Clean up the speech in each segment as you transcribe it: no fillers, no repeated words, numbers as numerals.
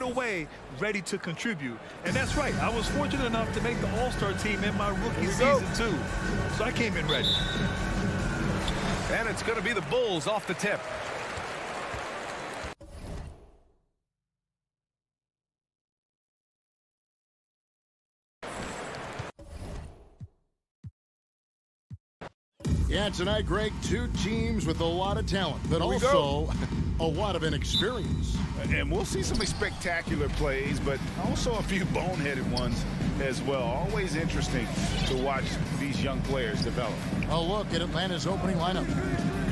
away ready to contribute. And that's right. I was fortunate enough to make the All-Star team in my rookie season, too. So I came in ready. And it's going to be the Bulls off the tip. Yeah, tonight, Greg, two teams with a lot of talent, but also a lot of inexperience. And we'll see some spectacular plays, but also a few boneheaded ones as well. Always interesting to watch these young players develop. A look at Atlanta's opening lineup.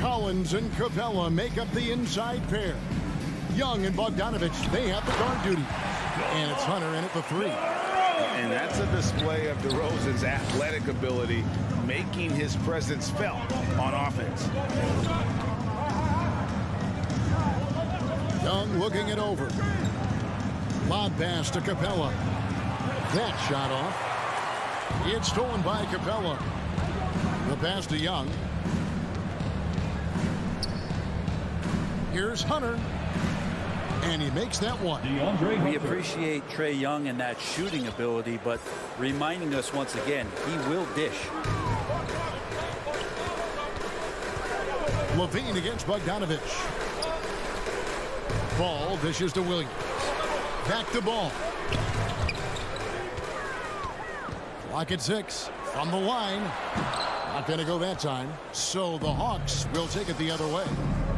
Collins and Capella make up the inside pair. Young and Bogdanovich, they have the guard duty. And it's Hunter in at the three. And that's a display of DeRozan's athletic ability, making his presence felt on offense. Young looking it over. Lob pass to Capella. That shot off. It's stolen by Capella. The pass to Young. Here's Hunter. And he makes that one. We appreciate Trae Young and that shooting ability, but reminding us once again, he will dish. Levine against Bogdanovich. Ball dishes to Williams. Back to Ball. Clock at 6 from the line. Not going to go that time. So the Hawks will take it the other way.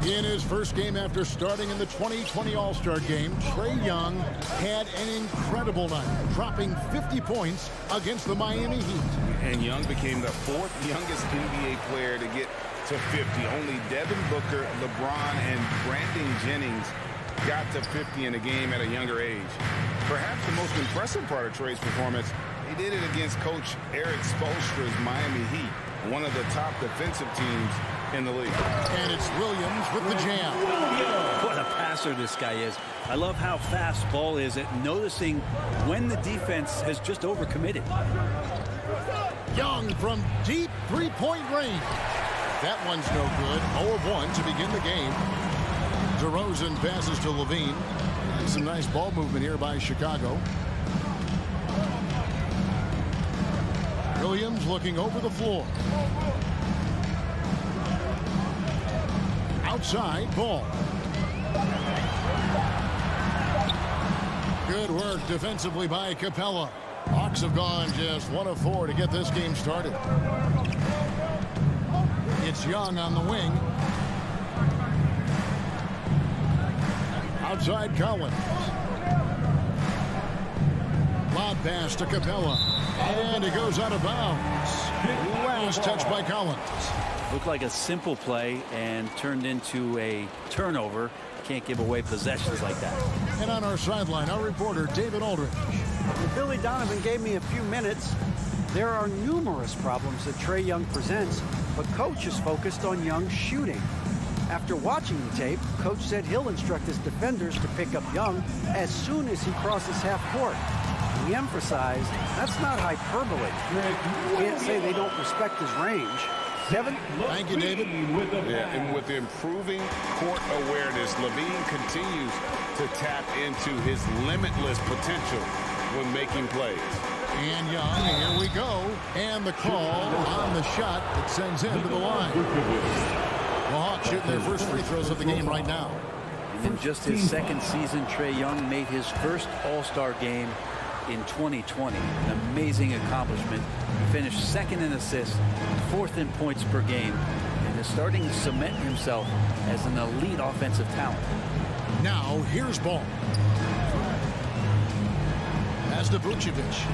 In his first game after starting in the 2020 All-Star game, Trae Young had an incredible night, dropping 50 points against the Miami Heat. And Young became the fourth youngest NBA player to get to 50. Only Devin Booker, LeBron, and Brandon Jennings got to 50 in a game at a younger age. Perhaps the most impressive part of Trae's performance, he did it against Coach Eric Spoelstra's Miami Heat, one of the top defensive teams in the league. And it's Williams with the jam. What a passer this guy is. I love how fast Ball is at noticing when the defense has just overcommitted. Young from deep three-point range. That one's no good. 0 of 1 to begin the game. DeRozan passes to Levine. Some nice ball movement here by Chicago. Williams looking over the floor. Outside, Ball. Good work defensively by Capella. Hawks have gone just 1 of 4 to get this game started. It's Young on the wing. Outside, Collins. Lob pass to Capella. And it goes out of bounds. Last touch by Collins. Looked like a simple play and turned into a turnover. Can't give away possessions like that. And on our sideline, our reporter, David Aldridge. Well, Billy Donovan gave me a few minutes. There are numerous problems that Trae Young presents, but Coach is focused on Young's shooting. After watching the tape, Coach said he'll instruct his defenders to pick up Young as soon as he crosses half court. He emphasized that's not hyperbole. You can't say they don't respect his range. Kevin? Thank you, David. Yeah, and with improving court awareness, Levine continues to tap into his limitless potential when making plays. And Young, here we go. And the call on the shot that sends him to the line. The Hawks shooting their first free throws of the game right now. And in just his second season, Trae Young made his first All-Star game in 2020. An amazing accomplishment. He finished second in assists, fourth in points per game, and is starting to cement himself as an elite offensive talent. Now, here's Ball. Pass to Vucevic.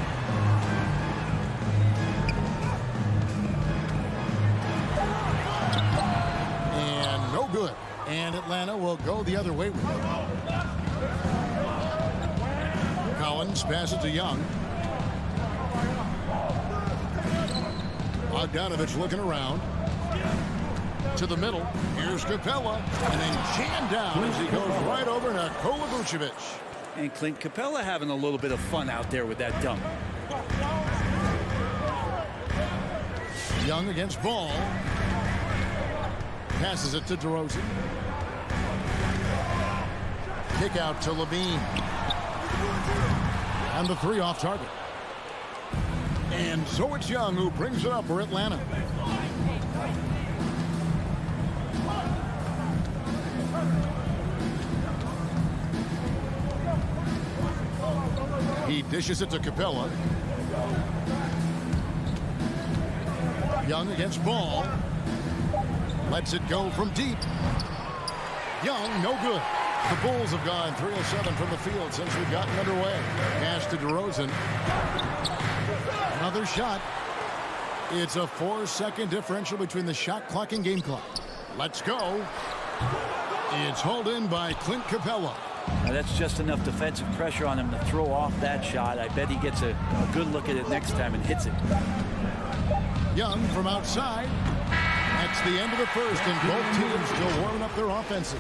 And no good. And Atlanta will go the other way with it. Collins passes to Young. Bogdanovich looking around. To the middle. Here's Capella. And then jammed down as he goes right over Nikola Vucevic. And Clint Capella having a little bit of fun out there with that dunk. Young against Ball. Passes it to DeRozan. Kick out to Levine. And the 3 off target. And so it's Young who brings it up for Atlanta. He dishes it to Capella. Young against Ball. Lets it go from deep. Young, no good. The Bulls have gone 3 of 7 from the field since we've gotten underway. Pass to DeRozan. Another shot. It's a 4-second differential between the shot clock and game clock. Let's go. It's hauled in by Clint Capella. Now that's just enough defensive pressure on him to throw off that shot. I bet he gets a good look at it next time and hits it. Young from outside. That's the end of the first, and both teams still warming up their offenses.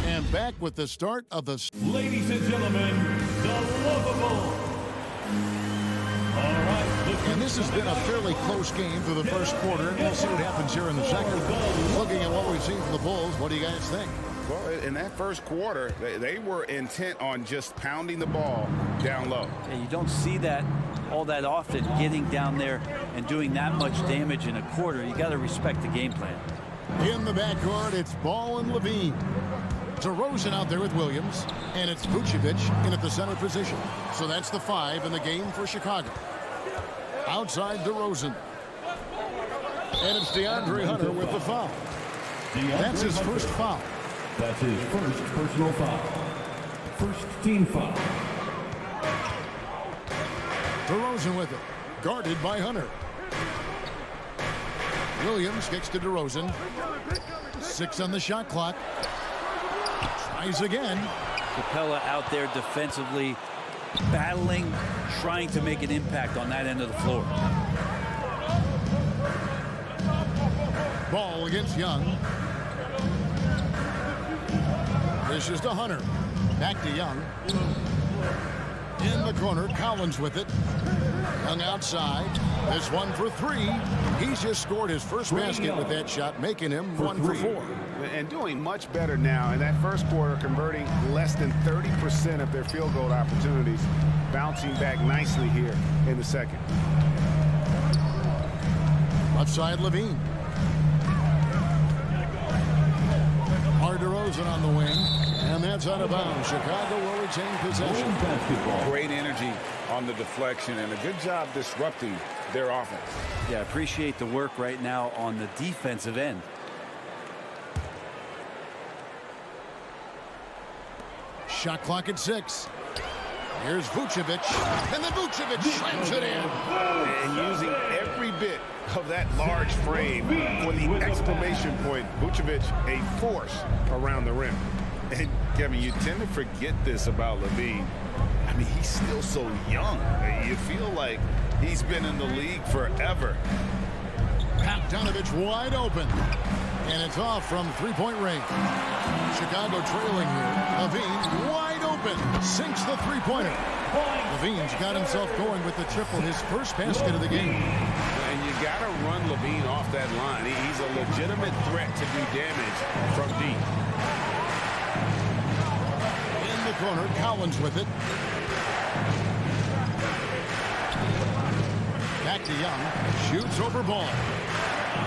And back with the start of the... Ladies and gentlemen, the lovable. All right. And this has been a fairly close game through the first quarter, and we'll see what happens here in the second. Looking at what we've seen from the Bulls, what do you guys think? Well, in that first quarter, they were intent on just pounding the ball down low. Yeah, you don't see that all that often, getting down there and doing that much damage in a quarter. You got to respect the game plan. In the backcourt, it's Ball and Levine. DeRozan out there with Williams, and it's Vucevic in at the center position. So that's the 5 in the game for Chicago. Outside DeRozan. And it's DeAndre Hunter with the foul. That's his first foul. That's his first personal foul. First team foul. DeRozan with it. Guarded by Hunter. Williams kicks to DeRozan. 6 on the shot clock. Tries again. Capella out there defensively, battling, trying to make an impact on that end of the floor. Ball against Young. This is to Hunter. Back to Young. In the corner, Collins with it. Young outside. This one for 3. He's just scored his first basket with that shot, making him 1 for 4. And doing much better now in that first quarter, converting less than 30% of their field goal opportunities, bouncing back nicely here in the second. Left side, Levine. DeRozan on the wing, and that's out of bounds. Chicago will retain possession. Great energy on the deflection, and a good job disrupting their offense. Yeah, appreciate the work right now on the defensive end. Shot clock at 6. Here's Vucevic, and then Vucevic slams it in. And using every bit of that large frame for the exclamation point. Vucevic, a force around the rim. And Kevin, you tend to forget this about Levine. I mean, he's still so young. You feel like he's been in the league forever. Bogdanovich wide open, and it's off from 3-point range. Chicago trailing here. Levine wide open, sinks the 3-pointer. Levine's got himself going with the triple, his first basket of the game. And you got to run Levine off that line. He's a legitimate threat to do damage from deep. In the corner, Collins with it. Back to Young. Shoots over Ball.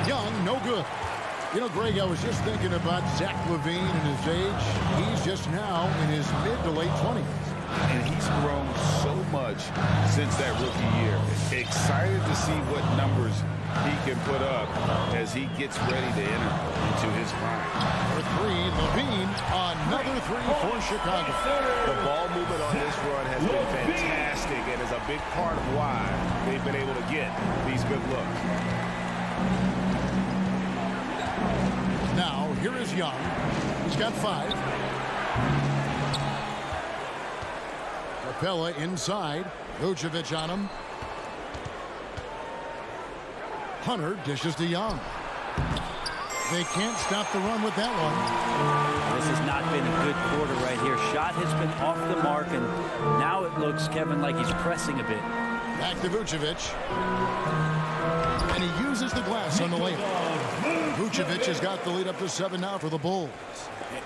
Young, no good. You know, Greg, I was just thinking about Zach LaVine and his age. He's just now in his mid to late 20s. And he's grown so much since that rookie year. Excited to see what numbers he can put up as he gets ready to enter into his prime. For 3, Levine, another 3 for Chicago. The ball movement on this run has been fantastic and is a big part of why they've been able to get these good looks. Now, here is Young. He's got 5. Capella inside. Vucevic on him. Hunter dishes to Young. They can't stop the run with that one. This has not been a good quarter right here. Shot has been off the mark, and now it looks, Kevin, like he's pressing a bit. Back to Vucevic. And he uses the glass on the layup. Vucevic has got the lead up to 7 now for the Bulls.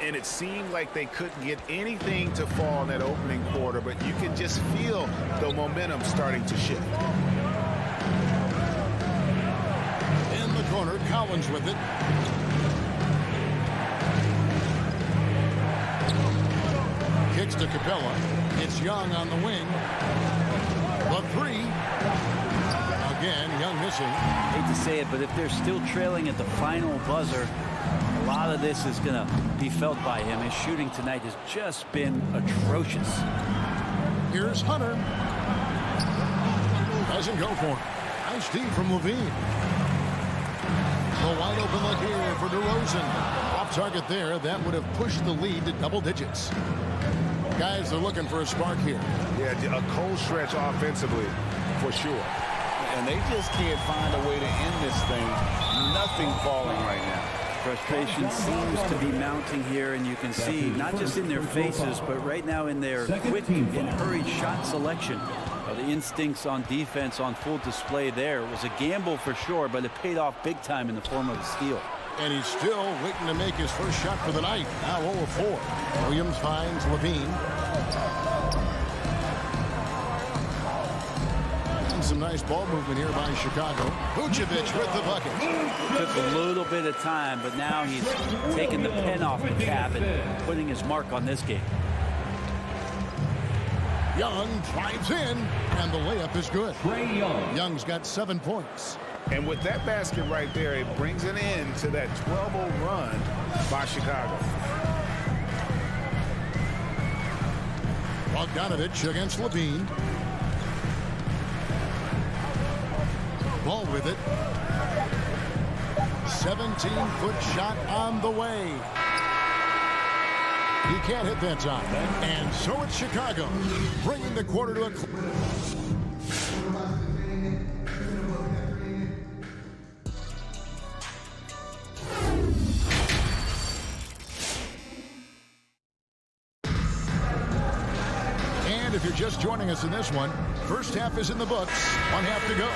And it seemed like they couldn't get anything to fall in that opening quarter, but you can just feel the momentum starting to shift. In the corner, Collins with it. Kicks to Capella. It's Young on the wing. The three. Again, Young missing. Hate to say it, but if they're still trailing at the final buzzer, a lot of this is going to be felt by him. His shooting tonight has just been atrocious. Here's Hunter. Doesn't go for it. Nice D from Levine. The wide open look here for DeRozan. Off target there. That would have pushed the lead to double digits. Guys, they're looking for a spark here. Yeah, a cold stretch offensively, for sure. And they just can't find a way to end this thing. Nothing falling right now. Frustration seems to be mounting here, and you can see not just in their faces, but right now in their quick and hurried shot selection. The instincts on defense on full display there. It was a gamble for sure, but it paid off big time in the form of a steal. And he's still waiting to make his first shot for the night. Now 0 of 4. Williams finds Levine. And some nice ball movement here by Chicago. Vucevic with the bucket. Took a little bit of time, but now he's taking the pen off the cap and putting his mark on this game. Young drives in, and the layup is good. Trae Young. Young's got 7 points. And with that basket right there, it brings an end to that 12-0 run by Chicago. Bogdanovich against Levine. Ball with it. 17-foot shot on the way. He can't hit that time. And so it's Chicago, bringing the quarter to a close. And if you're just joining us in this one, first half is in the books. 1 half to go.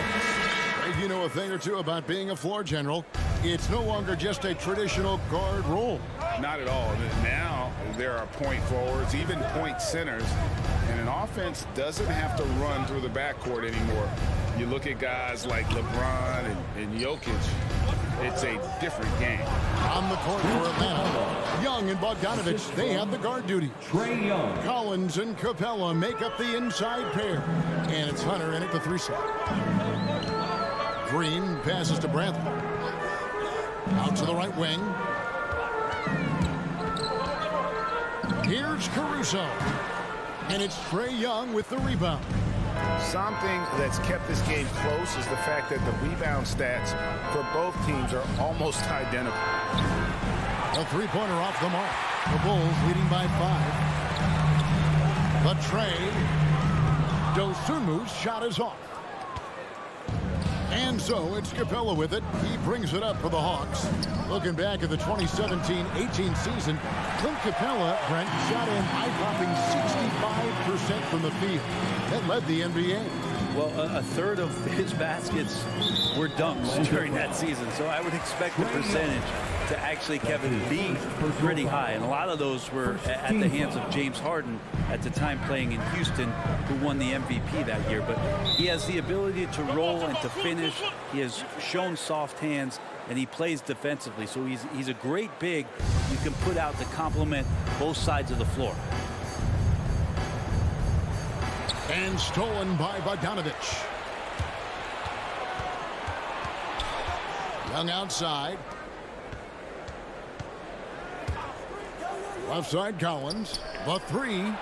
If you know a thing or two about being a floor general, it's no longer just a traditional guard role. Not at all. Now there are point forwards, even point centers, and an offense doesn't have to run through the backcourt anymore. You look at guys like LeBron and Jokic, it's a different game. On the court for Atlanta, Young and Bogdanovich, they have the guard duty. Trae Young. Collins and Capella make up the inside pair. And it's Hunter in at the 3 slot. Green passes to Bradley. Out to the right wing. Here's Caruso. And it's Trae Young with the rebound. Something that's kept this game close is the fact that the rebound stats for both teams are almost identical. A 3-pointer off the mark. The Bulls leading by 5. But Trae Dosunmu's shot is off. And so it's Capella with it. He brings it up for the Hawks. Looking back at the 2017-18 season, Clint Capella, Brent, shot an eye-popping 65% from the field. That led the NBA. Well, a third of his baskets were dunks during that season, so I would expect the percentage to actually, Kevin, be pretty high. And a lot of those were at the hands of James Harden at the time playing in Houston, who won the MVP that year. But he has the ability to roll and to finish. He has shown soft hands, and he plays defensively. So he's a great big you can put out to complement both sides of the floor. And stolen by Bogdanovich. Young outside. Left side Collins. The 3. Again,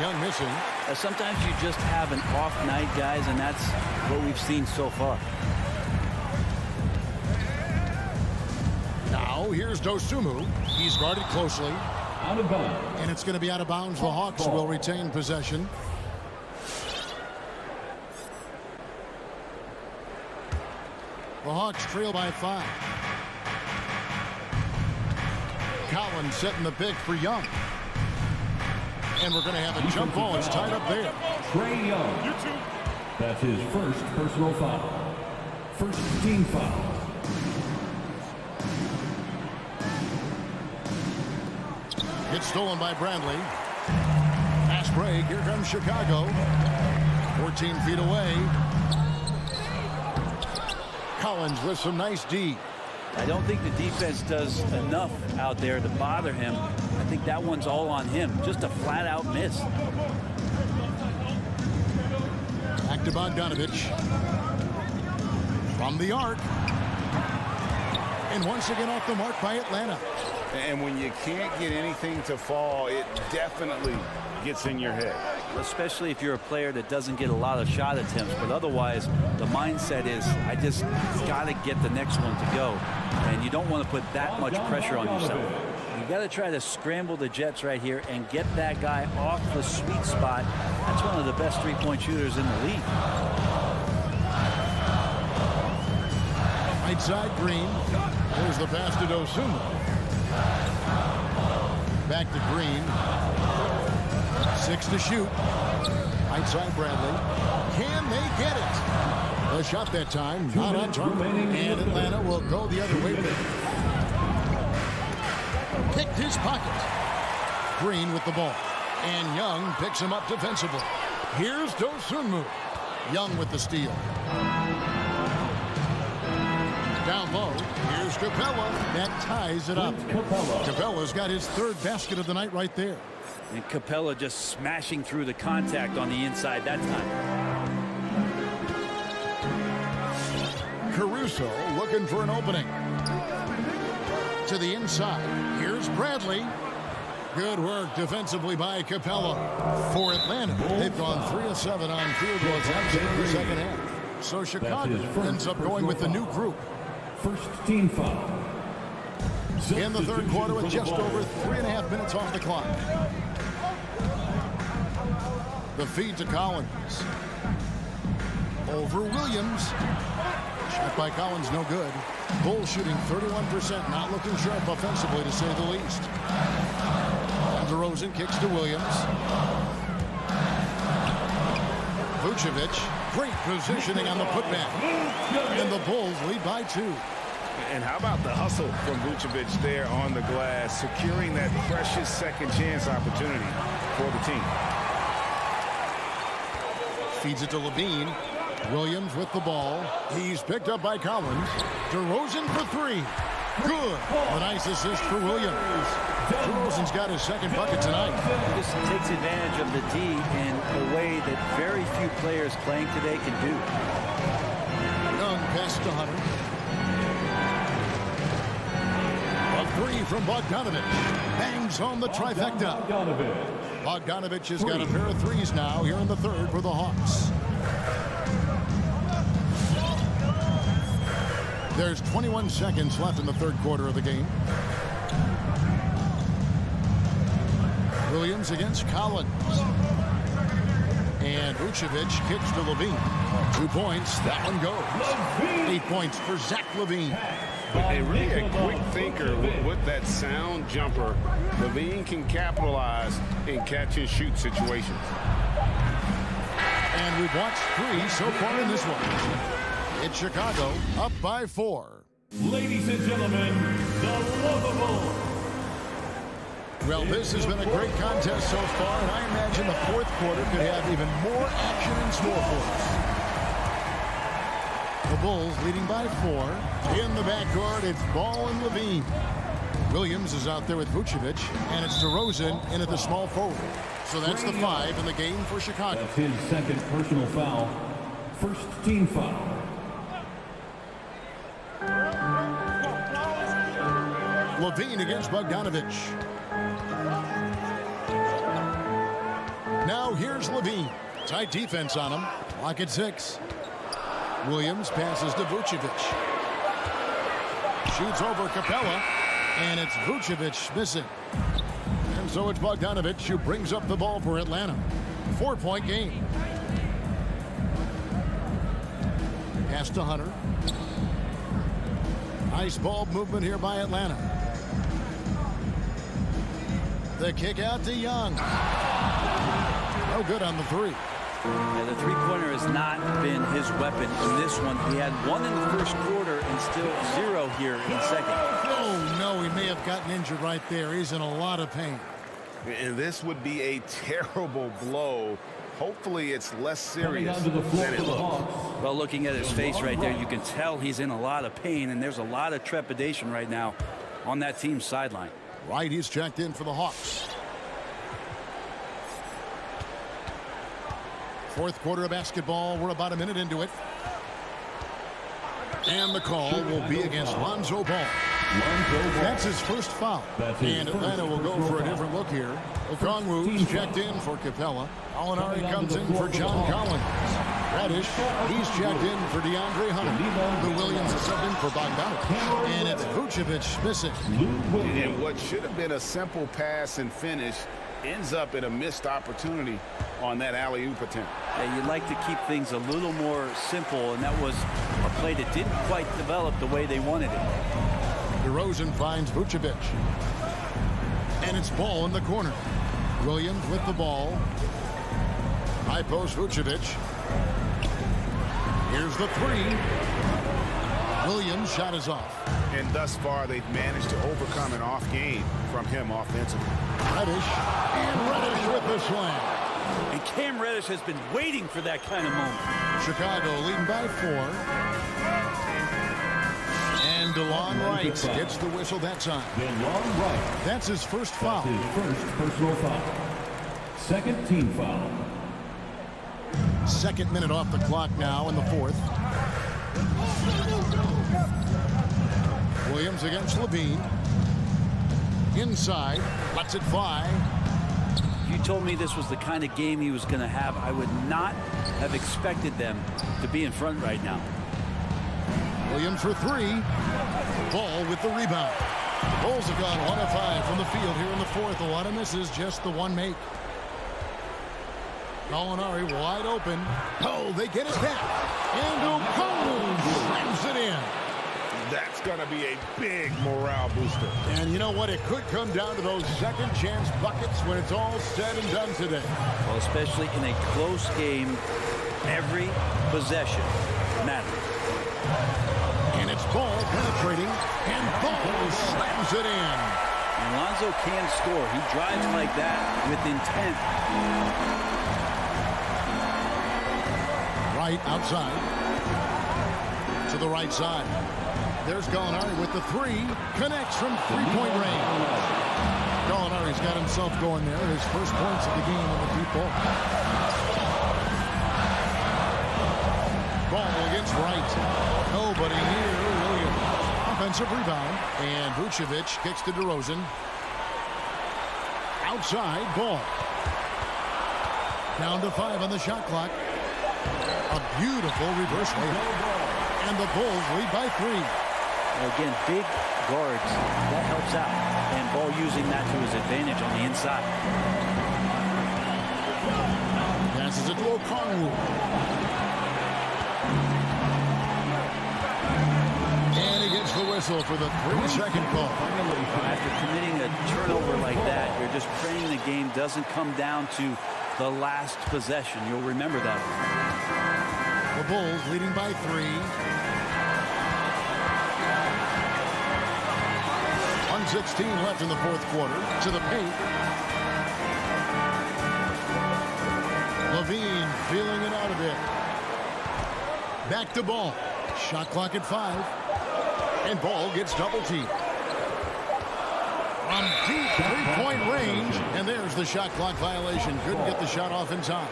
Young missing. Sometimes you just have an off night, guys, and that's what we've seen so far. Now here's Dosunmu. He's guarded closely. Out of bounds. And it's going to be out of bounds. The Hawks will retain possession. The Hawks trail by 5. Collins setting the pick for Young. And we're going to have a jump ball. It's tied up there. Trae Young. That's his first personal foul. First team foul. It's stolen by Bradley. Pass break. Here comes Chicago. 14 feet away. Collins with some nice D. I don't think the defense does enough out there to bother him. I think that one's all on him. Just a flat-out miss. Back to Bogdanovich. From the arc. And once again off the mark by Atlanta. And when you can't get anything to fall, it definitely gets in your head. Especially if you're a player that doesn't get a lot of shot attempts. But otherwise, the mindset is, I just got to get the next one to go. And you don't want to put that much pressure on yourself. You got to try to scramble the Jets right here and get that guy off the sweet spot. That's one of the best three-point shooters in the league. Right side, Green. There's the pass to Dosunmu. Back to Green. 6 to shoot. Right side, Bradley. Can they get it? The shot that time, not on target. And Atlanta will go the other way with it. Picked his pocket. Green with the ball. And Young picks him up defensively. Here's Dosunmu. Young with the steal. Down low, here's Capella. That ties it up. Capella's got his third basket of the night right there. And Capella just smashing through the contact on the inside that time. Caruso looking for an opening. To the inside, here's Bradley. Good work defensively by Capella. For Atlanta, they've gone 3 of 7 on field goals in the second half. So Chicago ends up going with the new group. First team foul. In the third quarter with just over 3.5 minutes off the clock. The feed to Collins. Over Williams. Shot by Collins, no good. Bulls shooting 31%, not looking sharp offensively to say the least. And DeRozan kicks to Williams. Vucevic, great positioning on the putback. And the Bulls lead by 2. And how about the hustle from Vucevic there on the glass, securing that precious second chance opportunity for the team. Feeds it to Levine. Williams with the ball. He's picked up by Collins. DeRozan for 3. Good. A nice assist for Williams. DeRozan's got his second bucket tonight. He just takes advantage of the D in a way that very few players playing today can do. Young pass to Hunter. A 3 from Bogdanovich. Bangs home the trifecta. Bogdanovich has got a pair of 3s now here in the third for the Hawks. There's 21 seconds left in the third quarter of the game. Williams against Collins. And Vucevic kicks to Levine. 2 points. That one goes. 8 points for Zach Levine. And really a quick thinker with that sound jumper. Levine can capitalize in catch-and-shoot situations. And we've watched 3 so far in this one. It's Chicago up by 4. Ladies and gentlemen, the lovable. Well, this has been a great contest so far, and I imagine the fourth quarter could have even more action in store for us. The Bulls leading by 4. In the backcourt, it's Ball and Levine. Williams is out there with Vucevic, and it's DeRozan in at the small forward. So that's the 5 in the game for Chicago. That's his second personal foul. First team foul. Levine against Bogdanovich. Now here's Levine. Tight defense on him. Clock at 6. Williams passes to Vucevic. Shoots over Capella. And it's Vucevic missing. And so it's Bogdanovich who brings up the ball for Atlanta. 4-point game. Pass to Hunter. Nice ball movement here by Atlanta. The kick out to Young. No good on the 3. Yeah, the three-pointer has not been his weapon in this one. He had one in the first quarter and still 0 here in the second. Oh, no, he may have gotten injured right there. He's in a lot of pain. And this would be a terrible blow. Hopefully it's less serious Coming down to the floor than it for the looks. Hawks. Well, looking at his face right there, you can tell he's in a lot of pain, and there's a lot of trepidation right now on that team's sideline. Right, he's checked in for the Hawks. Fourth quarter of basketball. We're about a minute into it. And the call will be against Lonzo Ball. That's his first foul. And Atlanta will go for a different look here. Okongwu's checked in for Capella. Alinari comes in for John Collins. Reddish, he's checked in for DeAndre Hunter. The Williams is subbed in for Bogdanovic. And it's Vucevic missing. And what should have been a simple pass and finish ends up in a missed opportunity on that alley-oop attempt. Yeah, you'd like to keep things a little more simple, and that was a play that didn't quite develop the way they wanted it. DeRozan finds Vucevic. And it's Ball in the corner. Williams with the ball. High post Vucevic. Here's the three. Williams' shot is off. And thus far, they've managed to overcome an off game from him offensively. Reddish. And Reddish with the slam. And Cam Reddish has been waiting for that kind of moment. Chicago leading by 4. And DeLon Wright gets the whistle that time. DeLon Wright. That's his first foul. His first personal foul. Second team foul. Second minute off the clock now in the fourth. Williams against Levine. Inside. Lets it fly. If you told me this was the kind of game he was going to have, I would not have expected them to be in front right now. Williams for three. Ball with the rebound. Bulls have gone 1 of 5 from the field here in the fourth. A lot of misses, just the one make. Gallinari wide open. Oh, they get it back. And Okongwu slams it in. That's going to be a big morale booster. And you know what? It could come down to those second chance buckets when it's all said and done today. Well, especially in a close game, every possession matters. And it's Ball penetrating. And Ball slams it in. And Lonzo can score. He drives like that with intent. Right outside. To the right side. There's Gallinari with the three. Connects from three-point range. Gallinari's got himself going there. His first points of the game on the deep ball. Ball against Wright. Nobody near Williams. Offensive rebound. And Vucevic kicks to DeRozan. Outside, Ball. Down to 5 on the shot clock. A beautiful reverse layup. And the Bulls lead by 3. Again, big guards, that helps out. And Ball using that to his advantage on the inside. Passes it to Okongwu. And he gets the whistle for the 3-second call. After committing a turnover like that, you're just praying the game doesn't come down to the last possession. You'll remember that. The Bulls leading by 3. 1:16 left in the fourth quarter. To the paint. Levine feeling it out a bit. Back to Ball. Shot clock at 5. And Ball gets double teamed. From deep three-point range. And there's the shot clock violation. Couldn't get the shot off in time.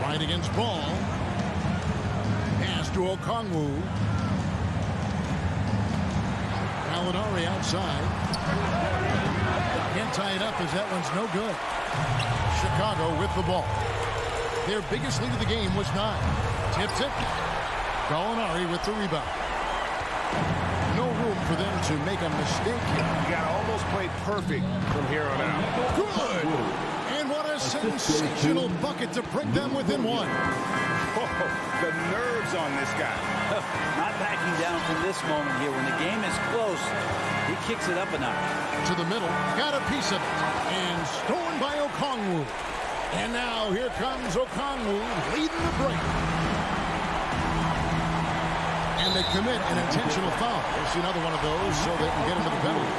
Right against Ball. Pass to Okongwu. Gallinari outside. Can't tie it up as that one's no good. Chicago with the ball. Their biggest lead of the game was 9. Tips it. Gallinari with the rebound. No room for them to make a mistake here. You got to almost play perfect from here on out. Good! And what a sensational bucket to bring them within 1. Whoa, the nerves on this guy. Not backing down from this moment here. When the game is close, he kicks it up a notch. To the middle, got a piece of it, and stolen by Okongwu. And now here comes Okongwu leading the break. And they commit an intentional foul. We'll see another one of those so they can get into the penalty.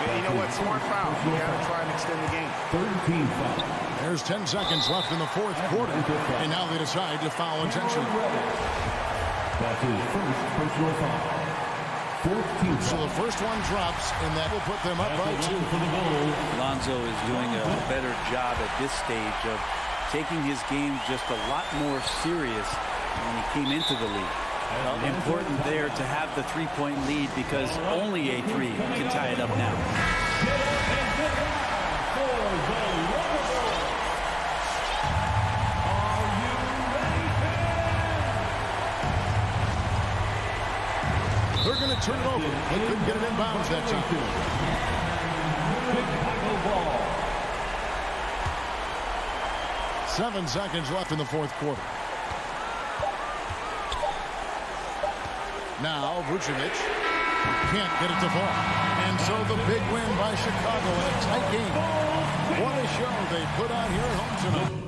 Yeah, you know what? Smart foul. You got to try and extend the game. Third team foul. There's 10 seconds left in the fourth quarter. And now they decide to foul intentionally. That's his first personal foul. Fourth team So foul. the first one drops, and that will put them up by 2. For the Bulls. Alonzo is doing a better job at this stage of taking his game just a lot more serious when he came into the league. Important there to have the three-point lead because only a three can tie it up now. They're going to turn it over. They couldn't get it in bounds that time. Ball. 7 seconds left in the fourth quarter. Now, Vucevic can't get it to fall. And so the big win by Chicago in a tight game. What a show they put on here at home tonight.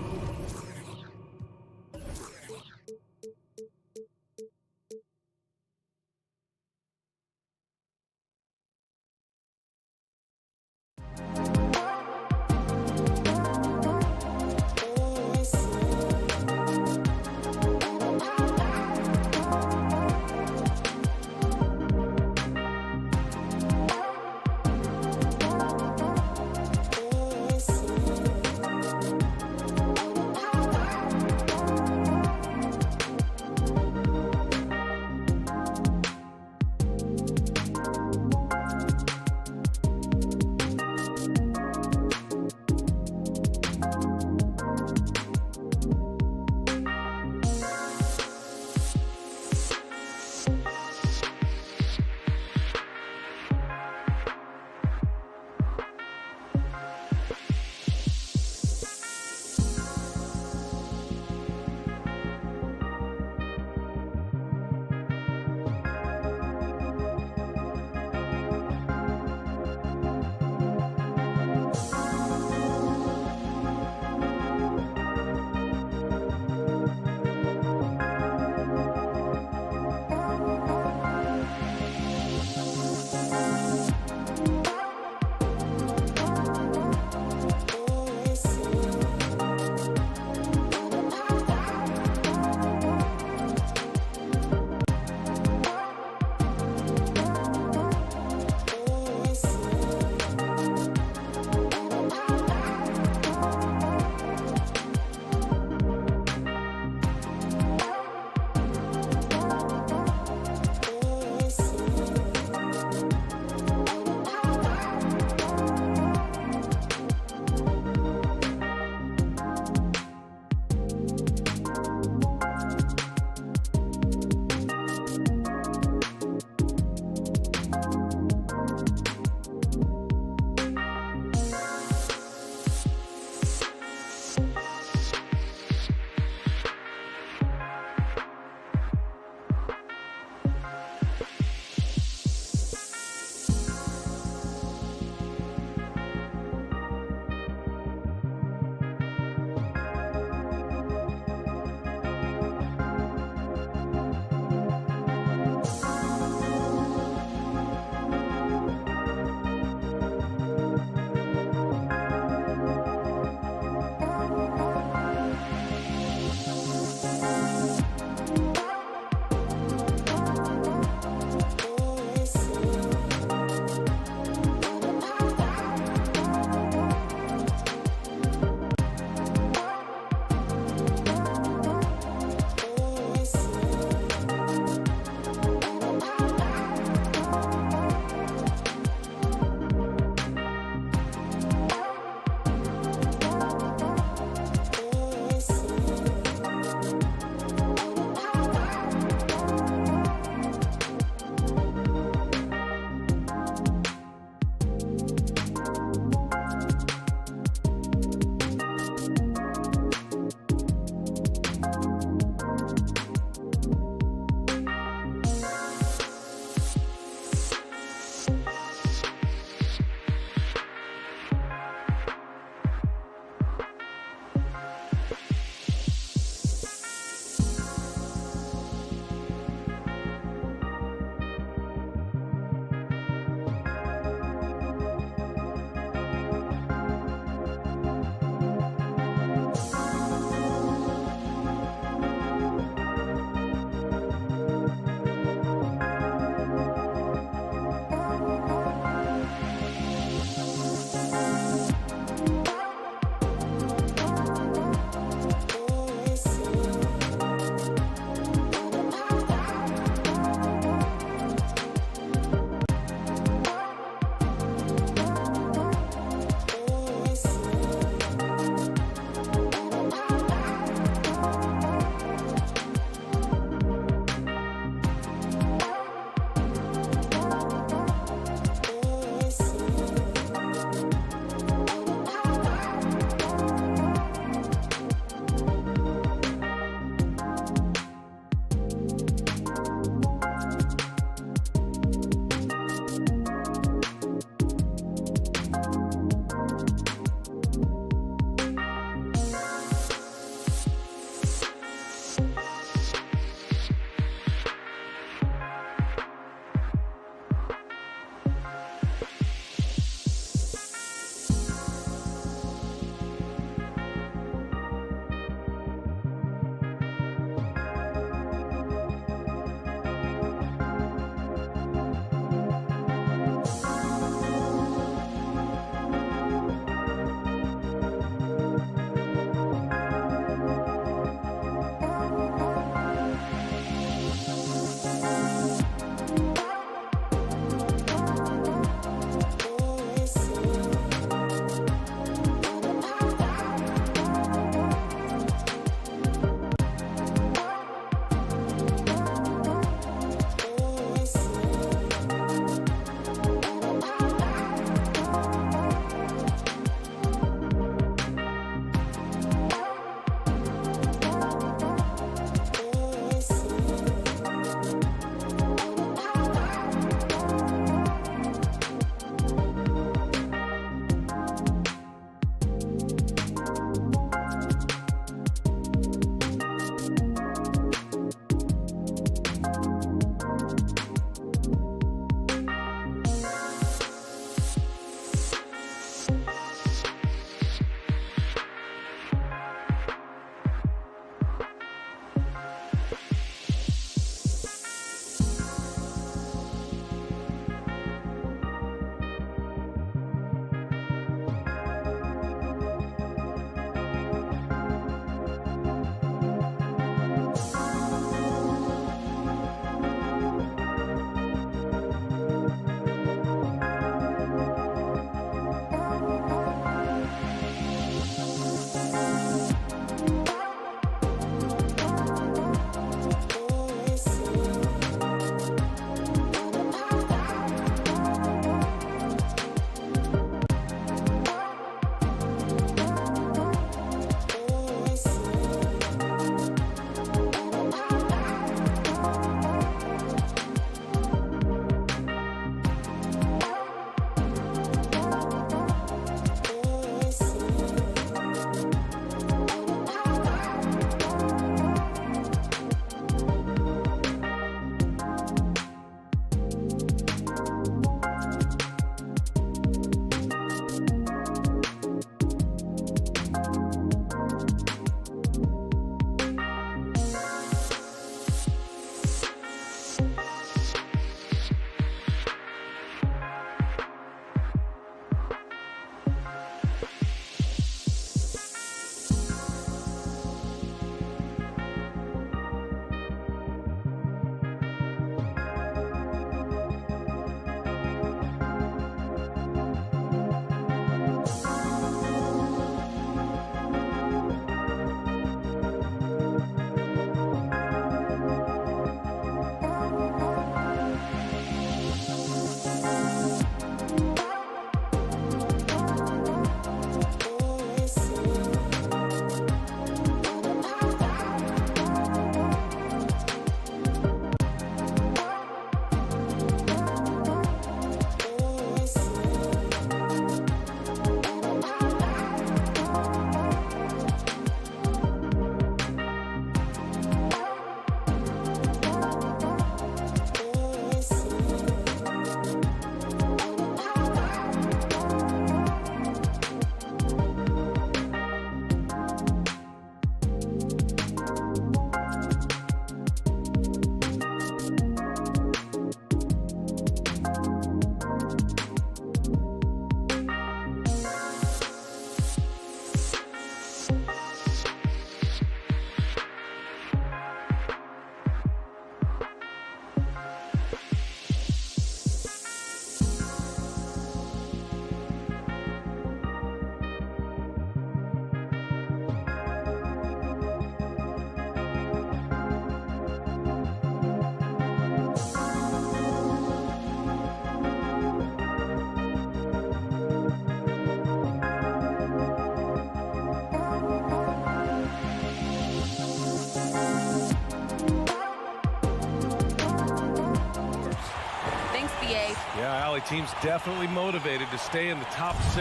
team's definitely motivated to stay in the top 6.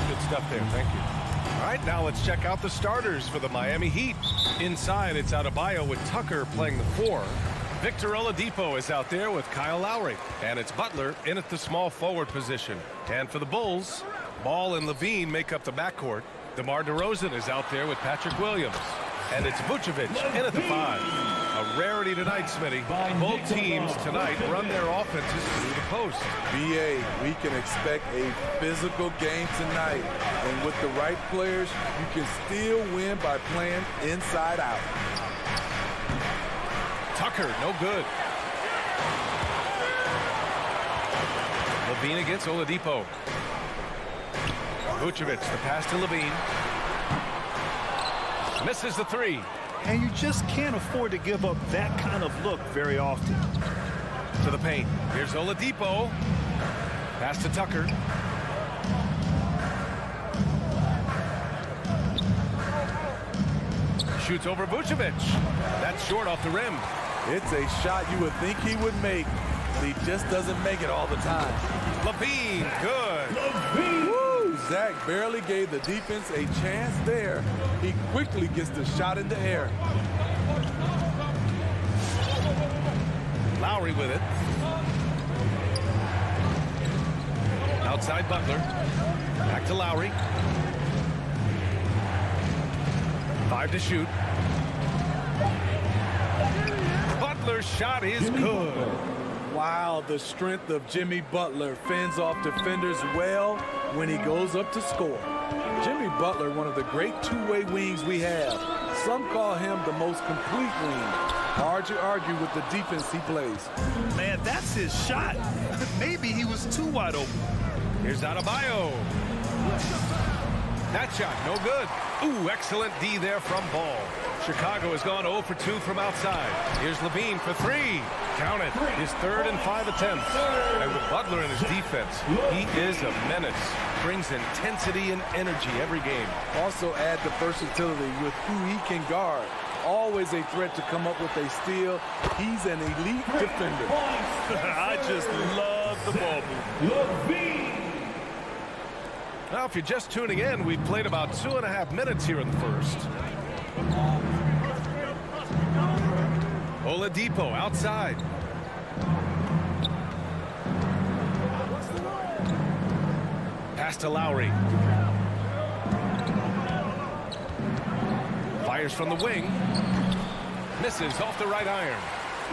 Good stuff there. Thank you. All right, now let's check out the starters for the Miami Heat. Inside, it's Adebayo with Tucker playing the 4. Victor Oladipo is out there with Kyle Lowry. And it's Butler in at the small forward position. And for the Bulls, Ball and Levine make up the backcourt. DeMar DeRozan is out there with Patrick Williams. And it's Vucevic in at the 5. A rarity tonight, Smitty. Both teams tonight run their offenses through the post. BA, we can expect a physical game tonight. And with the right players, you can still win by playing inside out. Tucker, no good. Levine against Oladipo. Vucevic, the pass to Levine. Misses the 3. And you just can't afford to give up that kind of look very often. To the paint. Here's Oladipo. Pass to Tucker. Shoots over Vucevic. That's short off the rim. It's a shot you would think he would make. He just doesn't make it all the time. Levine, good. Woo! Zach barely gave the defense a chance there. He quickly gets the shot in the air. Lowry with it. Outside Butler. Back to Lowry. 5 to shoot. Butler's shot is good. Wow, the strength of Jimmy Butler fends off defenders well when he goes up to score. Jimmy Butler, one of the great two-way wings we have. Some call him the most complete wing. Hard to argue with the defense he plays. Man, that's his shot. Maybe he was too wide open. Here's Adebayo. That shot, no good. Ooh, excellent D there from Ball. Chicago has gone 0 for 2 from outside. Here's Levine for 3. Count it. His 3rd and 5 attempts. And with Butler in his defense, he is a menace. Brings intensity and energy every game. Also add the versatility with who he can guard. Always a threat to come up with a steal. He's an elite defender. I just love the ball movement. Now, if you're just tuning in, we've played about 2.5 minutes here in the first. Oladipo outside. Pass to Lowry. Fires from the wing. Misses off the right iron.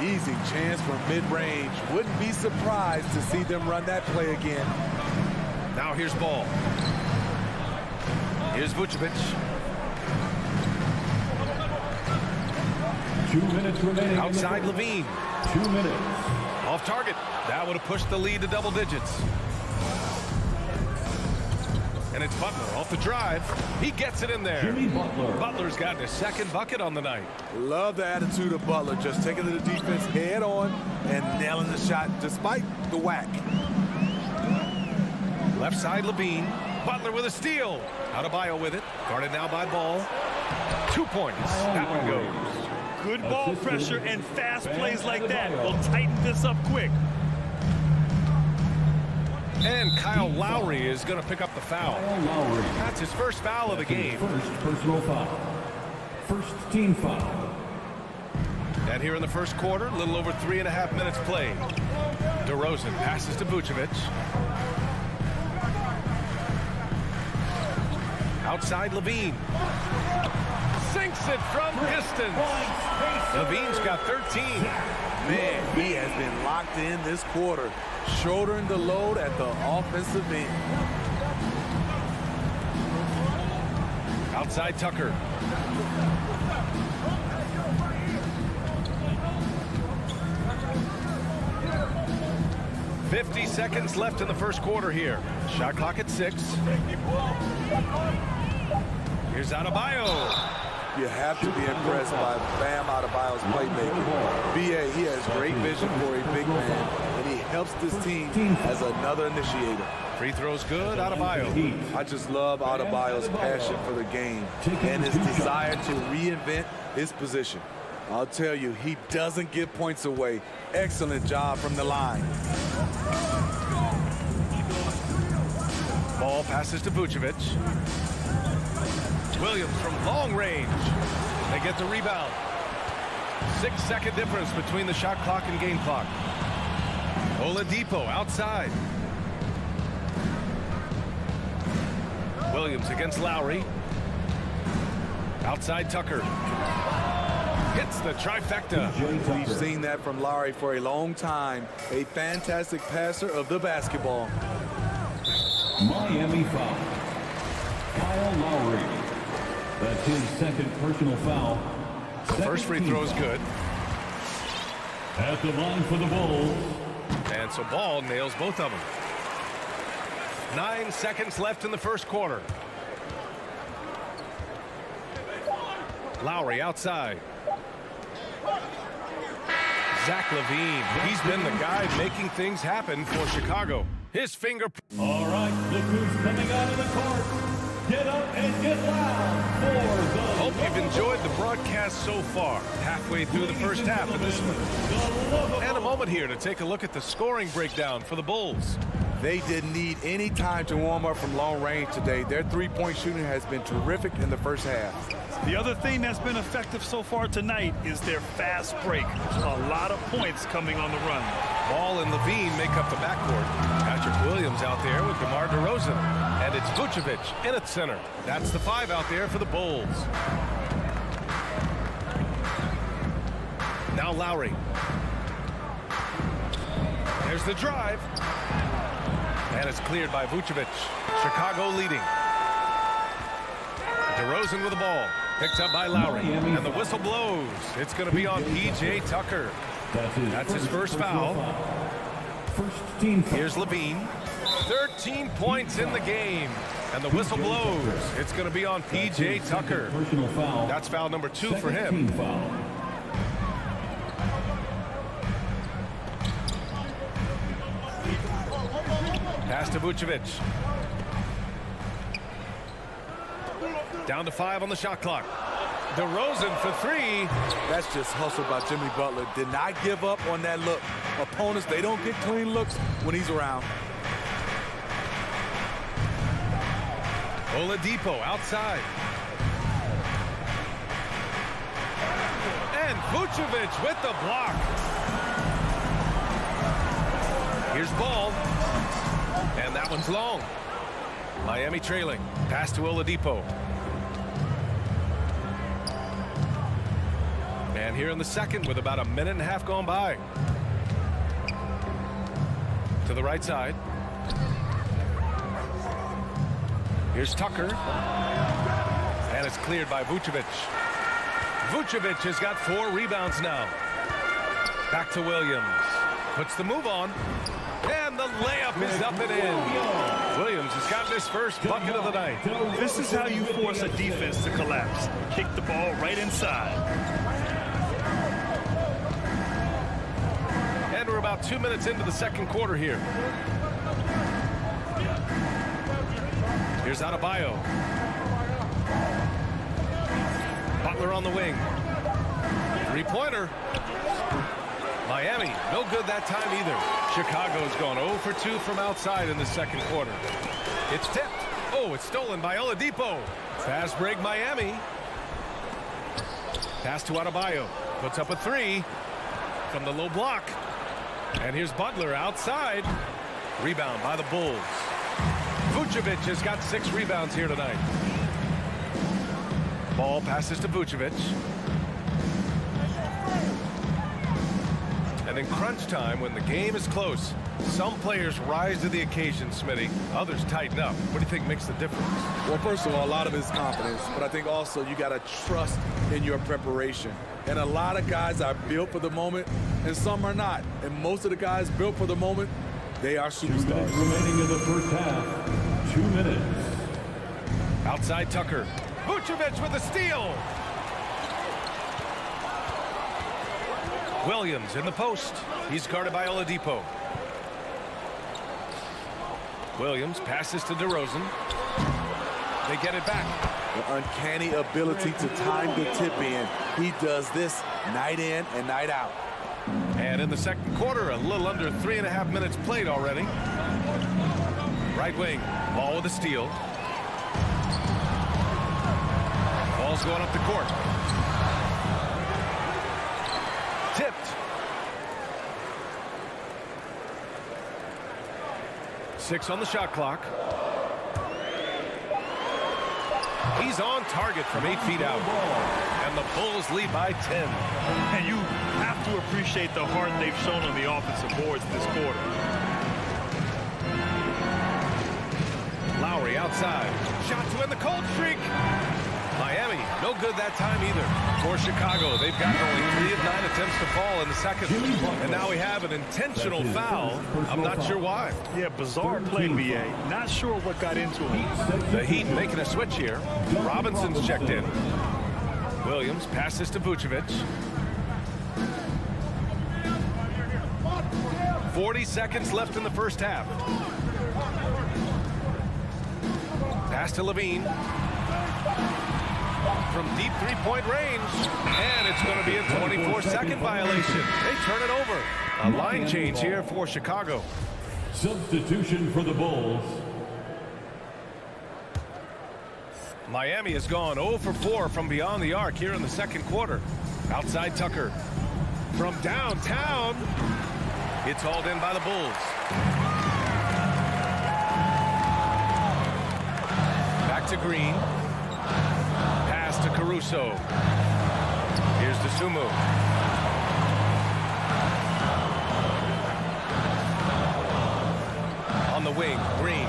Easy chance from mid-range. Wouldn't be surprised to see them run that play again. Now here's Ball. Here's Vucevic. 2 minutes remaining. Outside Levine. 2 minutes. Off target. That would have pushed the lead to double digits. And it's Butler off the drive. He gets it in there. Jimmy Butler. Butler's got his 2nd bucket on the night. Love the attitude of Butler, just taking to the defense head on and nailing the shot despite the whack. Left side Levine. Butler with a steal. Adebayo with it. Guarded now by Ball. 2 points. That one goes. Good ball pressure and fast plays like that will tighten this up quick. And Kyle Lowry is going to pick up the foul. Lowry. That's his first foul of the game. First personal foul. First team foul. And here in the first quarter, a little over 3.5 minutes played. DeRozan passes to Vucevic. Outside Levine. Sinks it from distance. Levine's got 13. Man, he has been locked in this quarter, shouldering the load at the offensive end. Outside Tucker. $50 seconds left in the first quarter here. Shot clock at 6. Here's Adebayo. You have to be impressed by Bam Adebayo's playmaking. BA, he has great vision for a big man, and he helps this team as another initiator. Free throws good, Adebayo. I just love Adebayo's passion for the game and his desire to reinvent his position. I'll tell you, he doesn't give points away. Excellent job from the line. Ball passes to Vucevic. Williams from long range. They get the rebound. 6-second difference between the shot clock and game clock. Oladipo outside. Williams against Lowry. Outside Tucker. Hits the trifecta. We've seen that from Lowry for a long time. A fantastic passer of the basketball. Miami foul. Kyle Lowry. That's his second personal foul. First free throw is good. At the line for the Bulls. And so Ball nails both of them. 9 seconds left in the first quarter. Lowry outside. Zach LaVine. He's been the guy making things happen for Chicago. His finger. All right, look who's coming out of the court. Get up and get loud for the. Hope you've enjoyed the broadcast so far. Halfway through the first half of this one. And a moment here to take a look at the scoring breakdown for the Bulls. They didn't need any time to warm up from long range today. Their three-point shooting has been terrific in the first half. The other thing that's been effective so far tonight is their fast break. A lot of points coming on the run. Ball and LaVine make up the backcourt. Patrick Williams out there with DeMar DeRozan. And it's Vucevic in at center. That's the 5 out there for the Bulls. Now Lowry. There's the drive. And it's cleared by Vucevic. Chicago leading. DeRozan with the ball. Picked up by Lowry. And the whistle blows. It's going to be on P.J. Tucker. That's his first foul. First team foul. Here's LaVine. 13 points in the game. And the whistle blows. It's going to be on P.J. Tucker. Personal foul. That's foul number 2 for him. Team foul. Pass to Vucevic. Down to 5 on the shot clock. DeRozan for 3. That's just hustle by Jimmy Butler. Did not give up on that look. Opponents, they don't get clean looks when he's around. Oladipo outside. And Vucevic with the block. Here's Ball. And that one's long. Miami trailing. Pass to Oladipo. And here in the second with about a minute and a half gone by. To the right side. Here's Tucker. And it's cleared by Vucevic. Vucevic has got 4 rebounds now. Back to Williams. Puts the move on. And the layup is up and in. Williams has gotten his first bucket of the night. This is how you force a defense to collapse. Kick the ball right inside. And we're about 2 minutes into the second quarter here. Here's Adebayo. Butler on the wing. Three-pointer. Miami, no good that time either. Chicago's gone 0 for 2 from outside in the second quarter. It's tipped. Oh, it's stolen by Oladipo. Fast break Miami. Pass to Adebayo. Puts up a 3 from the low block. And here's Butler outside. Rebound by the Bulls. Vucevic has got 6 rebounds here tonight. Ball passes to Vucevic. And in crunch time, when the game is close, some players rise to the occasion, Smitty. Others tighten up. What do you think makes the difference? Well, first of all, a lot of it is confidence, but I think also you got to trust in your preparation. And a lot of guys are built for the moment, and some are not. And most of the guys built for the moment, they are superstars. 2 minutes remaining in the first half. 2 minutes. Outside Tucker. Vucevic with a steal. Williams in the post. He's guarded by Oladipo. Williams passes to DeRozan. They get it back. The uncanny ability to time the tip in. He does this night in and night out. And in the second quarter, a little under 3.5 minutes played already. Right wing. Ball with a steal. Ball's going up the court. Tipped. 6 on the shot clock. He's on target from 8 feet out. And the Bulls lead by 10. And you have to appreciate the heart they've shown on the offensive boards this quarter. Lowry outside. Shot to end the cold streak. Miami, no good that time either. For Chicago, they've gotten only 3 of 9 attempts to fall in the second. And now we have an intentional foul. I'm not sure why. Yeah, bizarre play, B.A. Not sure what got into him. The Heat making a switch here. Robinson's checked in. Williams passes to Vucevic. 40 seconds left in the first half. Pass to Levine. From deep three-point range. And it's going to be a 24-second violation. They turn it over. A line change here for Chicago. Substitution for the Bulls. Miami has gone 0 for 4 from beyond the arc here in the second quarter. Outside Tucker. From downtown. It's hauled in by the Bulls. Back to Green. Pass to Caruso. Here's DeSumo. On the wing, Green.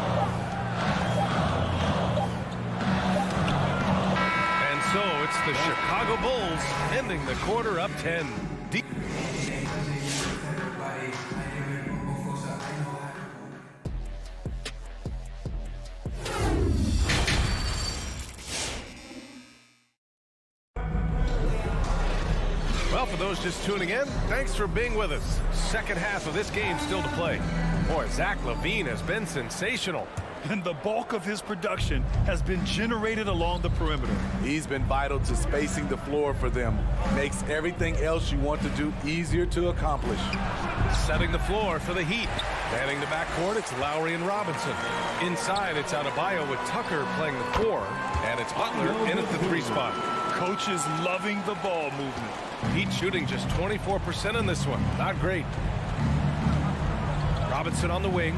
And so it's the Chicago Bulls ending the quarter up 10. Deep. Well, for those just tuning in, thanks for being with us. Second half of this game still to play. Boy, Zach LaVine has been sensational. And the bulk of his production has been generated along the perimeter. He's been vital to spacing the floor for them. Makes everything else you want to do easier to accomplish. Setting the floor for the Heat. Manning the backcourt, it's Lowry and Robinson. Inside, it's Adebayo with Tucker playing the 4. And it's Butler in at the 3 spot. Coach is loving the ball movement. Heat shooting just 24% in this one. Not great. Robinson on the wing.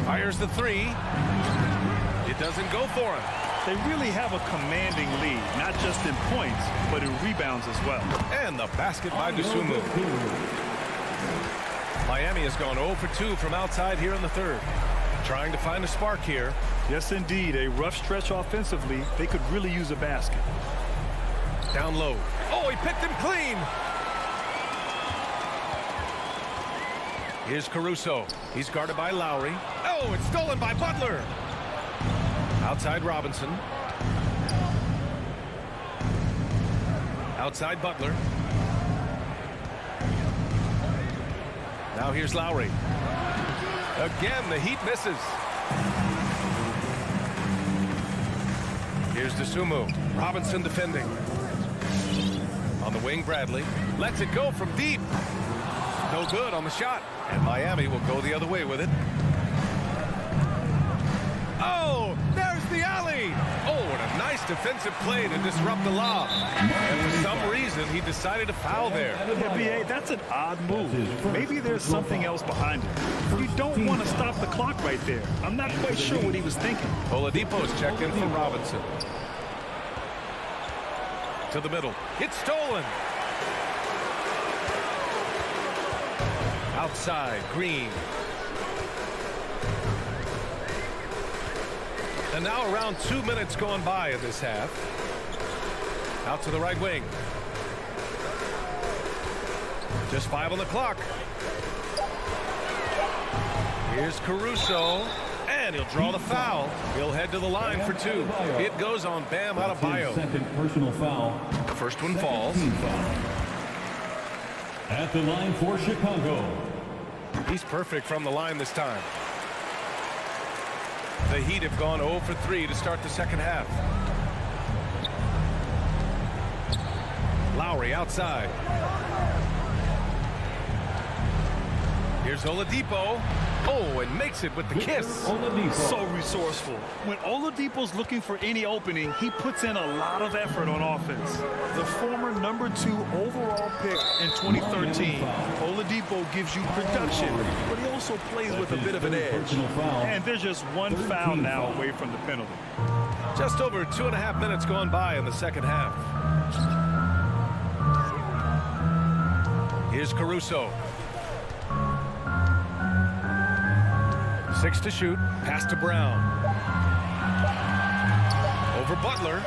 Fires the 3. It doesn't go for him. They really have a commanding lead, not just in points, but in rebounds as well. And the basket by DeSumo. Miami has gone 0 for 2 from outside here in the third. Trying to find a spark here. Yes, indeed. A rough stretch offensively. They could really use a basket. Down low. Oh, he picked him clean. Here's Caruso. He's guarded by Lowry. Oh, it's stolen by Butler. Outside Robinson. Outside Butler. Now here's Lowry. Again, the Heat misses. Here's DeSumo. Robinson defending. On the wing, Bradley. Lets it go from deep. No good on the shot. And Miami will go the other way with it. Oh, there's the alley. Oh, and a nice defensive play to disrupt the lob. And for some reason, he decided to foul there. Yeah, B.A., that's an odd move. Maybe there's something else behind it. You don't want to stop the clock right there. I'm not quite sure what he was thinking. Oladipo's checked in for Robinson. To the middle. It's stolen. Outside, Green. And now around 2 minutes going by in this half. Out to the right wing. Just 5 on the clock. Here's Caruso. And he'll draw the foul. He'll head to the line for 2. It goes on Bam Adebayo. Second personal foul. First one falls. At the line for Chicago. He's perfect from the line this time. The Heat have gone 0 for 3 to start the second half. Lowry outside. Here's Oladipo. Oh, and makes it with the kiss. So resourceful. When Oladipo's looking for any opening, he puts in a lot of effort on offense. The former #2 overall pick in 2013, Oladipo gives you production, but he also plays with a bit of an edge. And there's just one foul now away from the penalty. Just over 2.5 minutes gone by in the second half. Here's Caruso. 6 to shoot. Pass to Brown. Over Butler.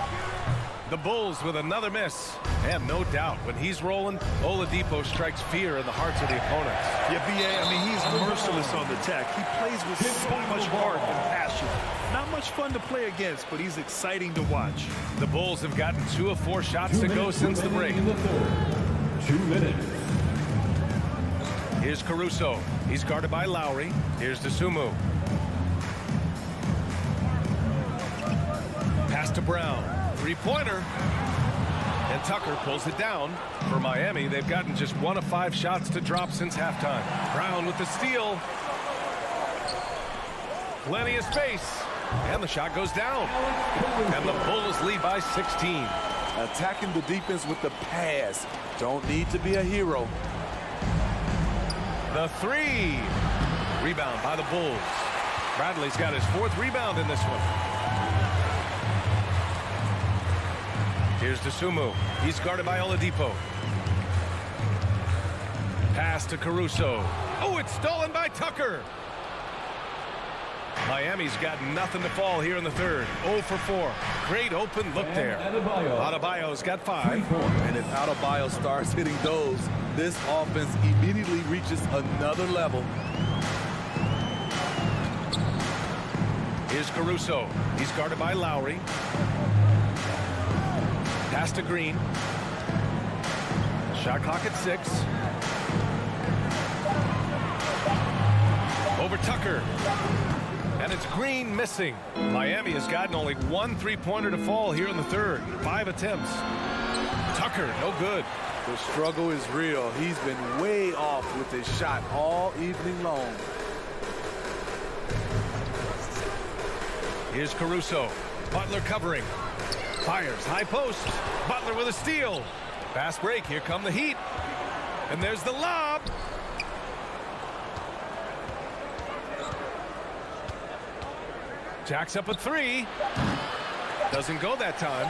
The Bulls with another miss. And no doubt, when he's rolling, Oladipo strikes fear in the hearts of the opponents. Yeah, B.A., I mean, he's merciless on the attack. He plays with so much heart and passion. Not much fun to play against, but he's exciting to watch. The Bulls have gotten 2 of 4 shots to go since the break. 2 minutes. Here's Caruso. He's guarded by Lowry. Here's DeSumo. Pass to Brown. Three-pointer. And Tucker pulls it down. For Miami, they've gotten just 1 of 5 shots to drop since halftime. Brown with the steal. Plenty of space. And the shot goes down. And the Bulls lead by 16. Attacking the defense with the pass. Don't need to be a hero. The 3. Rebound by the Bulls. Bradley's got his 4th rebound in this one. Here's DeSumo. He's guarded by Oladipo. Pass to Caruso. Oh, it's stolen by Tucker. Miami's got nothing to fall here in the third. 0 for 4. Great open look there. Adebayo's got 5. And if Adebayo starts hitting those, this offense immediately reaches another level. Here's Caruso. He's guarded by Lowry. Pass to Green. Shot clock at 6. Over Tucker. And it's Green missing. Miami has gotten only 1 3-pointer to fall here in the third. 5 attempts. Tucker, no good. The struggle is real. He's been way off with his shot all evening long. Here's Caruso. Butler covering. Fires, high post. Butler with a steal. Fast break, here come the Heat. And there's the lob. Jacks up a 3. Doesn't go that time.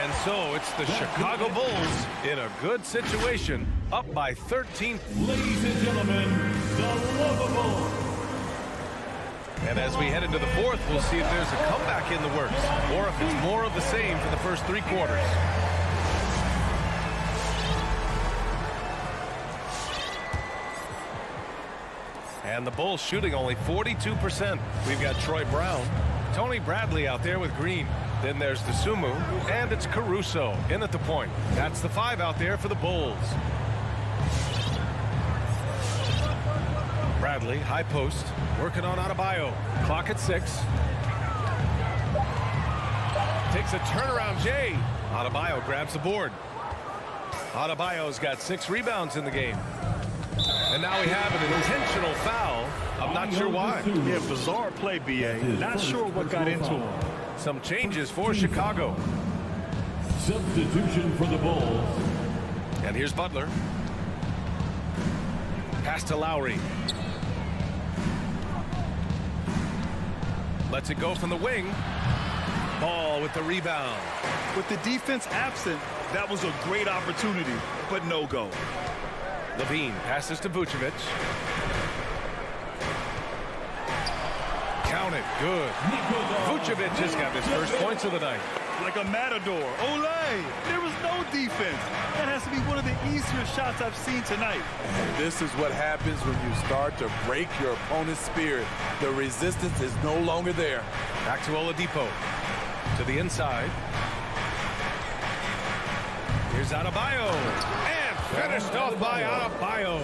And so it's the Chicago Bulls in a good situation, up by 13. Ladies and gentlemen, the lovable. And as we head into the fourth, we'll see if there's a comeback in the works, or if it's more of the same for the first 3 quarters. And the Bulls shooting only 42%. We've got Troy Brown, Tony Bradley out there with Green. Then there's DeSumo, and it's Caruso in at the point. That's the 5 out there for the Bulls. Bradley, high post, working on Adebayo. Clock at 6. Takes a turnaround, Jay. Adebayo grabs the board. Adebayo's got 6 rebounds in the game. And now we have an intentional foul. I'm not sure why. Yeah, bizarre play, B.A. Not sure what got into him. Some changes for Chicago. Substitution for the Bulls. And here's Butler. Pass to Lowry. Lets it go from the wing. Ball with the rebound. With the defense absent, that was a great opportunity, but no go. Levine passes to Vucevic. Count it. Good. Vucevic has got his first points of the night. Like a matador. Olay! There was no defense. That has to be one of the easier shots I've seen tonight. And this is what happens when you start to break your opponent's spirit. The resistance is no longer there. Back to Oladipo. To the inside. Here's Adebayo. And finished off by Adebayo.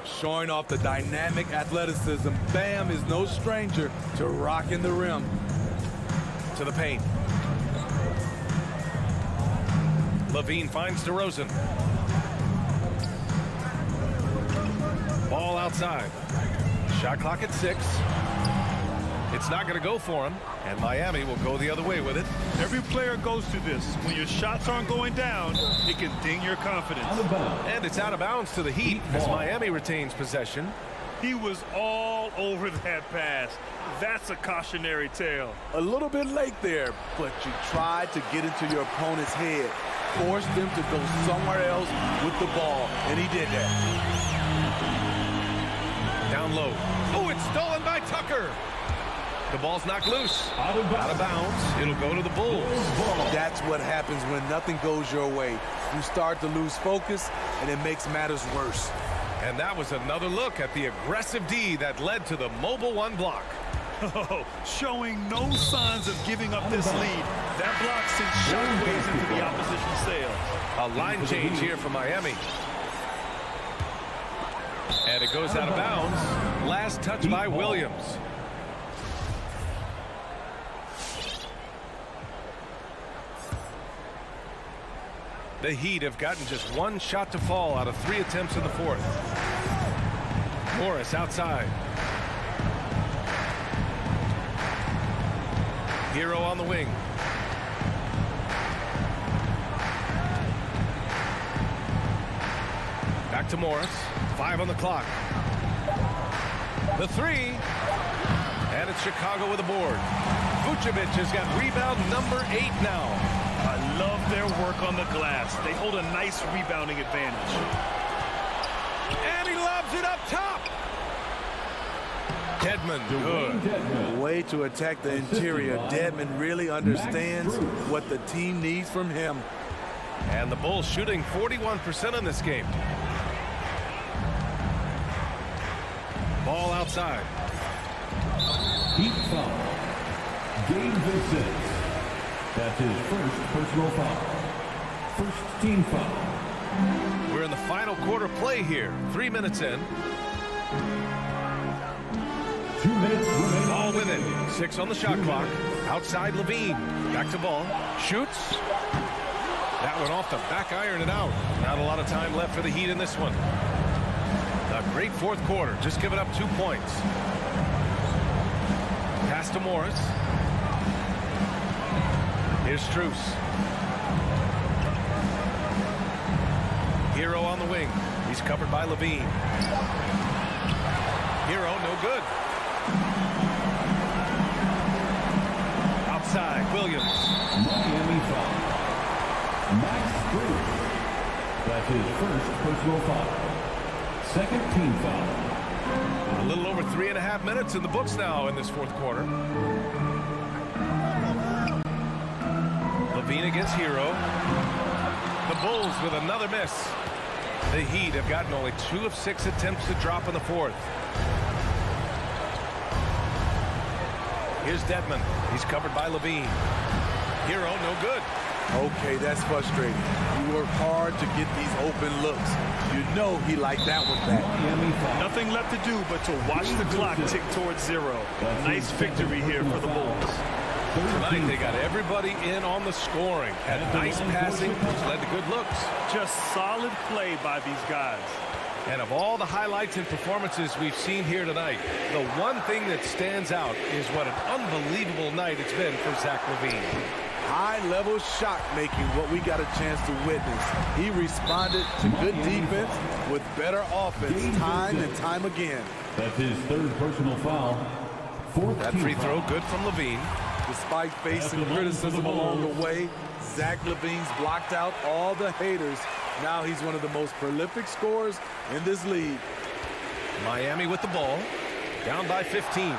Showing off the dynamic athleticism. Bam is no stranger to rocking the rim. To the paint. Levine finds DeRozan. outside. Shot clock at 6. It's not going to go for him, and Miami will go the other way with it. Every player goes through this. When your shots aren't going down, it can ding your confidence. And it's out of bounds to the Heat as Miami retains possession. He was all over that pass. That's a cautionary tale. A little bit late there, but you tried to get into your opponent's head. Force them to go somewhere else with the ball, and he did that. Down low. Oh, it's stolen by Tucker. The ball's knocked loose. Out of bounds. It'll go to the Bulls. That's what happens when nothing goes your way. You start to lose focus, and it makes matters worse. And that was another look at the aggressive D that led to the mobile 1 block. Oh, showing no signs of giving up this lead. That block sent shockwaves into the opposition's sails. A line change here for Miami. And it goes out of bounds. Last touch by Williams. The Heat have gotten just 1 shot to fall out of 3 attempts in the 4th. Morris outside. Hero on the wing. Back to Morris. 5 on the clock. The 3. And it's Chicago with a board. Vucevic has got rebound number 8 now. I love their work on the glass. They hold a nice rebounding advantage. And he lobs it up top. Dedmon, good. Way to attack the interior. Dedmon really understands what the team needs from him. And the Bulls shooting 41% in this game. Ball outside. Heat foul. Game Vincent. That's his first personal foul. First team foul. We're in the final quarter play here. 3 minutes in. 2 minutes remaining. Ball with it. 6 on the shot clock. Outside Levine. Back to ball. Shoots. That one off the back iron and out. Not a lot of time left for the Heat in this one. A great 4th quarter. Just giving up 2 points. Pass to Morris. Here's Strus. Hero on the wing. He's covered by Levine. Hero, no good. Outside, Williams. Miami foul. Max Strus. That's his first personal foul. Second team foul. A little over 3.5 minutes in the books now in this 4th quarter. Levine against Hero. The Bulls with another miss. The Heat have gotten only 2 of 6 attempts to drop in the 4th. Here's Dedmon. He's covered by Levine. Hero, no good. Okay, that's frustrating. You work hard to get these open looks. You know he liked that one back. Nothing left to do but to watch the clock tick towards 0. Nice victory here for the Bulls. Tonight they got everybody in on the scoring. Had nice passing, which led to good looks. Just solid play by these guys. And of all the highlights and performances we've seen here tonight, the one thing that stands out is what an unbelievable night it's been for Zach LaVine. High-level shot making, what we got a chance to witness. He responded to good defense with better offense time and time again. That's his 3rd personal foul. 4th That team free foul. throw good from LaVine. Despite facing criticism along the way, Zach LaVine's blocked out all the haters. Now he's one of the most prolific scorers in this league. Miami with the ball. Down by 15.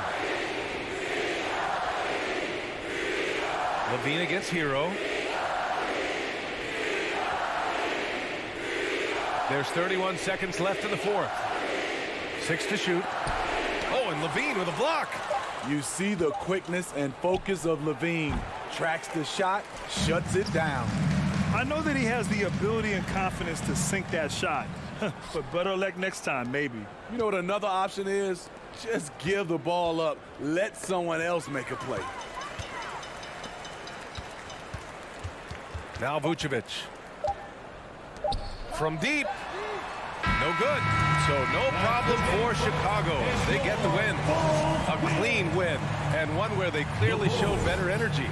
LaVine against Hero. There's 31 seconds left in the 4th. 6 to shoot. Oh, and LaVine with a block. You see the quickness and focus of LaVine. Tracks the shot, shuts it down. I know that he has the ability and confidence to sink that shot. But better luck next time, maybe. You know what another option is? Just give the ball up. Let someone else make a play. Now Vucevic. From deep. No good. So no problem for Chicago. They get the win. A clean win, and one where they clearly showed better energy.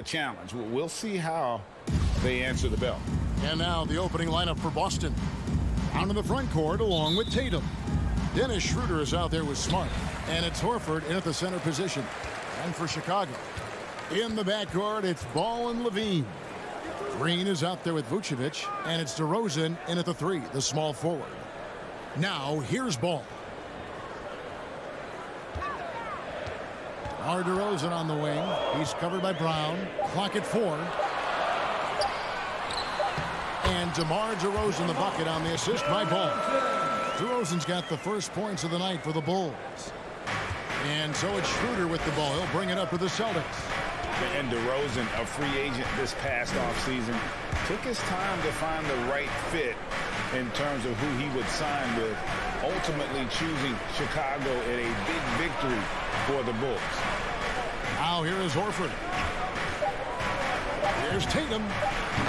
a challenge. We'll see how they answer the bell. And now the opening lineup for Boston. Out in the front court along with Tatum. Dennis Schroeder is out there with Smart. And it's Horford in at the center position. And for Chicago, in the backcourt, it's Ball and Levine. Green is out there with Vucevic. And it's DeRozan in at the 3, the small forward. Now, here's Ball. DeRozan on the wing. He's covered by Brown. Clock at 4. And DeMar DeRozan the bucket on the assist by Ball. DeRozan's got the first points of the night for the Bulls. And so it's Schroeder with the ball. He'll bring it up to the Celtics. And DeRozan, a free agent this past offseason, took his time to find the right fit in terms of who he would sign with, ultimately choosing Chicago in a big victory for the Bulls. Now here is Horford. Here's Tatum.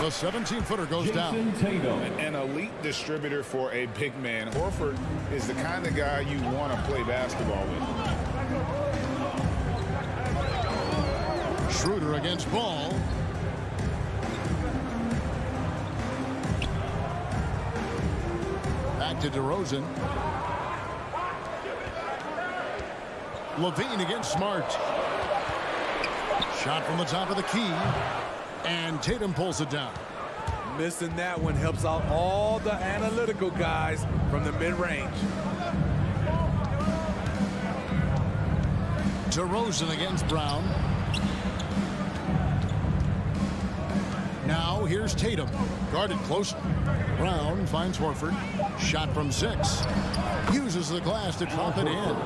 The 17-footer goes down. Tatum. An elite distributor for a big man. Horford is the kind of guy you want to play basketball with. Schroeder against Ball. Back to DeRozan. Levine against Smart. Shot from the top of the key. And Tatum pulls it down. Missing that one helps out all the analytical guys from the mid-range. DeRozan against Brown. Now here's Tatum. Guarded closely. Brown finds Horford. Shot from 6. Uses the glass to trump it in.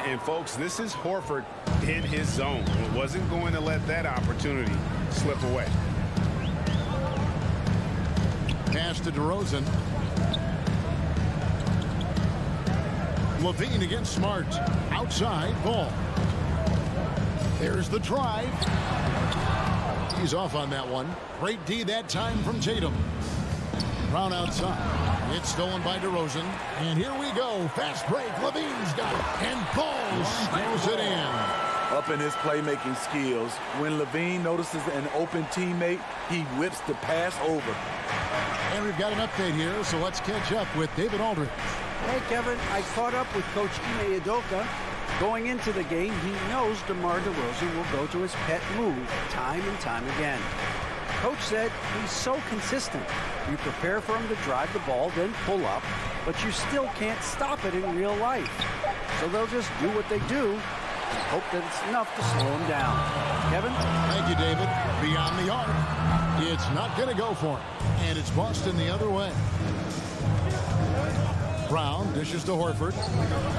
And folks, this is Horford in his zone. Wasn't going to let that opportunity slip away. Pass to DeRozan. Levine against Smart. Outside, Ball. There's the drive. He's off on that one. Great D that time from Tatum. Brown outside. It's stolen by DeRozan. And here we go. Fast break. Levine's got it. And Ball snaps it in. Up in his playmaking skills. When Levine notices an open teammate, he whips the pass over. And we've got an update here, so let's catch up with David Aldridge. Hey, Kevin, I caught up with Coach Ime Udoka. Going into the game, he knows DeMar DeRozan will go to his pet move time and time again. Coach said he's so consistent. You prepare for him to drive the ball, then pull up, but you still can't stop it in real life. So they'll just do what they do and hope that it's enough to slow him down. Kevin? Thank you, David. Beyond the arc. It's not going to go for him. And it's Boston the other way. Brown dishes to Horford.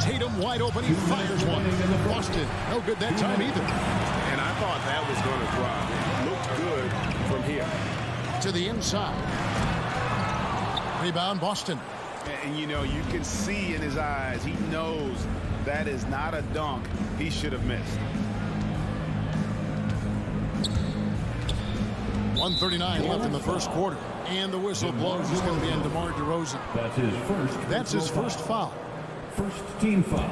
Tatum wide open. He fires one. Boston, no good that time either. And I thought that was going to drop. It looked good from here. To the inside. Rebound, Boston. And you know, you can see in his eyes, he knows that is not a dunk he should have missed. 1:39 left in the first quarter. And the whistle blows. It's going to be on DeMar DeRozan. That's his first foul. First team foul.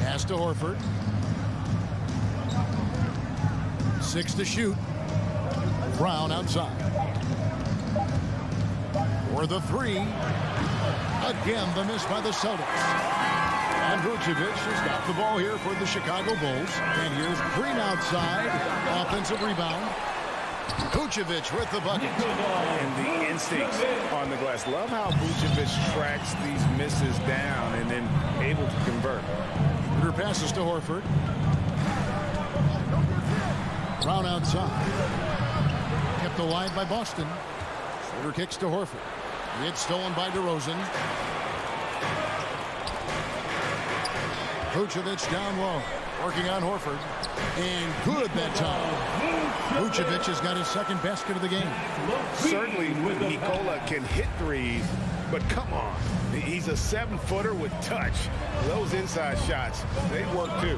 Pass to Horford. 6 to shoot. Brown outside. For the 3. Again, the miss by the Celtics. And Vucevic has got the ball here for the Chicago Bulls. And here's Green outside. Offensive rebound. Vucevic with the bucket. And the instincts on the glass. Love how Vucevic tracks these misses down and then able to convert. Schroeder passes to Horford. Brown outside. Kept alive by Boston. Schroeder kicks to Horford. It's stolen by DeRozan. Vucevic down low. Working on Horford. And good that time. Vucevic has got his second basket of the game. Certainly Nikola can hit threes, but come on. He's a 7-footer with touch. Those inside shots, they work too.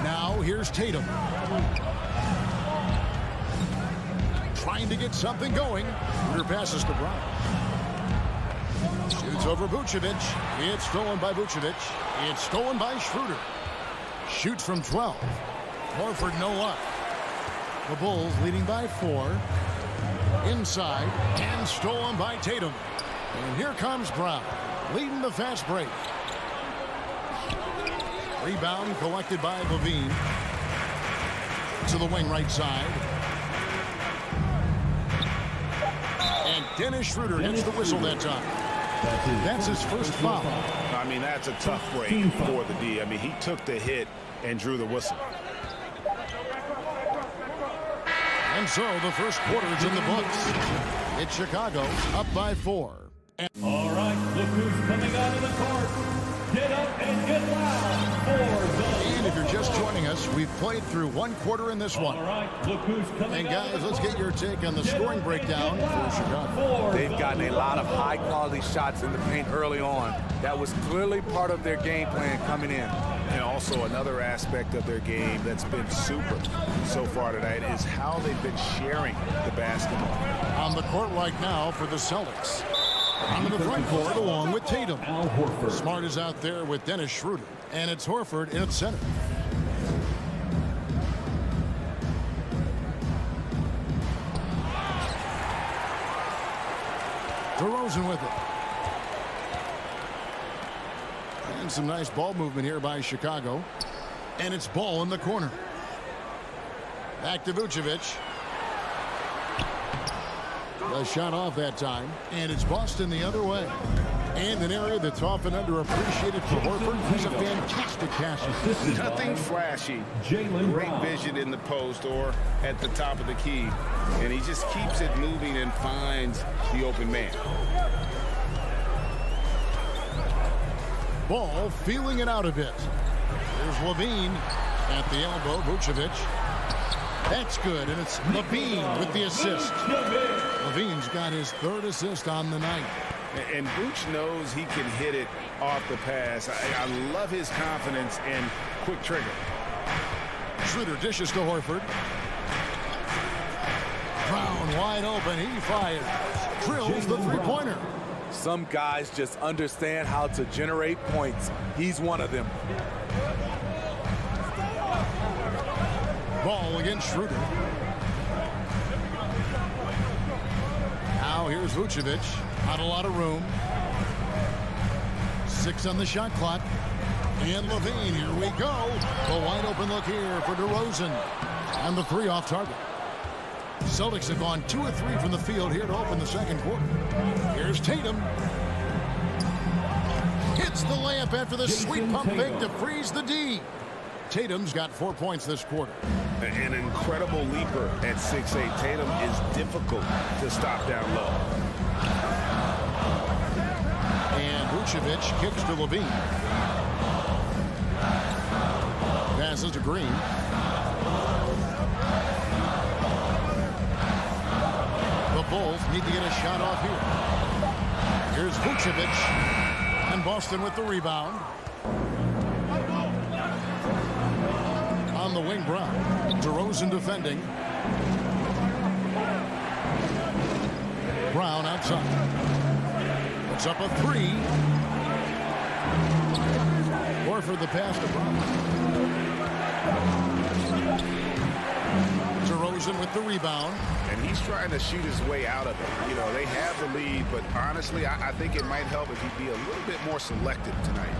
Now here's Tatum. Trying to get something going. Schroeder passes to Brown. Shoots over Vucevic. It's stolen by Vucevic. It's stolen by Schroeder. Shoots from 12. Horford no luck. The Bulls leading by 4. Inside and stolen by Tatum. And here comes Brown, leading the fast break. Rebound collected by Levine. To the wing right side. And Dennis Schroeder gets the whistle that time. That's his first foul. I mean, that's a tough break for the D. I mean, he took the hit and drew the whistle. And so the first quarter's in the books. It's Chicago up by 4. All right, look who's coming out of the court. Get up and get loud for the... And if you're just joining us, we've played through one quarter in this one. All right, look who's coming And guys, let's get your take on the scoring breakdown for Chicago. They've gotten a lot of high-quality shots in the paint early on. That was clearly part of their game plan coming in. And also another aspect of their game that's been super so far tonight is how they've been sharing the basketball. On the court right now for the Celtics. Onto the front court along with Tatum. Al Horford. Smart is out there with Dennis Schroeder. And it's Horford in its center. DeRozan with it. And some nice ball movement here by Chicago. And it's Ball in the corner. Back to Vucevic. The shot off that time. And it's Boston the other way. And an area that's often underappreciated for Horford. He's a fantastic passer. Nothing flashy. Great vision in the post or at the top of the key. And he just keeps it moving and finds the open man. Ball feeling it out a bit. Here's Levine at the elbow. Vucevic. That's good, and it's Levine with the assist. Levine's got his 3rd assist on the night. And Vooch knows he can hit it off the pass. I love his confidence and quick trigger. Schroeder dishes to Horford. Brown wide open. He fires. Drills the three-pointer. Some guys just understand how to generate points. He's one of them. Ball against Schroeder. Now here's Vucevic. Not a lot of room. 6 on the shot clock. And Levine, here we go. The wide open look here for DeRozan. And the 3 off target. Celtics have gone 2 of 3 from the field here to open the second quarter. Here's Tatum. Hits the layup after the sweet pump fake to freeze the D. Tatum's got 4 points this quarter. An incredible leaper at 6'8". Tatum is difficult to stop down low. And Vucevic kicks to Levine. Passes to Green. The Bulls need to get a shot off here. Here's Vucevic. And Boston with the rebound. On the wing, Brown. DeRozan defending. Brown outside. Puts up a 3. Horford the pass to Brown. DeRozan with the rebound. And he's trying to shoot his way out of it. You know, they have the lead, but honestly, I think it might help if he'd be a little bit more selective tonight.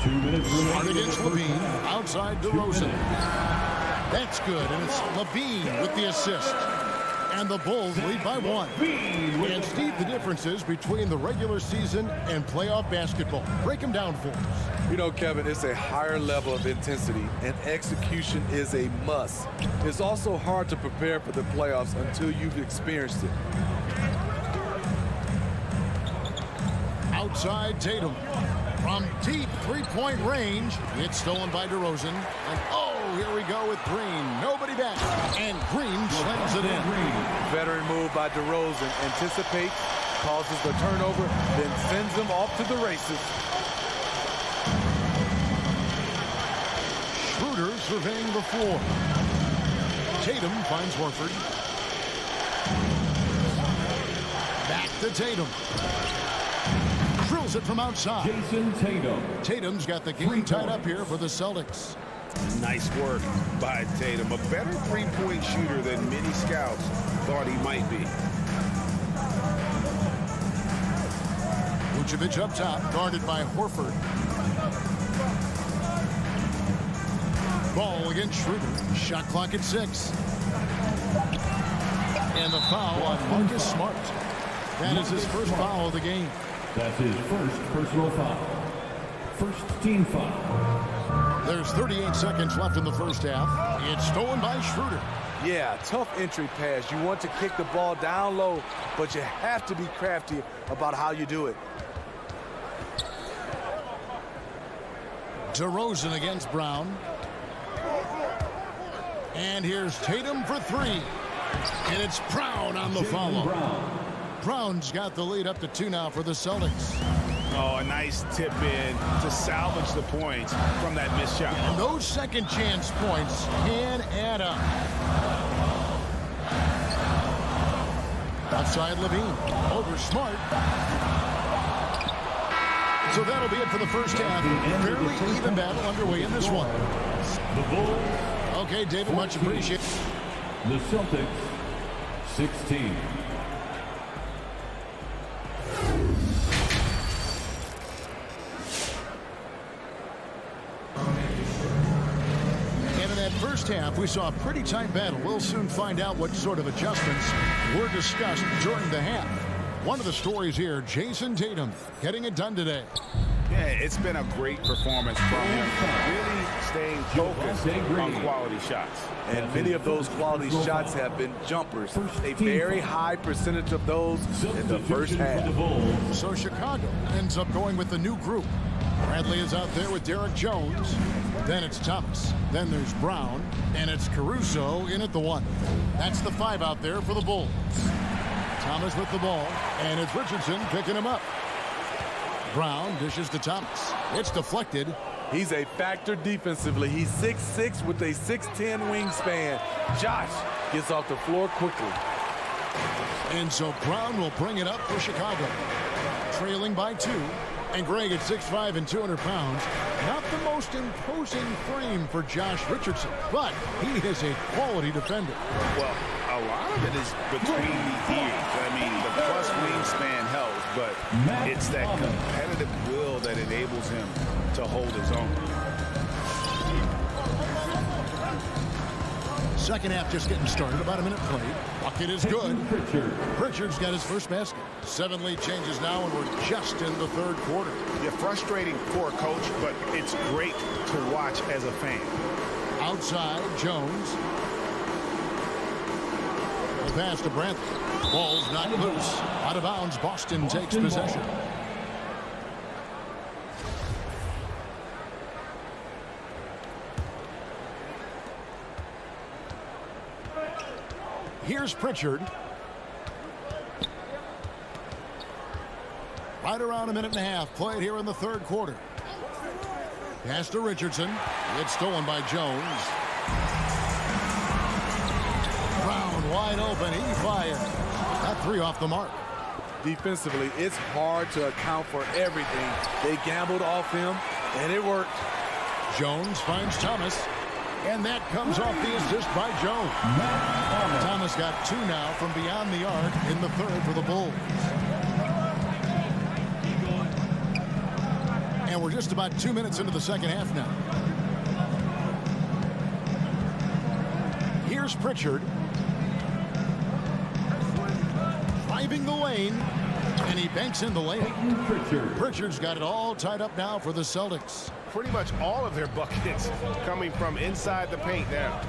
2 minutes Smart against Levine. Outside DeRozan. That's good, and it's Levine with the assist. And the Bulls lead by 1. And Steve, the differences between the regular season and playoff basketball. Break them down for us. You know, Kevin, it's a higher level of intensity, and execution is a must. It's also hard to prepare for the playoffs until you've experienced it. Outside Tatum. From deep three-point range. It's stolen by DeRozan. And oh, here we go with Green. Nobody back. And Green slams it in. Veteran move by DeRozan. Anticipates, causes the turnover, then sends him off to the races. Schroeder surveying the floor. Tatum finds Horford. Back to Tatum. Drills it from outside. Jason Tatum. Tatum's got the game tied up here for the Celtics. Nice work by Tatum. A better three-point shooter than many scouts thought he might be. Vucevic up top, guarded by Horford. Ball against Schroeder. Shot clock at 6. And the foul on Marcus Smart. That is his first foul of the game. That's his first personal foul. First team foul. There's 38 seconds left in the first half. It's stolen by Schroeder. Yeah, tough entry pass. You want to kick the ball down low, but you have to be crafty about how you do it. DeRozan against Brown. And here's Tatum for 3. And it's Brown on the follow. Brown's got the lead up to 2 now for the Celtics. Oh, a nice tip in to salvage the points from that missed shot. And those second chance points can add up. Outside Levine. Over Smart. So that'll be it for the first half. Fairly even battle underway in this one. The Bulls. Okay, David, much appreciated. The Celtics, 16. And in that first half, we saw a pretty tight battle. We'll soon find out what sort of adjustments were discussed during the half. One of the stories here, Jason Tatum getting it done today. Yeah, it's been a great performance from him. Really staying focused on quality shots. And many of those quality shots have been jumpers. A very high percentage of those in the first half. So Chicago ends up going with the new group. Bradley is out there with Derek Jones. Then it's Thomas. Then there's Brown. And it's Caruso in at the 1. That's the 5 out there for the Bulls. Thomas with the ball. And it's Richardson picking him up. Brown dishes to Thomas. It's deflected. He's a factor defensively. He's 6'6" with a 6'10" wingspan. Josh gets off the floor quickly. And so Brown will bring it up for Chicago. Trailing by 2. And Greg at 6'5" and 200 pounds. Not the most imposing frame for Josh Richardson, but he is a quality defender. Well, a lot of it is between the ears. I mean, the plus wingspan helps, but it's that competitive will that enables him to hold his own. Second half just getting started. About a minute played. Bucket is good. Pritchard's got his first basket. 7 lead changes now, and we're just in the third quarter. Yeah, frustrating for a coach, but it's great to watch as a fan. Outside, Jones. The pass to Brantley. Ball's not loose. Out of bounds, Boston takes possession. Here's Pritchard. Right around a minute and a half played here in the third quarter. Pass to Richardson. It's stolen by Jones. Brown wide open. He fired. That 3 off the mark. Defensively, it's hard to account for everything. They gambled off him, and it worked. Jones finds Thomas. And that comes off the assist by Jones. Thomas got 2 now from beyond the arc in the third for the Bulls. And we're just about 2 minutes into the second half now. Here's Pritchard. Driving the lane. And he banks in the lane. Pritchard's got it all tied up now for the Celtics. Pretty much all of their buckets coming from inside the paint now.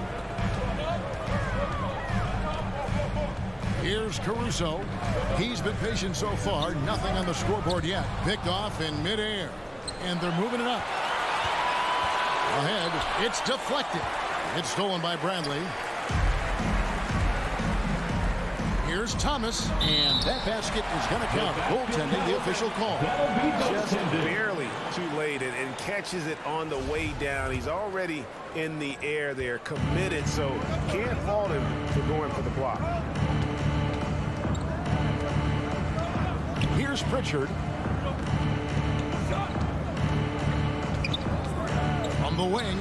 Here's Caruso. He's been patient so far. Nothing on the scoreboard yet. Picked off in midair. And they're moving it up. Ahead. It's deflected. It's stolen by Bradley. Here's Thomas. And that basket is going to count. Goaltending, the official call. Just barely too late and catches it on the way down. He's already in the air there, committed, so can't fault him for going for the block. Here's Pritchard. From the wing.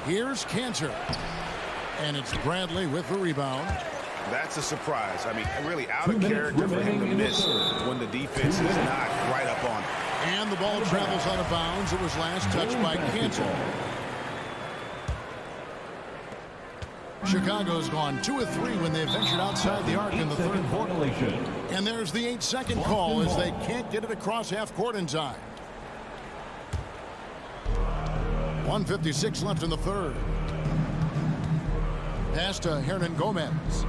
Here's Cantor. And it's Bradley with the rebound. That's a surprise. I mean, really out of character for him to miss when the defense is not right up on it. And the ball travels out of bounds. It was last touched by Cantor. Chicago's gone 2 of 3 when they ventured outside the arc in the third quarter. And there's the 8-second call as they can't get it across half court in time. 1:56 left in the third. Pass to Hernan Gomez.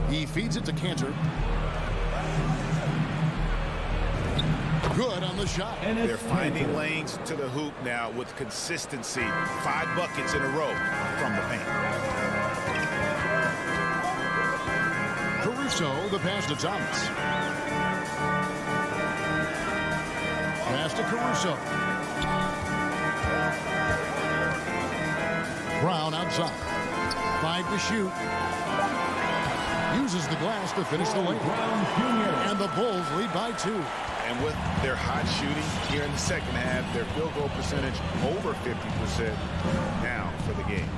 He feeds it to Cantor. Good on the shot. They're finding lanes to the hoop now with consistency. 5 buckets in a row from the paint. Caruso, the pass to Thomas. Pass to Caruso. Brown outside. 5 to shoot. Uses the glass to finish the lane. And the Bulls lead by 2. And with their hot shooting here in the second half, their field goal percentage over 50% now for the game.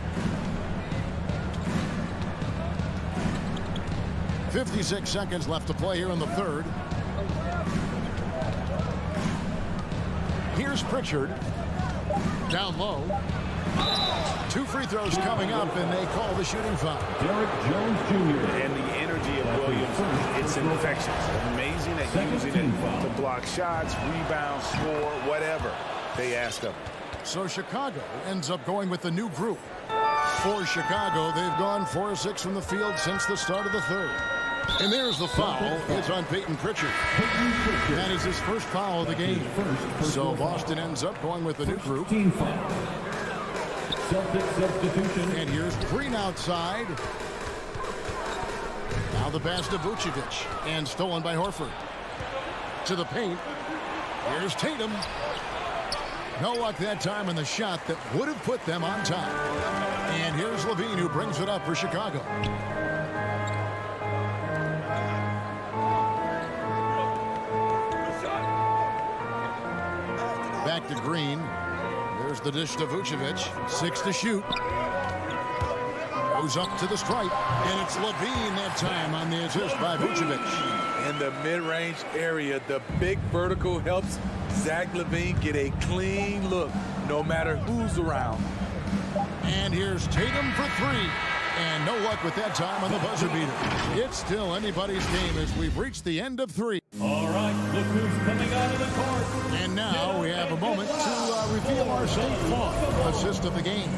56 seconds left to play here in the third. Here's Pritchard. Down low. 2 free throws coming up, and they call the shooting foul. Derek Jones Jr. And the energy of Williams, it's infectious. Amazing at using it to block shots, rebound, score, whatever they ask of him. So Chicago ends up going with the new group. For Chicago, they've gone 4 of 6 from the field since the start of the third. And there's the foul. It's on Peyton Pritchard. That is his first foul of the game. So Boston ends up going with the new group. Celtic substitution. And here's Green outside. Now the pass to Vucevic. And stolen by Horford. To the paint. Here's Tatum. No luck that time on the shot that would have put them on top. And here's Levine, who brings it up for Chicago. Back to Green. There's the dish to Vucevic. 6 to shoot. Goes up to the stripe. And it's Levine that time on the assist by Vucevic. In the mid-range area, the big vertical helps Zach LaVine get a clean look no matter who's around. And here's Tatum for 3. And no luck with that time on the buzzer beater. It's still anybody's game as we've reached the end of 3. All right, look who's coming out of the court. And now we have a moment to reveal our State Farm assist of the game.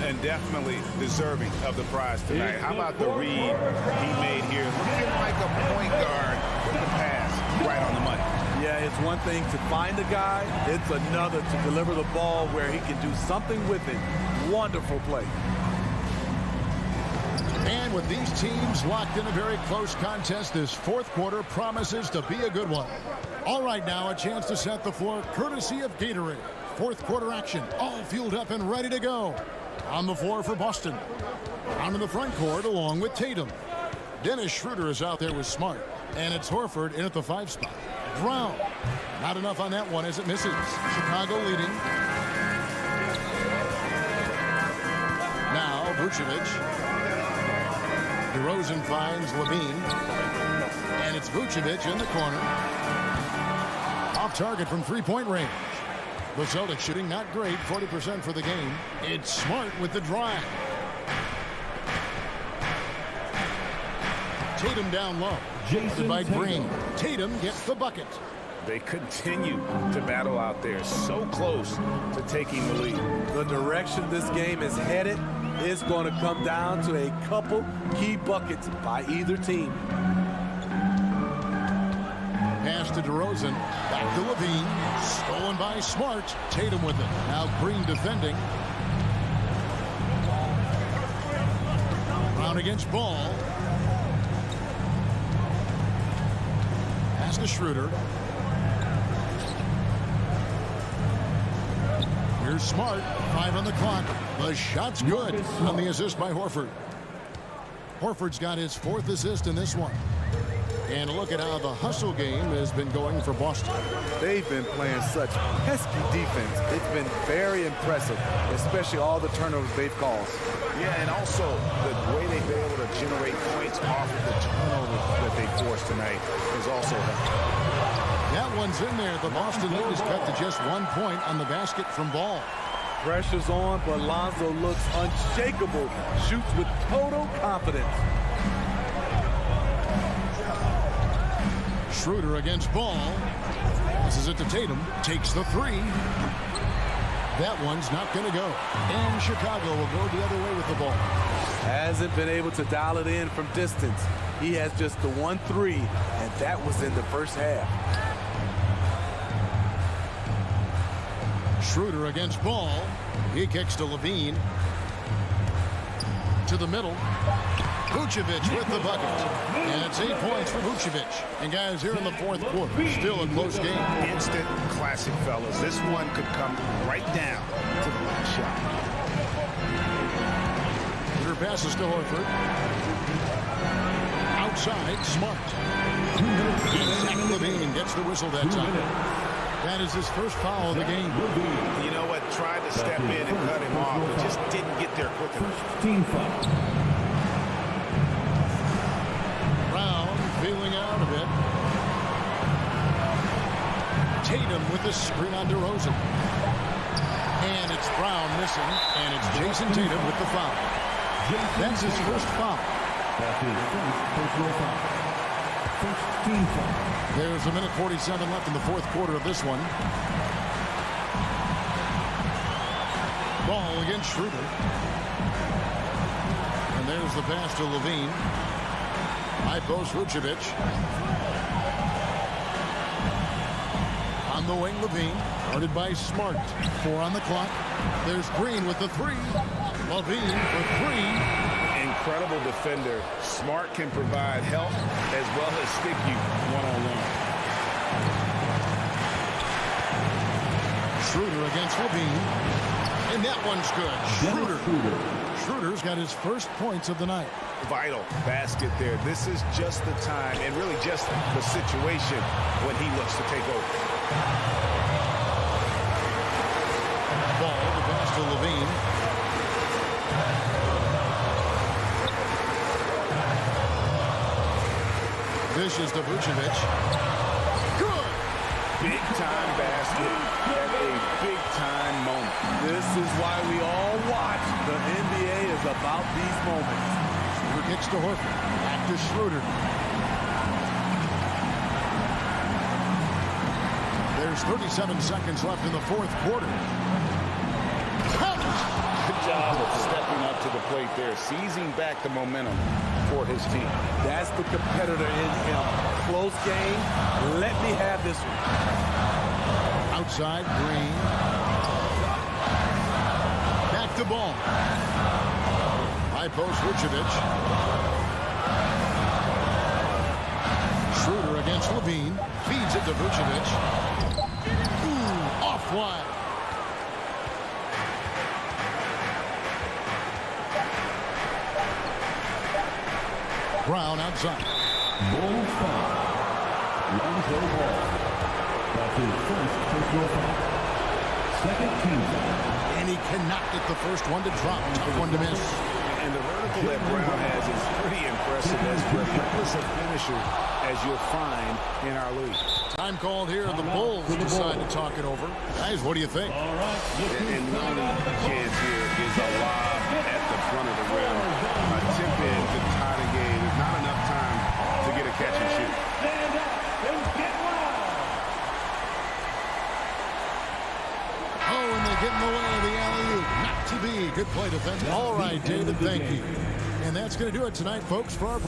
And definitely deserving of the prize tonight. How about the read he made here? Looking like a point guard with the pass right on the money. Yeah, it's one thing to find a guy. It's another to deliver the ball where he can do something with it. Wonderful play. And with these teams locked in a very close contest, this fourth quarter promises to be a good one. All right, now a chance to set the floor courtesy of Gatorade. Fourth quarter action, all fueled up and ready to go. On the floor for Boston. Down in the front court along with Tatum. Dennis Schroeder is out there with Smart. And it's Horford in at the 5 spot. Brown. Not enough on that one as it misses. Chicago leading. Now Vucevic. DeRozan finds Levine. And it's Vucevic in the corner. Off target from 3-point range. The Celtics shooting not great, 40% for the game. It's Smart with the drive. Tatum down low. Jason by Tatum. Green. Tatum gets the bucket. They continue to battle out there, so close to taking the lead. The direction this game is headed is going to come down to a couple key buckets by either team. Pass to DeRozan. Back to Levine. Stolen by Smart. Tatum with it. Now Green defending. Brown against Ball. Pass to Schroeder. Here's Smart. 5 on the clock. The shot's good on the assist by Horford. Horford's got his 4th assist in this one. And look at how the hustle game has been going for Boston. They've been playing such pesky defense. It's been very impressive, especially all the turnovers they've caused. Yeah, and also the way they've been able to generate points off of the turnovers that they forced tonight is also helpful. That one's in there. The Boston lead is cut to just 1 point on the basket from Ball. Pressure's on, but Lonzo looks unshakable. Shoots with total confidence. Schroeder against Ball. Passes it to Tatum. Takes the 3. That one's not going to go. And Chicago will go the other way with the ball. Hasn't been able to dial it in from distance. He has just the 1-3, and that was in the first half. Schroeder against Ball. He kicks to Levine. To the middle. Vucevic with the bucket. And it's 8 points for Vucevic. And guys, here in the 4th quarter, still a close game. Instant classic, fellas. This one could come right down to the last shot. Her passes to Horford. Outside, Smart. Zach Levine gets the whistle that time. That is his first foul of the game. You know what? Tried to step in and cut him off, but just didn't get there quick enough. Team foul. Feeling out a bit. Tatum with the screen on DeRozan. And it's Brown missing. And it's Jason Tatum with the foul. That's his first foul. That's his first personal foul. First team foul. There's a minute 47 left in the 4th quarter of this one. Ball against Schroeder. And there's the pass to Levine. High post Vucevic. On the wing, Levine. Guarded by Smart. 4 on the clock. There's Green with the 3. Levine for 3. Incredible defender. Smart can provide help as well as stick you one-on-one. Schroeder against Levine. And that one's good. Schroeder's got his first points of the night. Vital basket there. This is just the time and really just the situation when he looks to take over. Ball, the pass to Levine. Dishes to Vucevic. Good! Big-time basket at a big-time moment. This is why we all watch. The NBA is about these moments. Schroeder kicks to Horford. Back to Schroeder. There's 37 seconds left in the 4th quarter. Good job of stepping up to the plate there, seizing back the momentum for his team. That's the competitor in him. Close game. Let me have this one. Outside, Green. Back to Ball. High post, Vucevic. Schroeder against Levine. Feeds it to Vucevic. Ooh, off wide. Brown outside. Ball foul. Lonzo Ball. That's his first personal foul. Second team foul. And he cannot get the first one to drop. Tough one to miss. And the vertical that Brown has is pretty impressive, as relentless a finisher as you'll find in our league. Time called here. The Bulls decide to talk it over. Guys, what do you think? All right. And the only chance here is a lob at the front of the rim. A tip in to tie the game. There's not enough time to get a catch and shoot. Stand up and get wild. Oh, and they get in the way of the alley-oop. Not to be. Good play defense. All right, David, thank you. And that's going to do it tonight, folks, for our...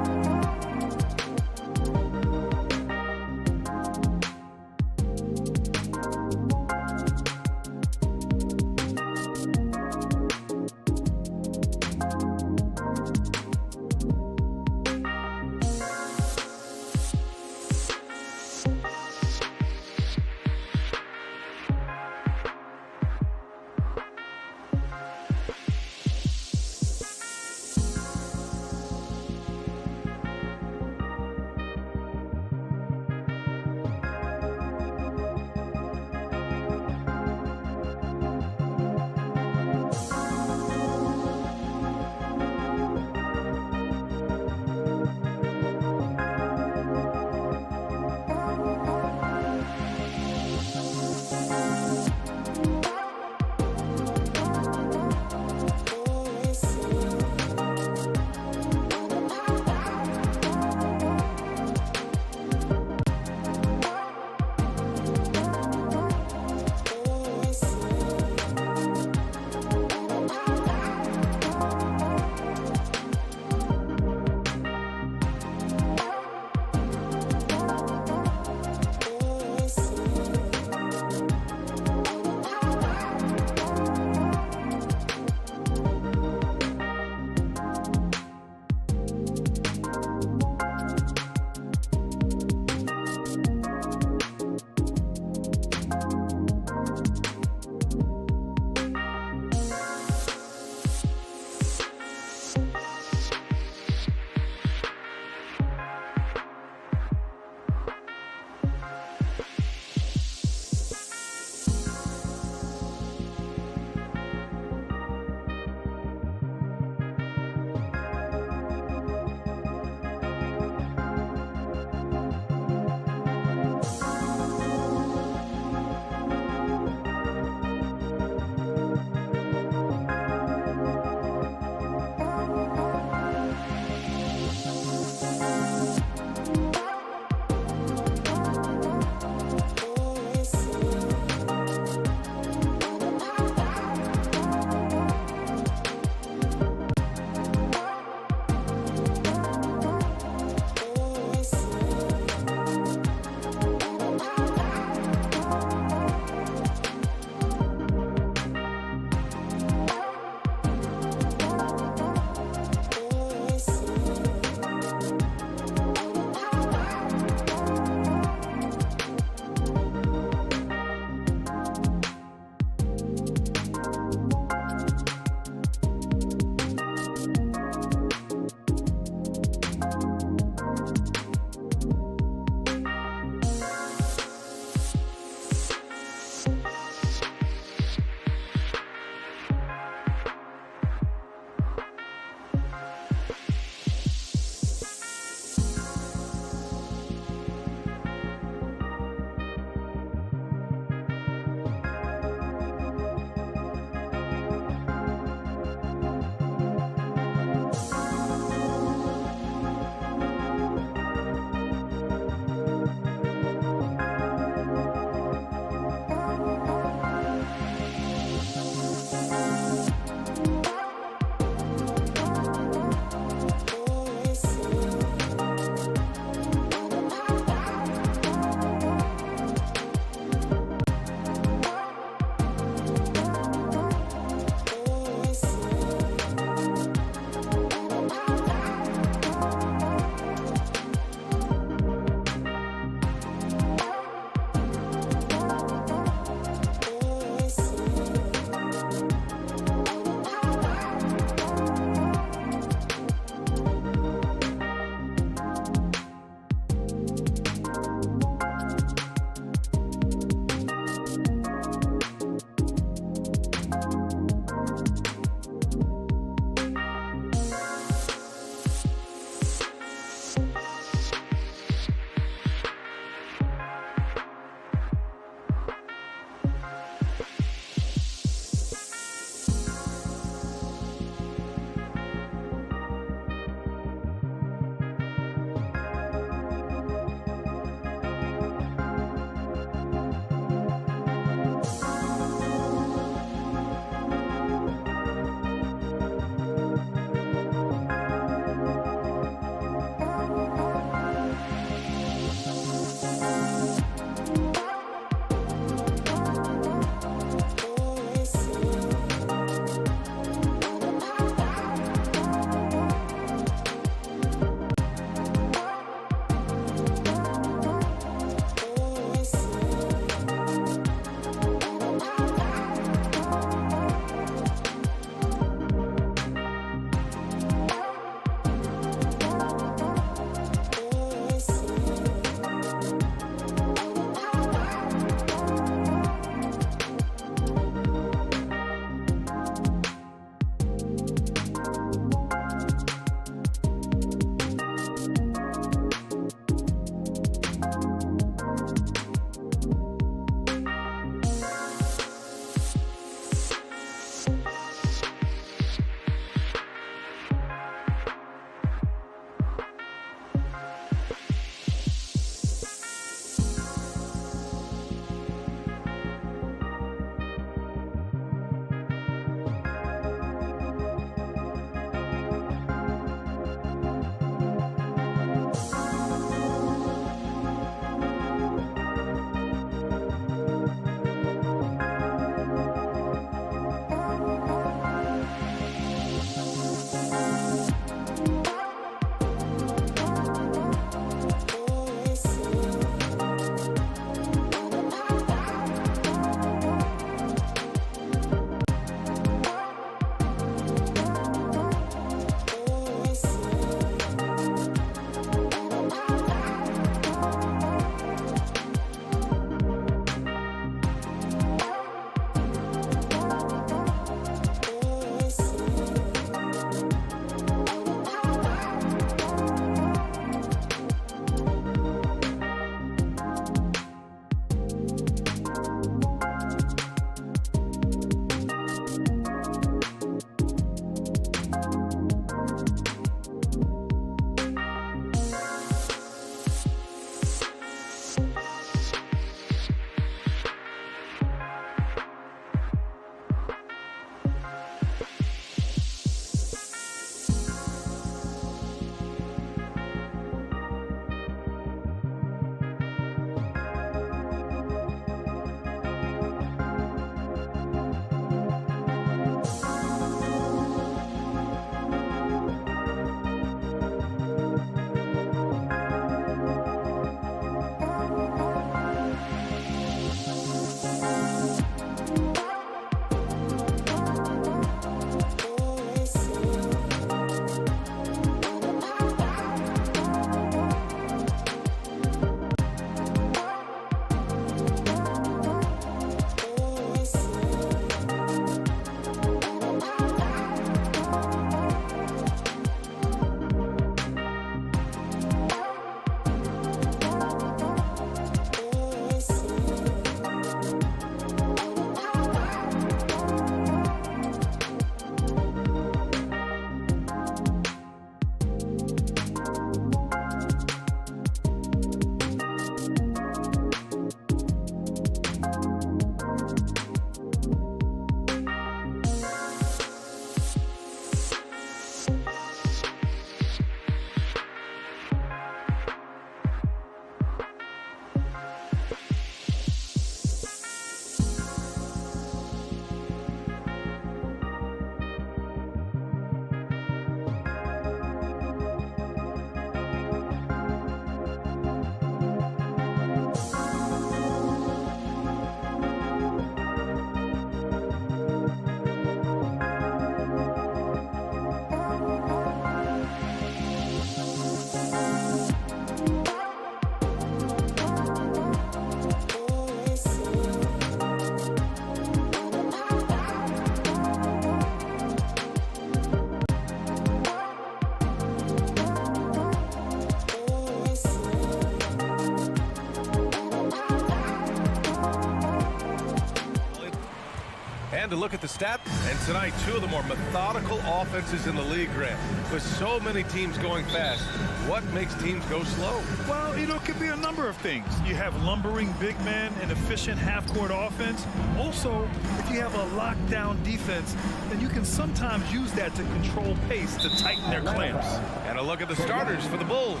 And to look at the stats, and tonight, two of the more methodical offenses in the league, Grant. With so many teams going fast, what makes teams go slow? Well, it could be a number of things. You have lumbering big men and efficient half-court offense. Also, if you have a lockdown defense, then you can sometimes use that to control pace to tighten their clamps. And a look at the starters for the Bulls.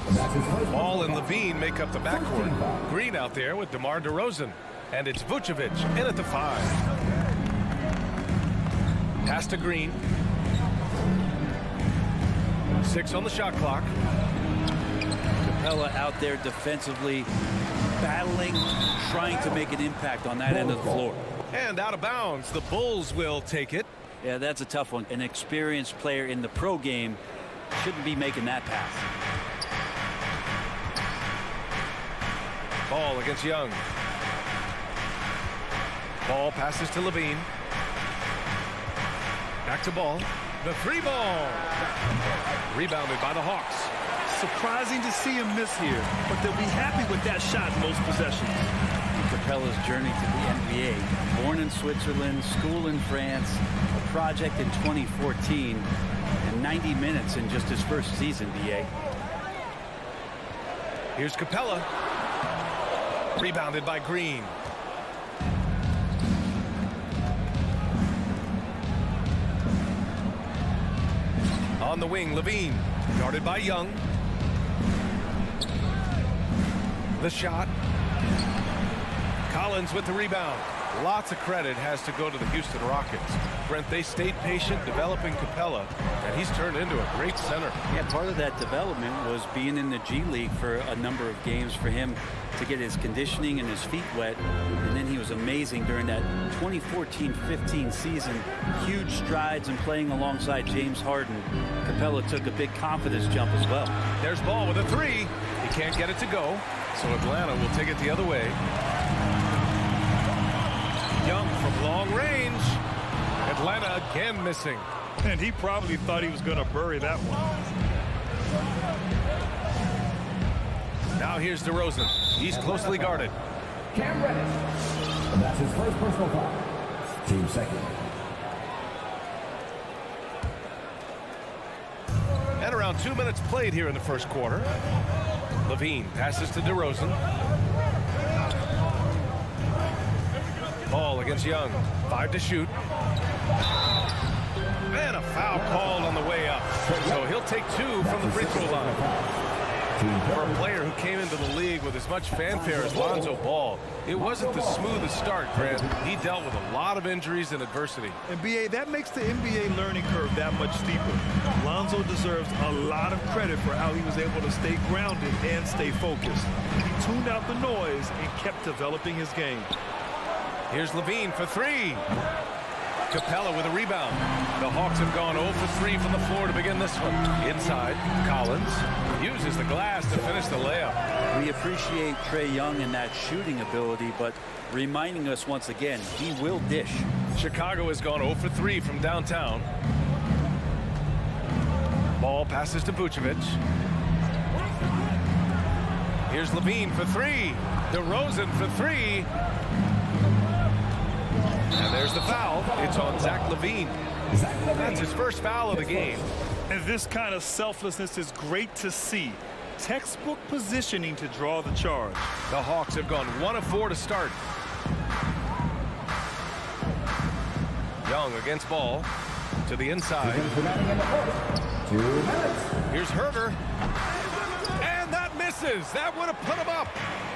Ball and Levine make up the backcourt. Green out there with DeMar DeRozan. And it's Vucevic in at the 5. Pass to Green. 6 on the shot clock. Capella out there defensively, battling, trying to make an impact on that end of the floor. And out of bounds, the Bulls will take it. Yeah, that's a tough one. An experienced player in the pro game shouldn't be making that pass. Ball against Young. Ball passes to Levine. Back to Ball. The 3 ball. Rebounded by the Hawks. Surprising to see him miss here, but they'll be happy with that shot in most possessions. Capella's journey to the NBA. Born in Switzerland, school in France, a project in 2014, and 90 minutes in just his first season, BA. Here's Capella. Rebounded by Green. On the wing, Levine. Guarded by Young. The shot. Collins with the rebound. Lots of credit has to go to the Houston Rockets. Brent, they stayed patient developing Capella, and he's turned into a great center. Yeah, part of that development was being in the G League for a number of games for him to get his conditioning and his feet wet. And then he was amazing during that 2014-15 season. Huge strides in playing alongside James Harden. Capella took a big confidence jump as well. There's Ball with a 3. He can't get it to go, so Atlanta will take it the other way. Young from long range. Atlanta again missing. And he probably thought he was going to bury that one. Now here's DeRozan. He's closely guarded. Cam Reddish. That's his first personal foul. Team second. And around 2 minutes played here in the first quarter. Levine passes to DeRozan. Ball against Young. 5 to shoot. And a foul called on the way up. So he'll take 2 from the free throw line. For a player who came into the league with as much fanfare as Lonzo Ball, it wasn't the smoothest start, Grant. He dealt with a lot of injuries and adversity. And BA, that makes the NBA learning curve that much steeper. Lonzo deserves a lot of credit for how he was able to stay grounded and stay focused. He tuned out the noise and kept developing his game. Here's Levine for 3. Capella with a rebound. The Hawks have gone 0 for 3 from the floor to begin this one. Inside, Collins uses the glass to finish the layup. We appreciate Trae Young and that shooting ability, but reminding us once again, he will dish. Chicago has gone 0 for 3 from downtown. Ball passes to Vucevic. Here's Levine for 3. DeRozan for 3. And there's the foul. It's on Zach LaVine. That's his first foul of the game. And this kind of selflessness is great to see. Textbook positioning to draw the charge. The Hawks have gone 1 of 4 to start. Young against Ball. To the inside. 2 minutes. Here's Herter. And that misses. That would have put him up.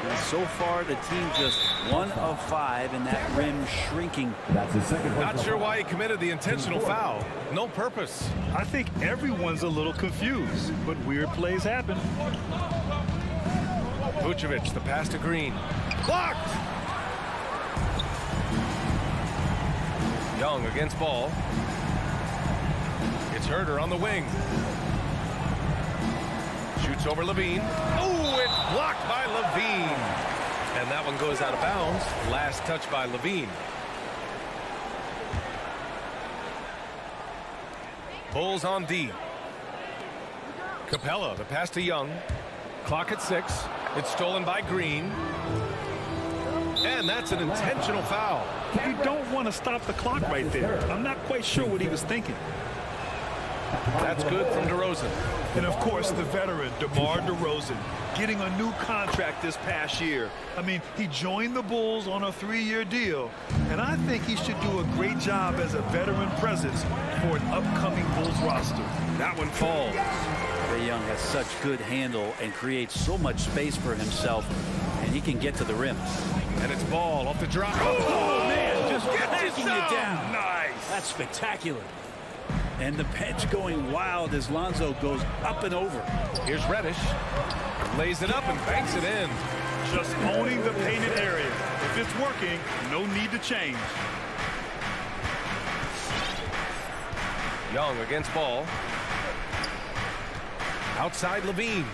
And so far, the team just 1 of 5, and that rim shrinking. That's his second. Not sure why he committed the intentional foul. No purpose. I think everyone's a little confused, but weird plays happen. Vucevic, the pass to Green. Blocked! Young against Ball. It's Herter on the wing. Shoots over Levine. Oh, it's blocked by Levine. And that one goes out of bounds. Last touch by Levine. Bulls on D. Capella, the pass to Young. Clock at 6. It's stolen by Green. And that's an intentional foul. You don't want to stop the clock right there. I'm not quite sure what he was thinking. That's good from DeRozan. And, of course, the veteran, DeMar DeRozan, getting a new contract this past year. I mean, he joined the Bulls on a 3-year deal, and I think he should do a great job as a veteran presence for an upcoming Bulls roster. That one falls. Trae Young has such good handle and creates so much space for himself, and he can get to the rim. And it's Ball off the drop. Oh, man, just backing you down. Nice. That's spectacular. And the bench going wild as Lonzo goes up and over. Here's Reddish. Lays it up and banks it in. Just owning the painted area. If it's working, no need to change. Young against Ball. Outside Levine.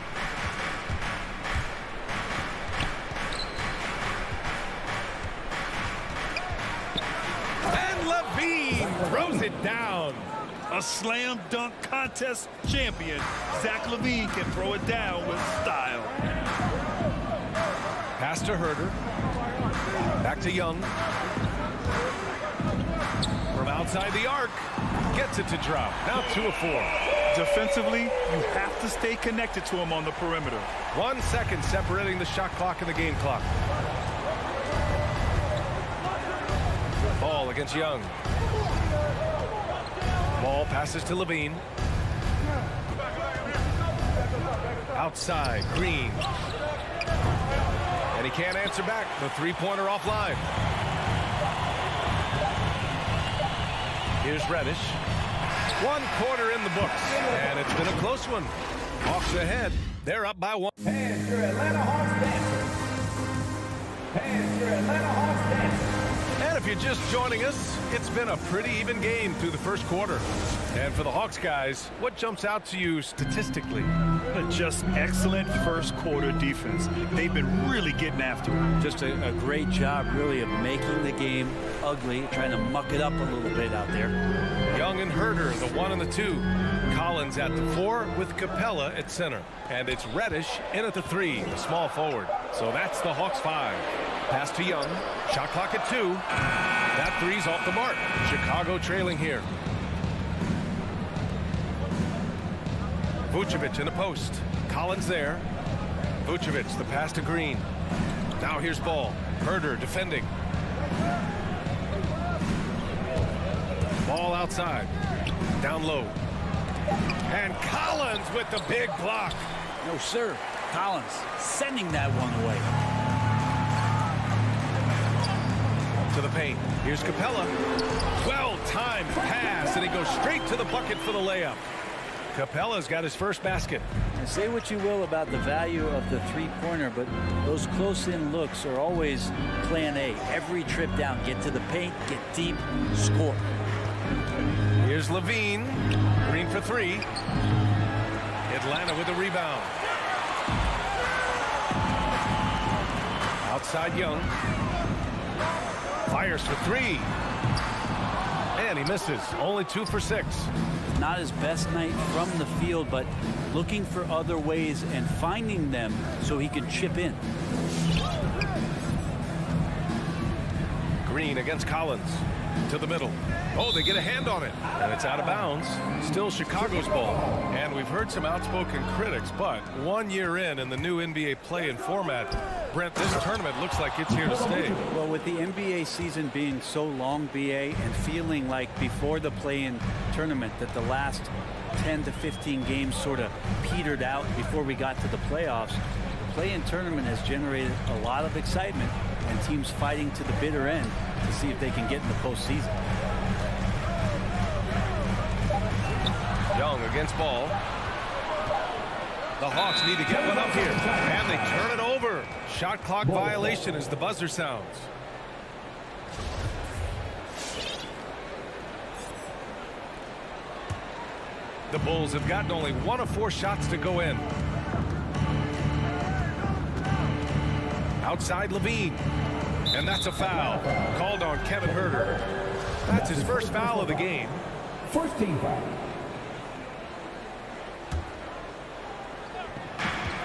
And Levine throws it down. A slam dunk contest champion, Zach LaVine can throw it down with style. Pass to Herder. Back to Young. From outside the arc. Gets it to drop. Now 2 of 4. Defensively, you have to stay connected to him on the perimeter. 1 second separating the shot clock and the game clock. Ball against Young. Ball passes to Levine. Outside, Green. And he can't answer back. The three-pointer offline. Here's Reddish. 1 quarter in the books. And it's been a close one. Hawks ahead. They're up by 1. And your Atlanta Hawks dancers. And your Atlanta Hawks dancers. And if you're just joining us, it's been a pretty even game through the first quarter. And for the Hawks guys, what jumps out to you statistically? Just excellent first quarter defense. They've been really getting after it. Just a great job, really, of making the game ugly, trying to muck it up a little bit out there. Young and Herder, the 1 and the 2. Collins at the 4 with Capella at center. And it's Reddish in at the 3, the small forward. So that's the Hawks 5. Pass to Young. Shot clock at 2. That 3's off the mark. Chicago trailing here. Vucevic in the post. Collins there. Vucevic, the pass to Green. Now here's Ball. Herder defending. Ball outside. Down low. And Collins with the big block. No, sir. Collins sending that one away. To the paint. Here's Capella. Well-timed pass, and he goes straight to the bucket for the layup. Capella's got his first basket. And say what you will about the value of the three-pointer, but those close-in looks are always plan A. Every trip down, get to the paint, get deep, score. Here's Levine. Green for 3. Atlanta with a rebound. Outside Young. Fires for 3. And he misses. Only 2 for 6. Not his best night from the field, but looking for other ways and finding them so he can chip in. Green against Collins. To the middle. Oh, they get a hand on it. And it's out of bounds. Still Chicago's ball. And we've heard some outspoken critics, but 1 year in the new NBA play-in format, Brent, this tournament looks like it's here to stay. Well, with the NBA season being so long, BA, and feeling like before the play-in tournament that the last 10 to 15 games sort of petered out before we got to the playoffs, the play-in tournament has generated a lot of excitement and teams fighting to the bitter end to see if they can get in the postseason. Young against Ball. The Hawks need to get one up here. And they turn it over. Shot clock violation as the buzzer sounds. The Bulls have gotten only 1 of 4 shots to go in. Outside Levine. And that's a foul. Called on Kevin Herder. That's his first foul of the game. First team foul.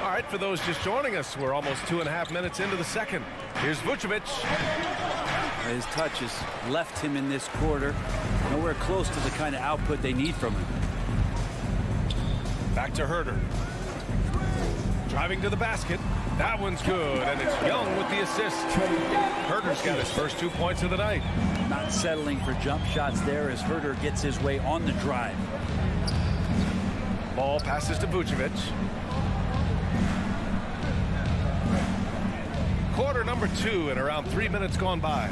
All right, for those just joining us, we're almost 2.5 minutes into the second. Here's Vucevic. His touch has left him in this quarter. Nowhere close to the kind of output they need from him. Back to Herder. Driving to the basket. That one's good, and it's Young with the assist. Herder's got his first 2 points of the night. Not settling for jump shots there as Herder gets his way on the drive. Ball passes to Vucevic. Quarter number 2 and around 3 minutes gone by.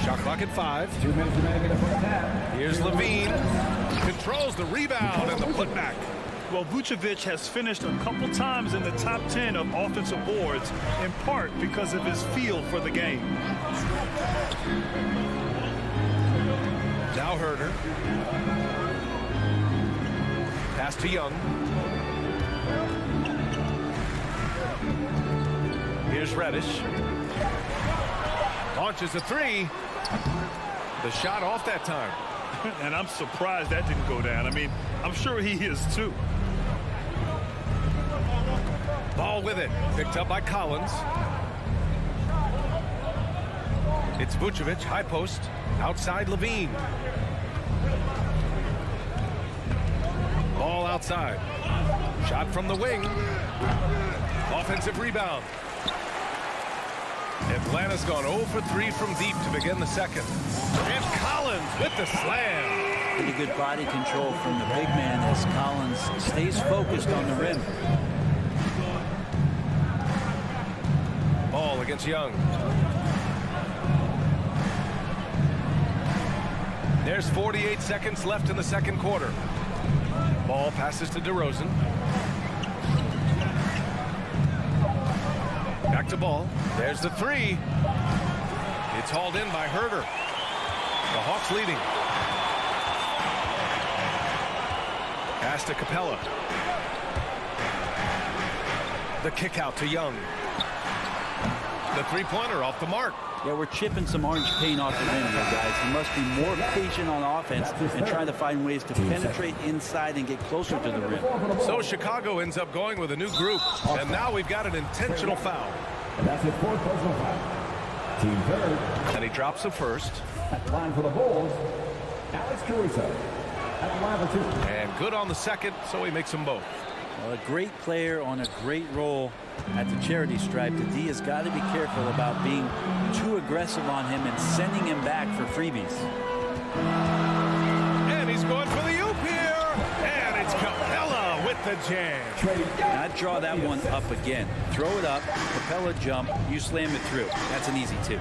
Shot clock at 5. 2 minutes remaining in the first half. Here's Levine. Controls the rebound and the putback. Well, Vucevic has finished a couple times in the top 10 of offensive boards, in part because of his feel for the game. Now Herder. Pass to Young. Here's Reddish. Launches a 3. The shot off that time. And I'm surprised that didn't go down. I mean, I'm sure he is too. Ball with it. Picked up by Collins. It's Vucevic, high post. Outside Levine. Ball outside. Shot from the wing. Offensive rebound. Atlanta's gone 0 for 3 from deep to begin the second. And Collins with the slam. Pretty good body control from the big man as Collins stays focused on the rim. Ball against Young. There's 48 seconds left in the second quarter. Ball passes to DeRozan. Back to Ball. There's the 3. It's hauled in by Herder. The Hawks leading. Pass to Capella. The kick out to Young. The three-pointer off the mark. Yeah, we're chipping some orange paint off the rim here, guys. He must be more patient on offense and trying to find ways to penetrate inside and get closer to the rim. So Chicago ends up going with a new group, and now we've got an intentional foul. And that's his 4th personal foul. Team third. And he drops the first. At the line for the Bulls, Alex Caruso. At the line for 2. And good on the second, so he makes them both. Well, a great player on a great role at the charity stripe. The D has got to be careful about being too aggressive on him and sending him back for freebies. And he's going for the oop here. And it's Capella with the jam. Not draw that one up again. Throw it up, Capella jump, you slam it through. That's an easy 2.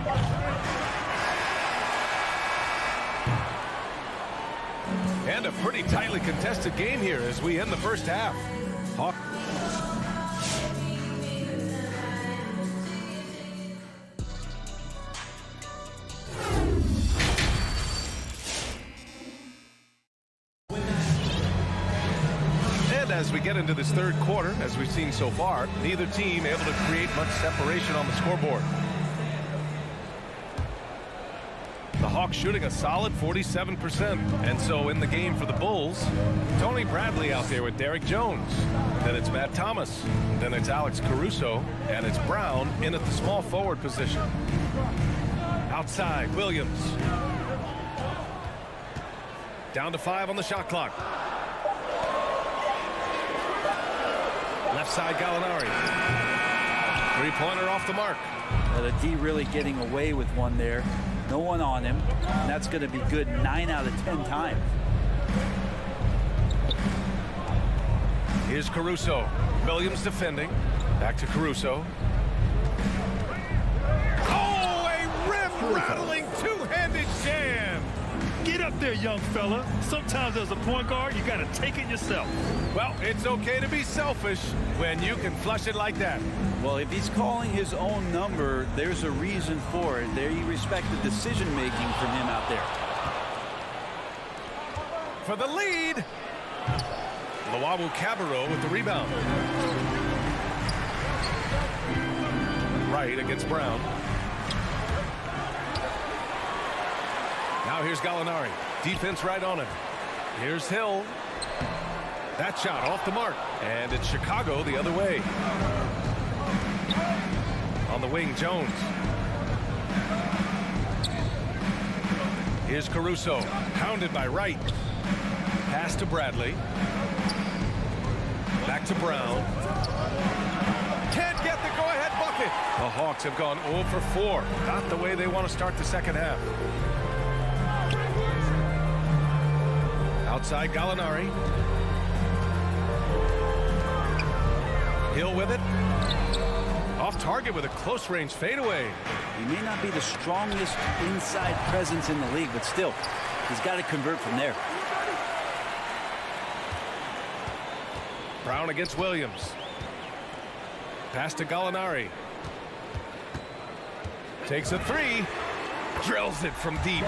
And a pretty tightly contested game here as we end the first half. Hawk. And as we get into this third quarter, as we've seen so far, neither team able to create much separation on the scoreboard. The Hawks shooting a solid 47%. And so in the game for the Bulls, Tony Bradley out there with Derek Jones. Then it's Matt Thomas. Then it's Alex Caruso. And it's Brown in at the small forward position. Outside, Williams. Down to 5 on the shot clock. Left side, Gallinari. Three-pointer off the mark. The D really getting away with one there. No one on him, and that's going to be good 9 out of 10 times. Here's Caruso. Williams defending. Back to Caruso. Oh, a rim-rattling two-handed jam. Get up there, young fella. Sometimes as a point guard, you got to take it yourself. Well, it's okay to be selfish when you can flush it like that. Well, if he's calling his own number, there's a reason for it. There you respect the decision-making from him out there. For the lead. Luwawu Cabarrot with the rebound. Right against Brown. Now here's Gallinari. Defense right on him. Here's Hill. That shot off the mark. And it's Chicago the other way. On the wing, Jones. Here's Caruso. Hounded by Wright. Pass to Bradley. Back to Brown. Can't get the go-ahead bucket. The Hawks have gone 0 for 4. Not the way they want to start the second half. Outside Gallinari. Hill with it. Off target with a close range fadeaway. He may not be the strongest inside presence in the league, but still, he's got to convert from there. Brown against Williams. Pass to Gallinari. Takes a three. Drills it from deep.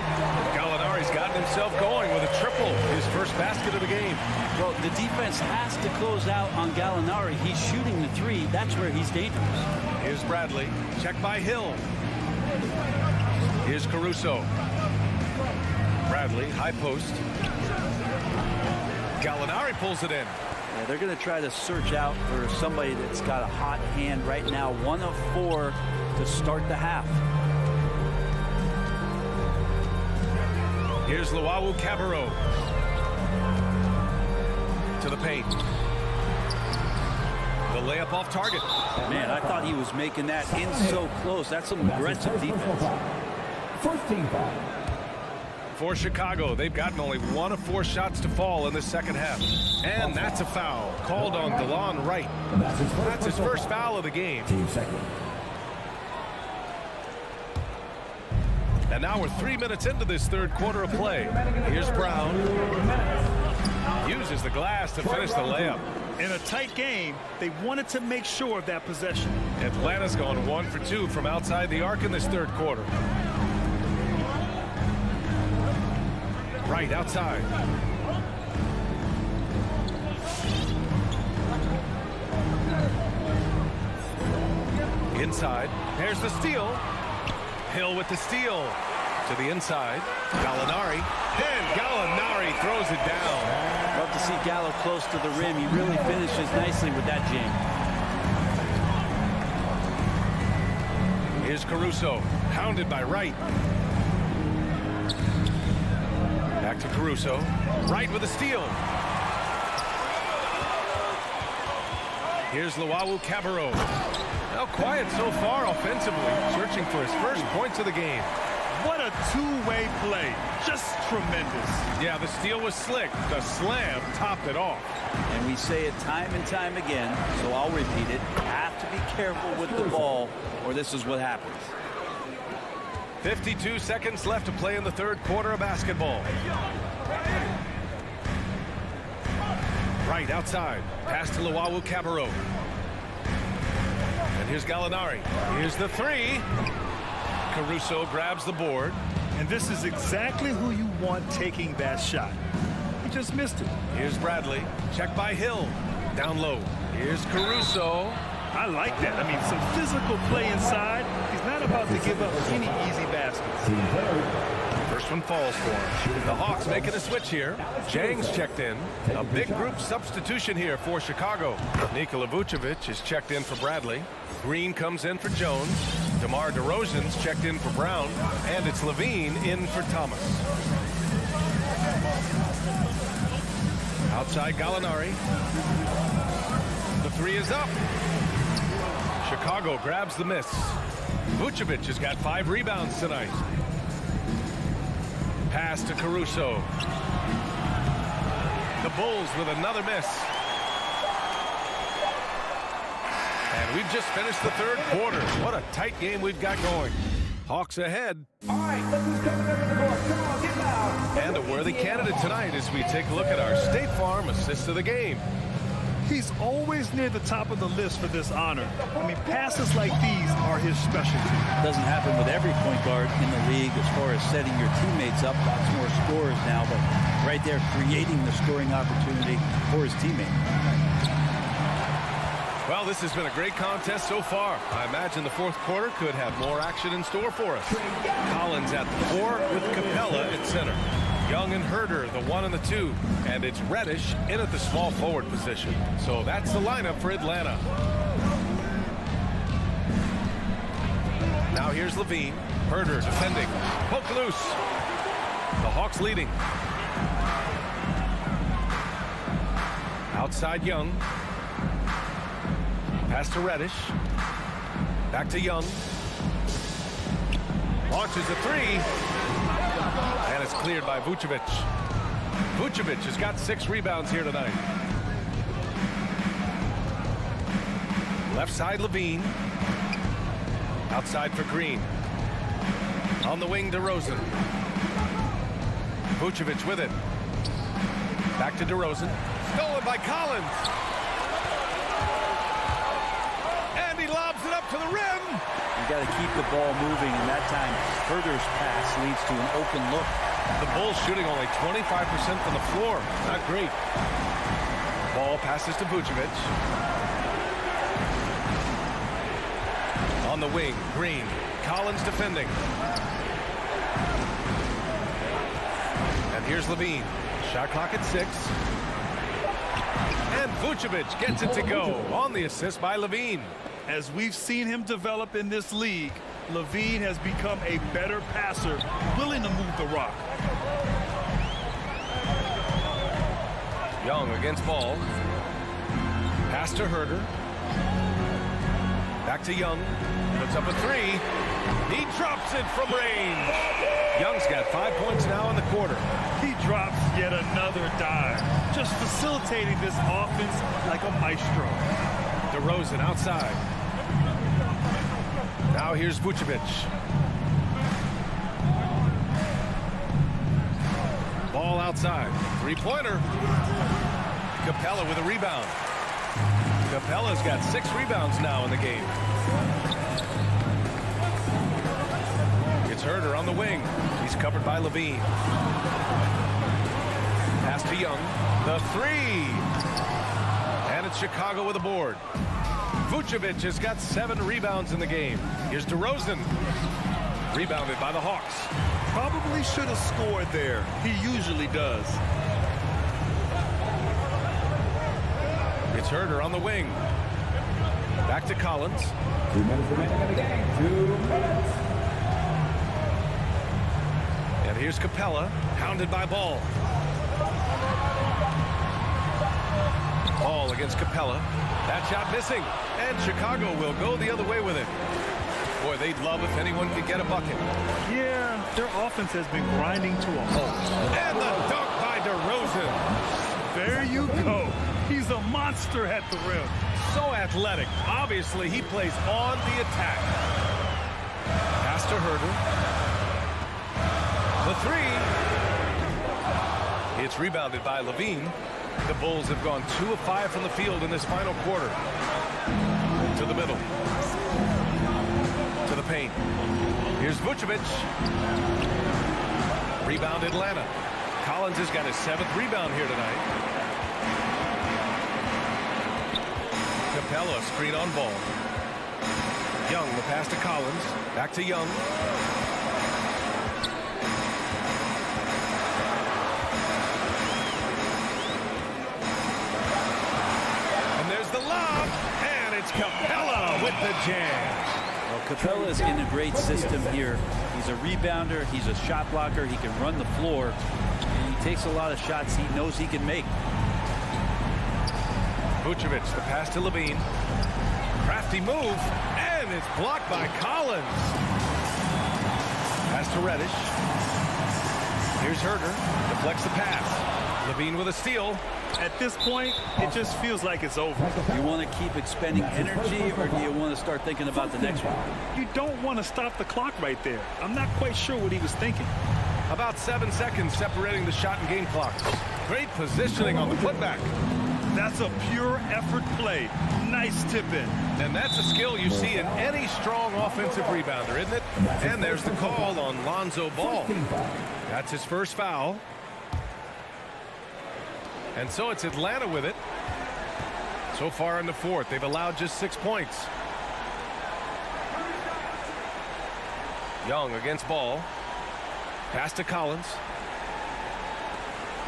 Gallinari's gotten himself going with a triple. His first basket of the game. Well, the defense has to close out on Gallinari. He's shooting the three. That's where he's dangerous. Here's Bradley. Check by Hill. Here's Caruso. Bradley, high post. Gallinari pulls it in. Yeah, they're going to try to search out for somebody that's got a hot hand right now. 1 of 4 to start the half. Here's Luwawu-Cabarrot. To the paint. The layup off target. Man, I thought he was making that in so close. That's some aggressive defense. First team foul. For Chicago, they've gotten only 1 of 4 shots to fall in the second half. And that's a foul called on DeLon Wright. That's his first foul of the game. Team second. And now we're 3 minutes into this third quarter of play. Here's Brown. Uses the glass to finish the layup. In a tight game, they wanted to make sure of that possession. Atlanta's gone 1 for 2 from outside the arc in this third quarter. Right outside. Inside. There's the steal. Hill with the steal. To the inside. Gallinari. And Gallinari throws it down. Love to see Gallo close to the rim. He really finishes nicely with that jam. Here's Caruso. Hounded by Wright. Back to Caruso. Wright with a steal. Here's Luwawu-Cabarrot. Now quiet so far offensively. Searching for his first points of the game. What a two-way play. Just tremendous. Yeah, the steal was slick. The slam topped it off. And we say it time and time again, so I'll repeat it. Have to be careful with the ball, or this is what happens. 52 seconds left to play in the third quarter of basketball. Right outside. Pass to Luwawu-Cabarrot. And here's Gallinari. Here's the three. Caruso grabs the board. And this is exactly who you want taking that shot. He just missed it. Here's Bradley. Check by Hill. Down low. Here's Caruso. I like that. I mean, some physical play inside. He's not about to give up any easy baskets. First one falls for him. The Hawks making a switch here. Jang's checked in. A big group substitution here for Chicago. Nikola Vucevic is checked in for Bradley. Green comes in for Jones. DeMar DeRozan's checked in for Brown. And it's Levine in for Thomas. Outside Gallinari. The three is up. Chicago grabs the miss. Vucevic has got 5 rebounds tonight. Pass to Caruso. The Bulls with another miss. And we've just finished the third quarter. What a tight game we've got going. Hawks ahead. All right, look who's coming into the court. Come on, get loud. And a worthy candidate tonight as we take a look at our State Farm assist of the game. He's always near the top of the list for this honor. I mean, passes like these are his specialty. Doesn't happen with every point guard in the league as far as setting your teammates up. Lots more scorers now, but right there creating the scoring opportunity for his teammate. Well, this has been a great contest so far. I imagine the fourth quarter could have more action in store for us. Collins at the 4 with Capella at center. Young and Herder, the 1 and the 2. And it's Reddish in at the small forward position. So that's the lineup for Atlanta. Now here's Levine. Herder defending. Poke loose. The Hawks leading. Outside Young. Pass to Reddish. Back to Young. Launches a 3. And it's cleared by Vucevic. Vucevic has got 6 rebounds here tonight. Left side Levine. Outside for Green. On the wing, DeRozan. Vucevic with it. Back to DeRozan. Stolen by Collins. And he lobs it up to the rim. You got to keep the ball moving, and that time Herder's pass leads to an open look. The Bulls shooting only 25% from the floor. Not great. Ball passes to Vucevic. On the wing, Green. Collins defending. And here's Levine. Shot clock at 6. And Vucevic gets it to go on the assist by Levine. As we've seen him develop in this league, Levine has become a better passer, willing to move the rock. Young against Ball. Pass to Herder. Back to Young. Puts up a 3. He drops it from range. Young's got 5 points now in the quarter. He drops yet another dive, just facilitating this offense like a maestro. DeRozan outside. Now here's Vucevic. Ball outside. 3-pointer. Capella with a rebound. Capella's got 6 rebounds now in the game. It's Herder on the wing. He's covered by Levine. Pass to Young. The 3. And it's Chicago with a board. Vucevic has got 7 rebounds in the game. Here's DeRozan. Rebounded by the Hawks. Probably should have scored there. He usually does. It's Herder on the wing. Back to Collins. 2 minutes remaining in the game. 2 minutes. And here's Capella, hounded by Ball. Ball against Capella. That shot missing. And Chicago will go the other way with it. Boy, they'd love if anyone could get a bucket. Yeah, their offense has been grinding to a halt. And the dunk by DeRozan. There you go. He's a monster at the rim. So athletic. Obviously, he plays on the attack. Pass to Herder. The 3. It's rebounded by Levine. The Bulls have gone 2 of 5 from the field in this final quarter. To the middle. To the paint. Here's Vucevic. Rebound Atlanta. Collins has got his 7th rebound here tonight. Capella screen on Ball. Young, the pass to Collins. Back to Young. And there's the lob. And it's Capella with the jam. Well, Capella is in a great system here. He's a rebounder. He's a shot blocker. He can run the floor. And he takes a lot of shots he knows he can make. Vucevic, the pass to Levine. Crafty move, and it's blocked by Collins. Pass to Reddish. Here's Herder, deflects the pass. Levine with a steal. At this point, it just feels like it's over. You want to keep expending energy, or do you want to start thinking about the next one? You don't want to stop the clock right there. I'm not quite sure what he was thinking. About 7 seconds separating the shot and game clocks. Great positioning on the putback. That's a pure effort play. Nice tip in. And that's a skill you see in any strong offensive rebounder, isn't it? And there's the call on Lonzo Ball. That's his first foul. And so it's Atlanta with it. So far in the 4th, they've allowed just 6 points. Young against Ball. Pass to Collins.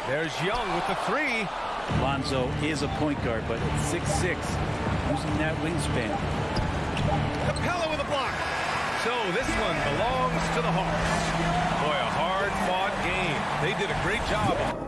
There's Young with the three. Lonzo is a point guard, but at 6'6", using that wingspan. Capella with a block. So this one belongs to the Hawks. Boy, a hard-fought game. They did a great job.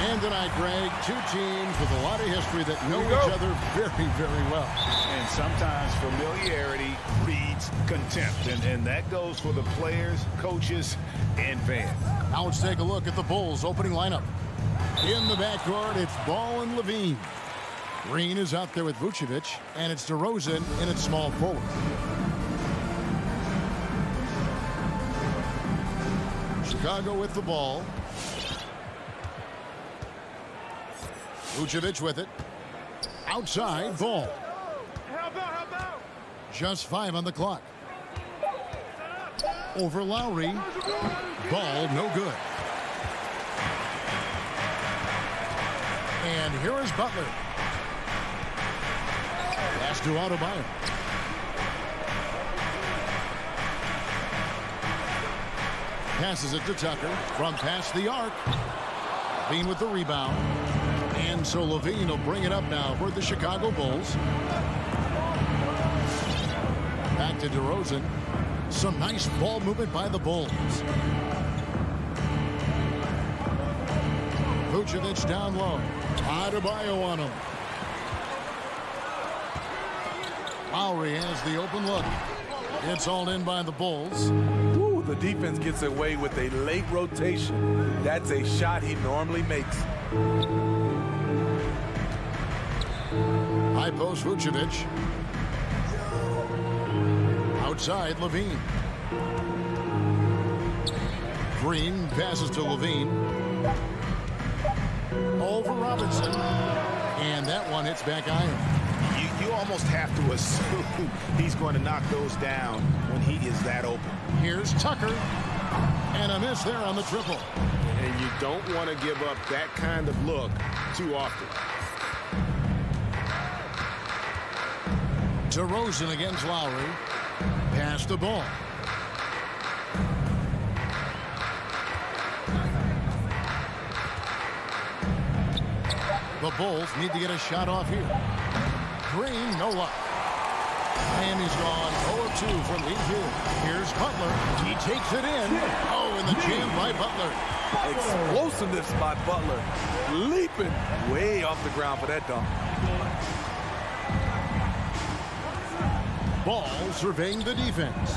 And tonight, Greg, two teams with a lot of history that know each other very, very well. And sometimes familiarity breeds contempt. And that goes for the players, coaches, and fans. Now let's take a look at the Bulls' opening lineup. In the backcourt, it's Ball and Levine. Green is out there with Vucevic, and it's DeRozan in its small forward. Chicago with the ball. Vucevic with it. Outside, Ball. Just 5 on the clock. Over Lowry. Ball, no good. And here is Butler. Pass to Adebayo. Passes it to Tucker from past the arc. Levine with the rebound. And so Levine will bring it up now for the Chicago Bulls. Back to DeRozan. Some nice ball movement by the Bulls. Vucevic down low. Adebayo on him. Lowry has the open look. It's hauled in by the Bulls. Ooh, the defense gets away with a late rotation. That's a shot he normally makes. High post Vucevic. Outside Levine. Green passes to Levine. Over Robinson. And that one hits back iron. You almost have to assume he's going to knock those down when he is that open. Here's Tucker. And a miss there on the triple. And you don't want to give up that kind of look too often. DeRozan against Lowry. Pass the ball. The Bulls need to get a shot off here. Green, no luck. Miami's gone 0-2 from deep field. Here's Butler. He takes it in. Oh, and the jam by Butler. Explosiveness by Butler. Leaping way off the ground for that dunk. Ball surveying the defense.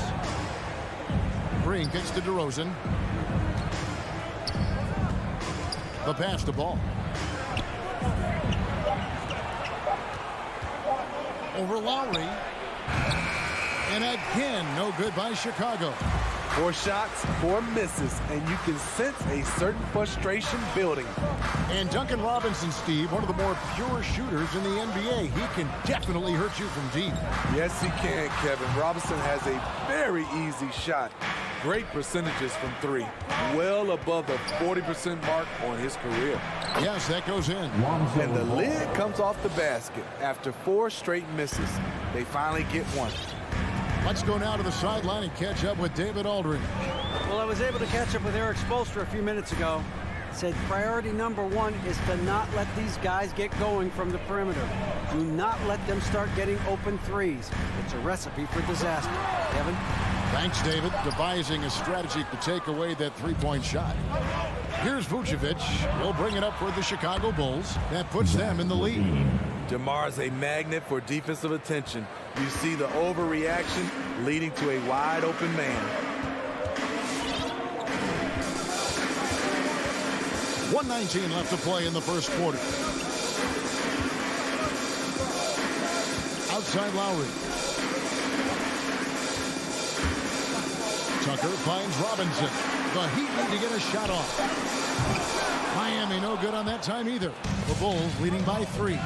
Green kicks to DeRozan. The pass to Ball. Over Lowry. And again, no good by Chicago. 4 shots, 4 misses, and you can sense a certain frustration building. And Duncan Robinson, Steve, one of the more pure shooters in the NBA. He can definitely hurt you from deep. Yes, he can, Kevin. Robinson has a very easy shot. Great percentages from 3. Well above the 40% mark on his career. Yes, that goes in. And the lid comes off the basket after 4 straight misses. They finally get one. Let's go now to the sideline and catch up with David Aldridge. Well, I was able to catch up with Eric Spoelstra a few minutes ago. Said priority number 1 is to not let these guys get going from the perimeter. Do not let them start getting open threes. It's a recipe for disaster. Kevin? Thanks, David. Devising a strategy to take away that three-point shot. Here's Vucevic. He'll bring it up for the Chicago Bulls. That puts them in the lead. DeMar's a magnet for defensive attention. You see the overreaction leading to a wide open man. 1:19 left to play in the first quarter. Outside Lowry. Tucker finds Robinson. The Heat need to get a shot off. Miami no good on that time either. The Bulls leading by 3.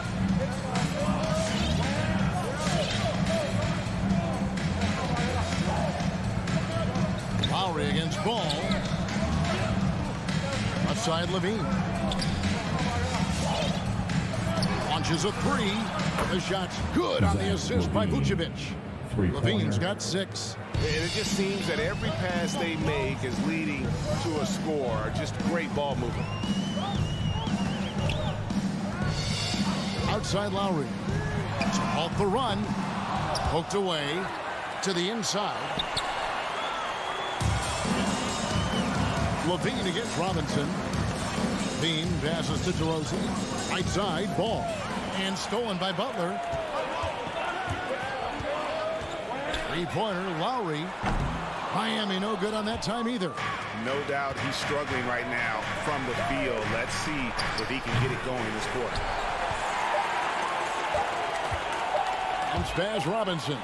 Lowry against Ball. Outside Levine. Launches a 3. The shot's good on the assist by Vucevic. Levine's got 6. And it just seems that every pass they make is leading to a score. Just great ball movement. Outside Lowry. To halt the run. Poked away to the inside. Levine against Robinson. Bean passes to DeRozan. Right side, ball. And stolen by Butler. Three-pointer, Lowry. Miami no good on that time either. No doubt he's struggling right now from the field. Let's see if he can get it going this quarter. And Spaz Robinson.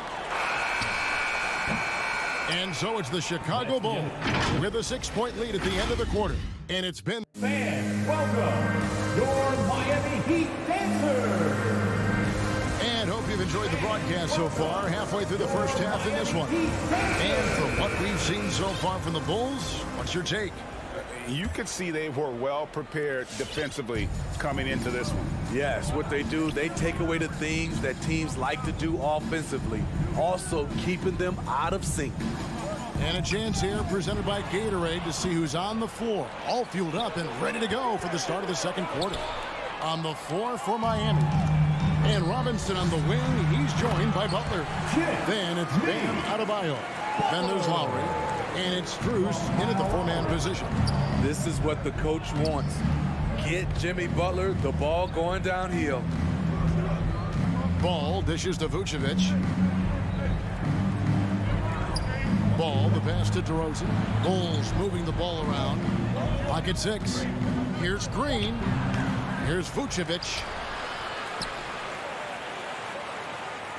And so it's the Chicago Bulls with a 6-point lead at the end of the quarter. And it's been... Fans, welcome your Miami Heat dancers. And hope you've enjoyed the broadcast so far. Halfway through the first half in this one. And from what we've seen so far from the Bulls, what's your take? You could see they were well prepared defensively coming into this one. Yes, what they do, they take away the things that teams like to do offensively, also keeping them out of sync. And a chance here presented by Gatorade to see who's on the floor, all fueled up and ready to go for the start of the second quarter. On the floor for Miami. And Robinson on the wing, he's joined by Butler. Then it's Bam Adebayo. Then there's Lowry. And it's Strus in at the four-man position. This is what the coach wants. Get Jimmy Butler the ball going downhill. Ball dishes to Vucevic. Ball, the pass to DeRozan. Bulls moving the ball around. Pocket 6. Here's Green. Here's Vucevic.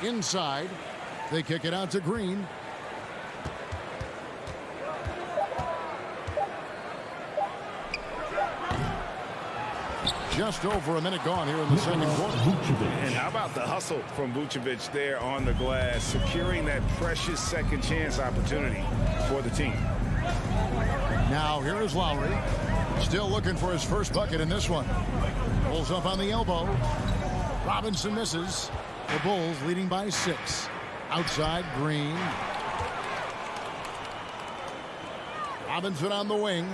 Inside. They kick it out to Green. Just over a minute gone here in the second quarter. And how about the hustle from Vucevic there on the glass, securing that precious second chance opportunity for the team. Now here is Lowry. Still looking for his first bucket in this one. Pulls up on the elbow. Robinson misses. The Bulls leading by 6. Outside, Green. Robinson on the wing.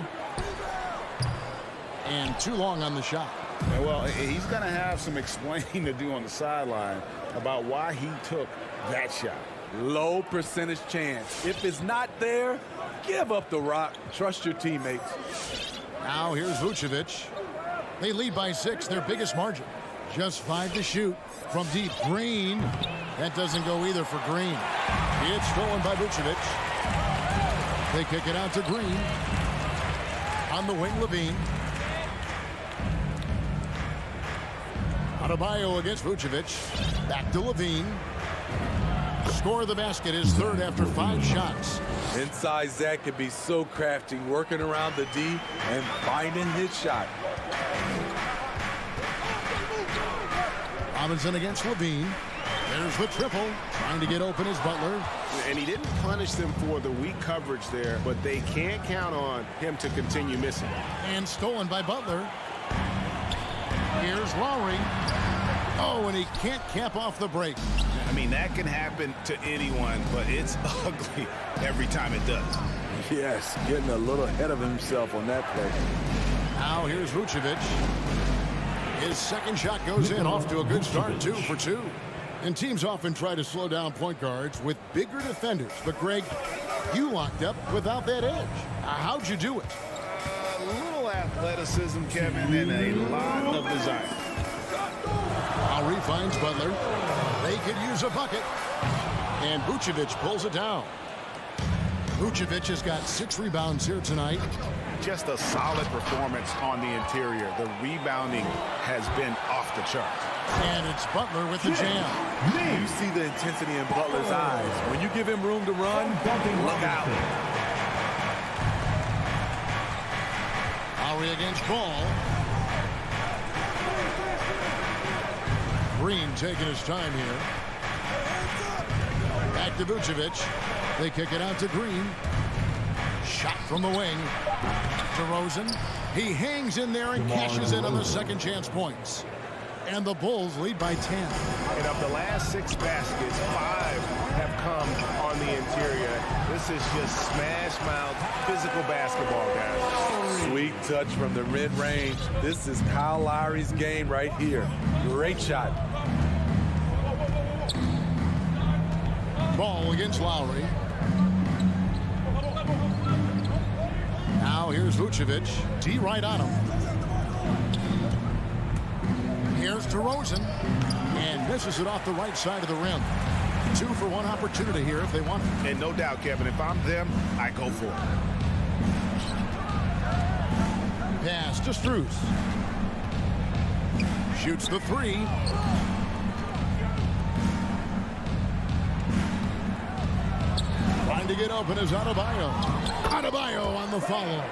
And too long on the shot. And well, he's going to have some explaining to do on the sideline about why he took that shot. Low percentage chance. If it's not there, give up the rock. Trust your teammates. Now here's Vucevic. They lead by 6, their biggest margin. Just 5 to shoot. From deep, Green. That doesn't go either for Green. It's stolen by Vucevic. They kick it out to Green. On the wing, Levine. Adebayo against Vucevic. Back to Levine. Score of the basket is third after 5 shots. Inside Zach can be so crafty, working around the D and finding his shot. Robinson against Levine. There's the triple. Trying to get open is Butler. And he didn't punish them for the weak coverage there, but they can't count on him to continue missing. And stolen by Butler. Here's Lowry. Oh, and he can't cap off the break. I mean, that can happen to anyone, but it's ugly every time it does. Yes, getting a little ahead of himself on that play. Now here's Vucevic. His second shot goes in, off to a good start, 2 for 2. And teams often try to slow down point guards with bigger defenders. But, Greg, you locked up without that edge. How'd you do it? A little athleticism, Kevin, and a lot of desire. Lowry finds Butler. They could use a bucket. And Vucevic pulls it down. Vucevic has got 6 rebounds here tonight. Just a solid performance on the interior. The rebounding has been off the charts. And it's Butler with the jam. You see the intensity in Butler's eyes. When you give him room to run, look out. Lowry against Ball. Green taking his time here. Back to Vucevic. They kick it out to Green. Shot from the wing. DeRozan. He hangs in there and cashes in on the second chance points. And the Bulls lead by 10. And of the last 6 baskets, 5 have come on the interior. This is just smash mouth physical basketball, guys. Sweet touch from the mid-range. This is Kyle Lowry's game right here. Great shot. Ball against Lowry. Now here's Vucevic. D right on him. Here's DeRozan. And misses it off the right side of the rim. 2-for-1 opportunity here if they want it. And no doubt, Kevin, if I'm them, I go for it. Pass to Strus. Shoots the three. Trying to get open is Adebayo. Adebayo on the follow.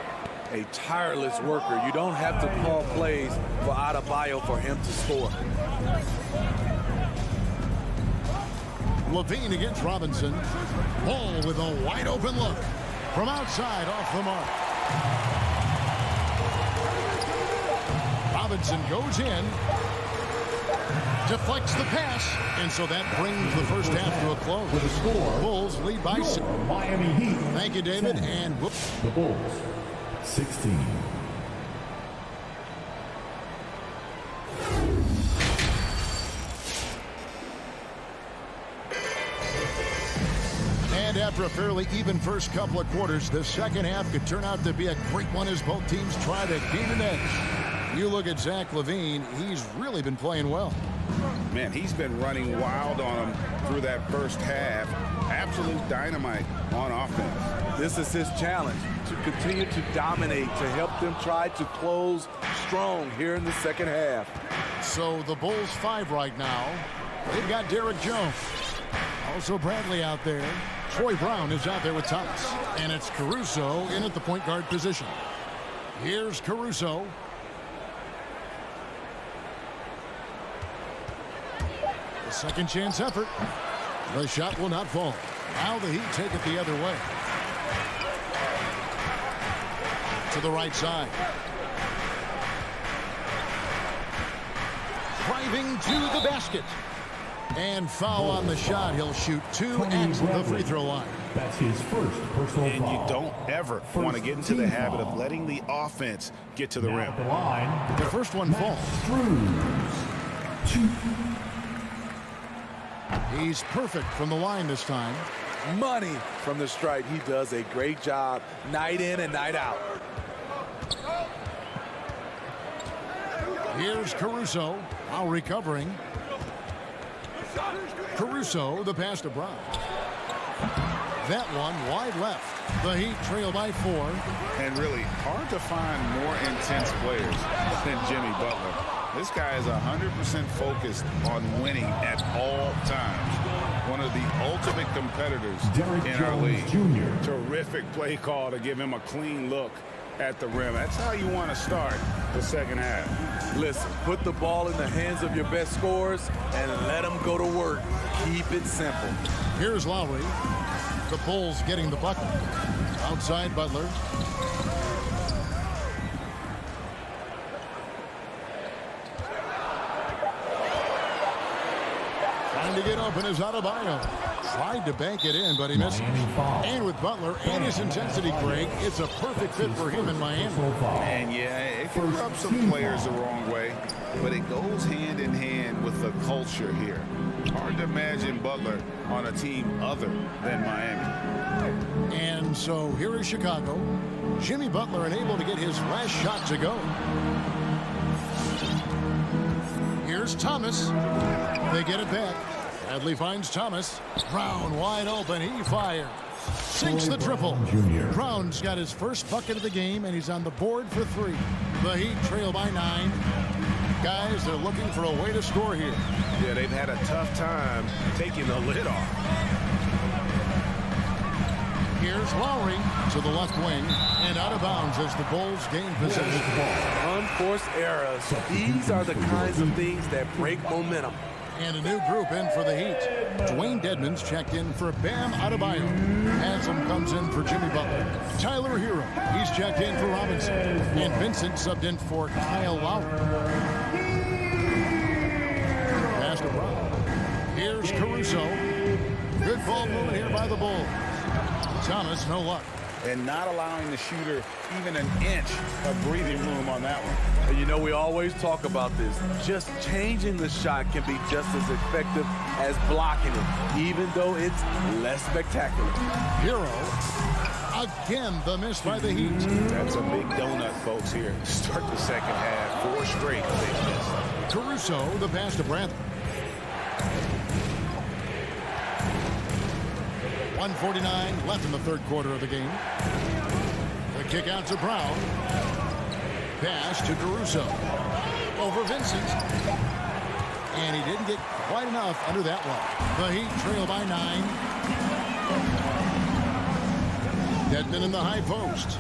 A tireless worker. You don't have to call plays for Adebayo for him to score. Levine against Robinson. Ball with a wide open look. From outside off the mark. Robinson goes in. Deflects the pass. And so that brings the first half to a close. With a score, Bulls lead by 6. Miami Heat. Thank you, David. 10. And whoops. The Bulls, 16. And after a fairly even first couple of quarters, the second half could turn out to be a great one as both teams try to gain an edge. You look at Zach LaVine, he's really been playing well. Man, he's been running wild on him through that first half. Absolute dynamite on offense. This is his challenge, to continue to dominate, to help them try to close strong here in the second half. So the Bulls 5 right now. They've got Derek Jones. Also Bradley out there. Troy Brown is out there with Thomas. And it's Caruso in at the point guard position. Here's Caruso. The second chance effort. The shot will not fall. Now the Heat take it the other way. To the right side. Driving to the basket. And foul on the shot. He'll shoot 2 at the free throw line. That's his first personal And foul. you don't ever want to get into the habit of letting the offense get to the rim. At the line, The first one falls. Strus. 2. He's perfect from the line this time. Money from the stripe. He does a great job night in and night out. Here's Caruso. Now recovering. Caruso, the pass to Brown. That one wide left. The Heat trail by 4. And really hard to find more intense players than Jimmy Butler. This guy is 100% focused on winning at all times. One of the ultimate competitors Derek in our Jones league. Jr. Terrific play call to give him a clean look at the rim. That's how you want to start the second half. Listen, put the ball in the hands of your best scorers and let them go to work. Keep it simple. Here's Lowry. The Bulls getting the bucket. Outside Butler. Trying to get open is Adebayo. Tried to bank it in, but he missed. And with Butler and his intensity, Greg, it's a perfect fit for him in Miami. And yeah, it can rub some players the wrong way, but it goes hand in hand with the culture here. Hard to imagine Butler on a team other than Miami. And so here is Chicago. Jimmy Butler unable to get his last shot to go. Here's Thomas. They get it back. Bradley finds Thomas. Brown wide open. He fires. Sinks the triple. Brown's got his first bucket of the game, and he's on the board for 3. The Heat trail by 9. Guys, they're looking for a way to score here. Yeah, they've had a tough time taking the lid off. Here's Lowry to the left wing and out of bounds as the Bulls gain possession. Unforced errors. These are the kinds of things that break momentum. And a new group in for the Heat. Dwayne Dedmon's checked in for Bam Adebayo. Handsome comes in for Jimmy Butler. Tyler Hero, he's checked in for Robinson. And Vincent subbed in for Kyle Lowry. Pass to Brown. Here's Caruso. Good ball movement here by the Bulls. Thomas, no luck. And not allowing the shooter even an inch of breathing room on that one. And you know, we always talk about this. Just changing the shot can be just as effective as blocking it, even though it's less spectacular. Hero. Again, the miss by the Heat. That's a big donut, folks, here. Start the second half. 4 straight they missed. Caruso, the pass to Brandt. 1:49 left in the third quarter of the game. The kick out to Brown. Pass to Caruso. Over Vincent. And he didn't get quite enough under that one. The Heat trail by 9. Dedmon in the high post.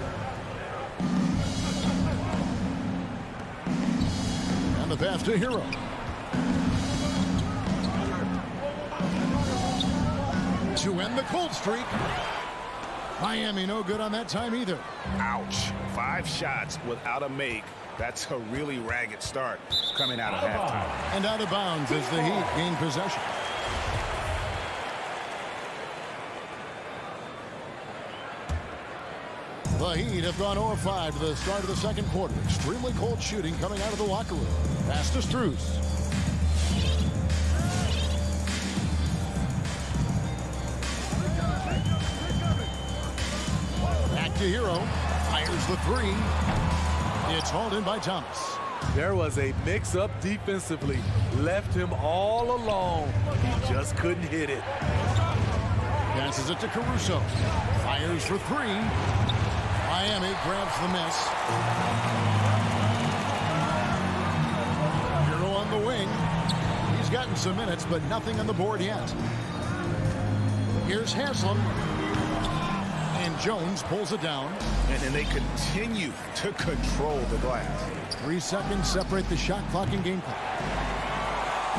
And the pass to Hero. To end the cold streak. Miami no good on that time either. Ouch. 5 shots without a make. That's a really ragged start coming out of halftime. And out of bounds as the Heat gain possession. The Heat have gone 0-5 to the start of the second quarter. Extremely cold shooting coming out of the locker room. Pass to Strus. Back to Hero. Fires the 3. It's hauled in by Thomas. There was a mix-up defensively. Left him all alone. He just couldn't hit it. Passes it to Caruso. Fires for 3. Miami grabs the miss. Hero on the wing. He's gotten some minutes, but nothing on the board yet. Here's Haslam. And Jones pulls it down. And then they continue to control the glass. 3 seconds separate the shot clock and game clock.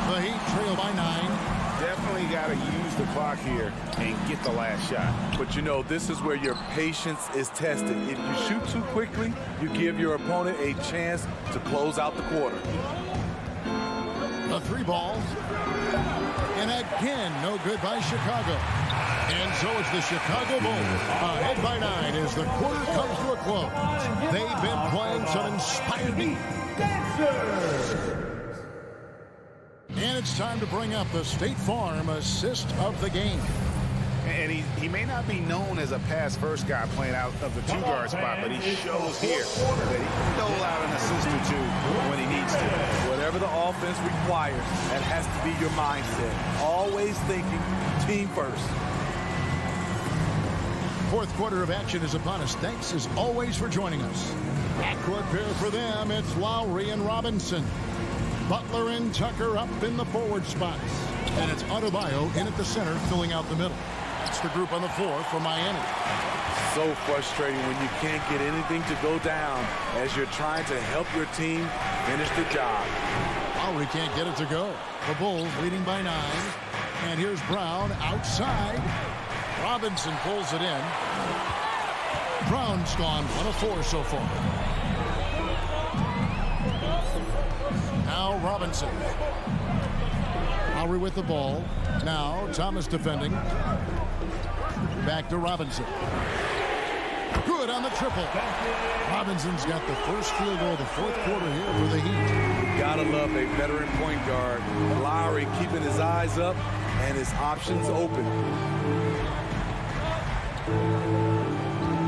The Heat trail by 9. Definitely got to use the clock here and get the last shot. But you know, this is where your patience is tested. If you shoot too quickly, you give your opponent a chance to close out the quarter. The 3 ball. And again, no good by Chicago. And so it's the Chicago Bulls ahead by 9 as the quarter comes to a close. They've been playing some inspired defense. And it's time to bring up the State Farm assist of the game. And he may not be known as a pass-first guy playing out of the 2-guard spot, but he shows here that he can dole out an assist or 2 when he needs to. Whatever the offense requires, that has to be your mindset. Always thinking team first. Fourth quarter of action is upon us. Thanks as always for joining us. Backcourt pair for them, it's Lowry and Robinson. Butler and Tucker up in the forward spots. And it's Adebayo in at the center, filling out the middle. That's the group on the floor for Miami. So frustrating when you can't get anything to go down as you're trying to help your team finish the job. Lowry can't get it to go. The Bulls leading by 9. And here's Brown outside. Robinson pulls it in. Brown's gone 1 of 4 so far. Now Robinson. Lowry with the ball. Now Thomas defending. Back to Robinson. Good on the triple. Robinson's got the first field goal of the fourth quarter here for the Heat. You gotta love a veteran point guard. Lowry keeping his eyes up and his options open.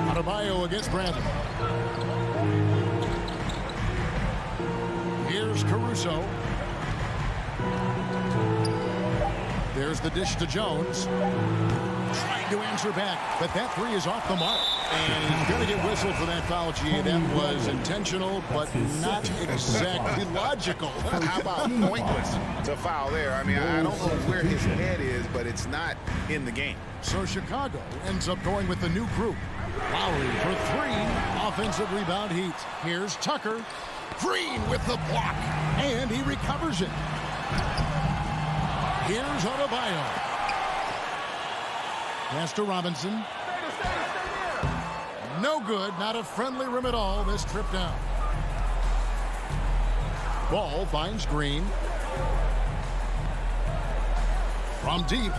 Adebayo against Brandon. Here's Caruso. There's the dish to Jones. Trying to answer back, but that 3 is off the mark. And he's going to get whistled for that foul, G. That was intentional, but not exactly logical. How about pointless to foul there? I mean, I don't know where his head is, but it's not in the game. So Chicago ends up going with the new group. Lowry for 3. Offensive rebound Heat. Here's Tucker. Green with the block. And he recovers it. Here's Adebayo. Pass to Robinson. No good. Not a friendly rim at all this trip down. Ball finds Green. From deep.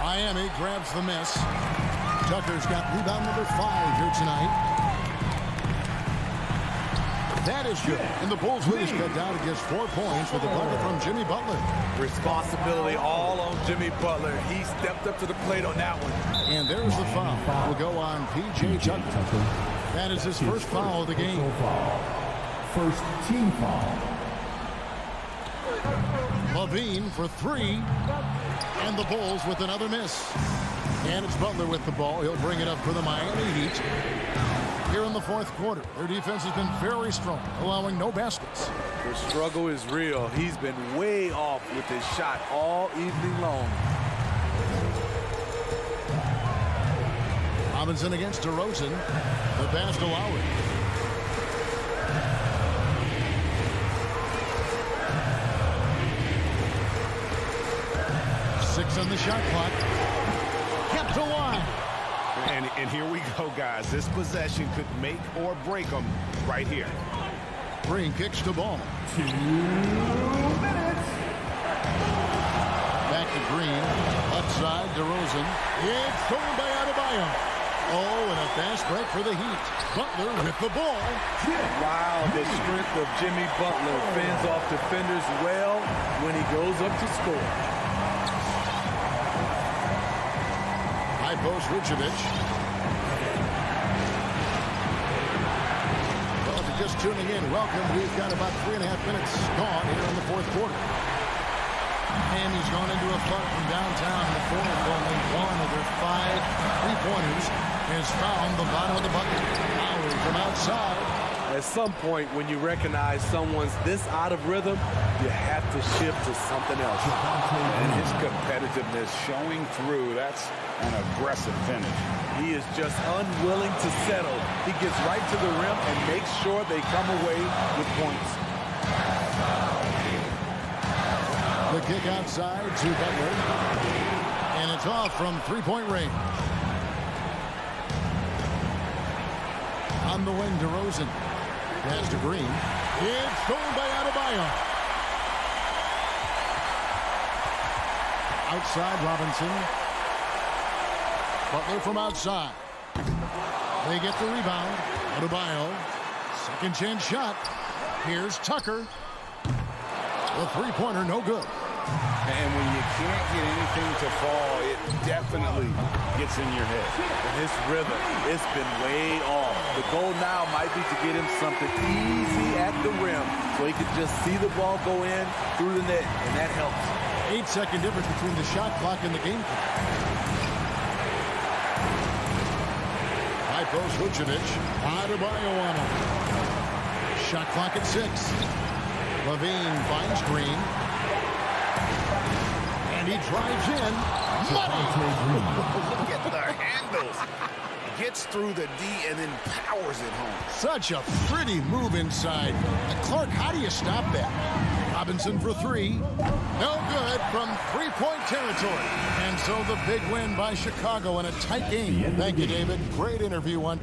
Miami grabs the miss. Tucker's got rebound number 5 here tonight. That is good. And the Bulls lead is cut down to just 4 points with a bucket from Jimmy Butler. Responsibility all on Jimmy Butler. He stepped up to the plate on that one. And there's the foul. Will go on P.J. Tucker. That is his first foul of the game. First team foul. Levine for three. And the Bulls with another miss. And it's Butler with the ball. He'll bring it up for the Miami Heat. Here in the fourth quarter, their defense has been very strong, allowing no baskets. The struggle is real. He's been way off with his shot all evening long. Robinson against DeRozan. The pass to Lowry. Six on the shot clock. Kept alive. And here we go, guys. This possession could make or break them right here. Green kicks the ball. 2 minutes. Back to Green. Upside, DeRozan. It's stolen by Adebayo. Oh, and a fast break for the Heat. Butler with the ball. Wow, the strength of Jimmy Butler fends off defenders well when he goes up to score. High post, Vucevic. Well, if you're just tuning in, welcome. We've got about 3.5 minutes gone here in the fourth quarter. Miami's gone into a flood from downtown in the fourth. Only one of their 5 3-pointers has found the bottom of the bucket. Lowry from outside. At some point, when you recognize someone's this out of rhythm, you have to shift to something else. And his competitiveness showing through. That's an aggressive finish. He is just unwilling to settle. He gets right to the rim and makes sure they come away with points. The kick outside to Butler. And it's off from 3-point range. On the wing, DeRozan. Pass to Green. It's stolen by Adebayo. Outside, Robinson. Butler from outside. They get the rebound. Adebayo. Second chance shot. Here's Tucker. The three-pointer, no good. And when you can't get anything to fall, it definitely gets in your head. And his rhythm, it's been way off. The goal now might be to get him something easy at the rim so he can just see the ball go in through the net, and that helps. 8-second difference between the shot clock and the game clock. High post, Vucevic. Adebayo on him. Shot clock at 6. Levine finds Green. And he drives in. Look at the handles. Gets through the D and then powers it home. Such a pretty move inside. Clark, how do you stop that? Robinson for 3. No good from 3-point territory. And so the big win by Chicago in a tight game. Thank you, David. Great interview on.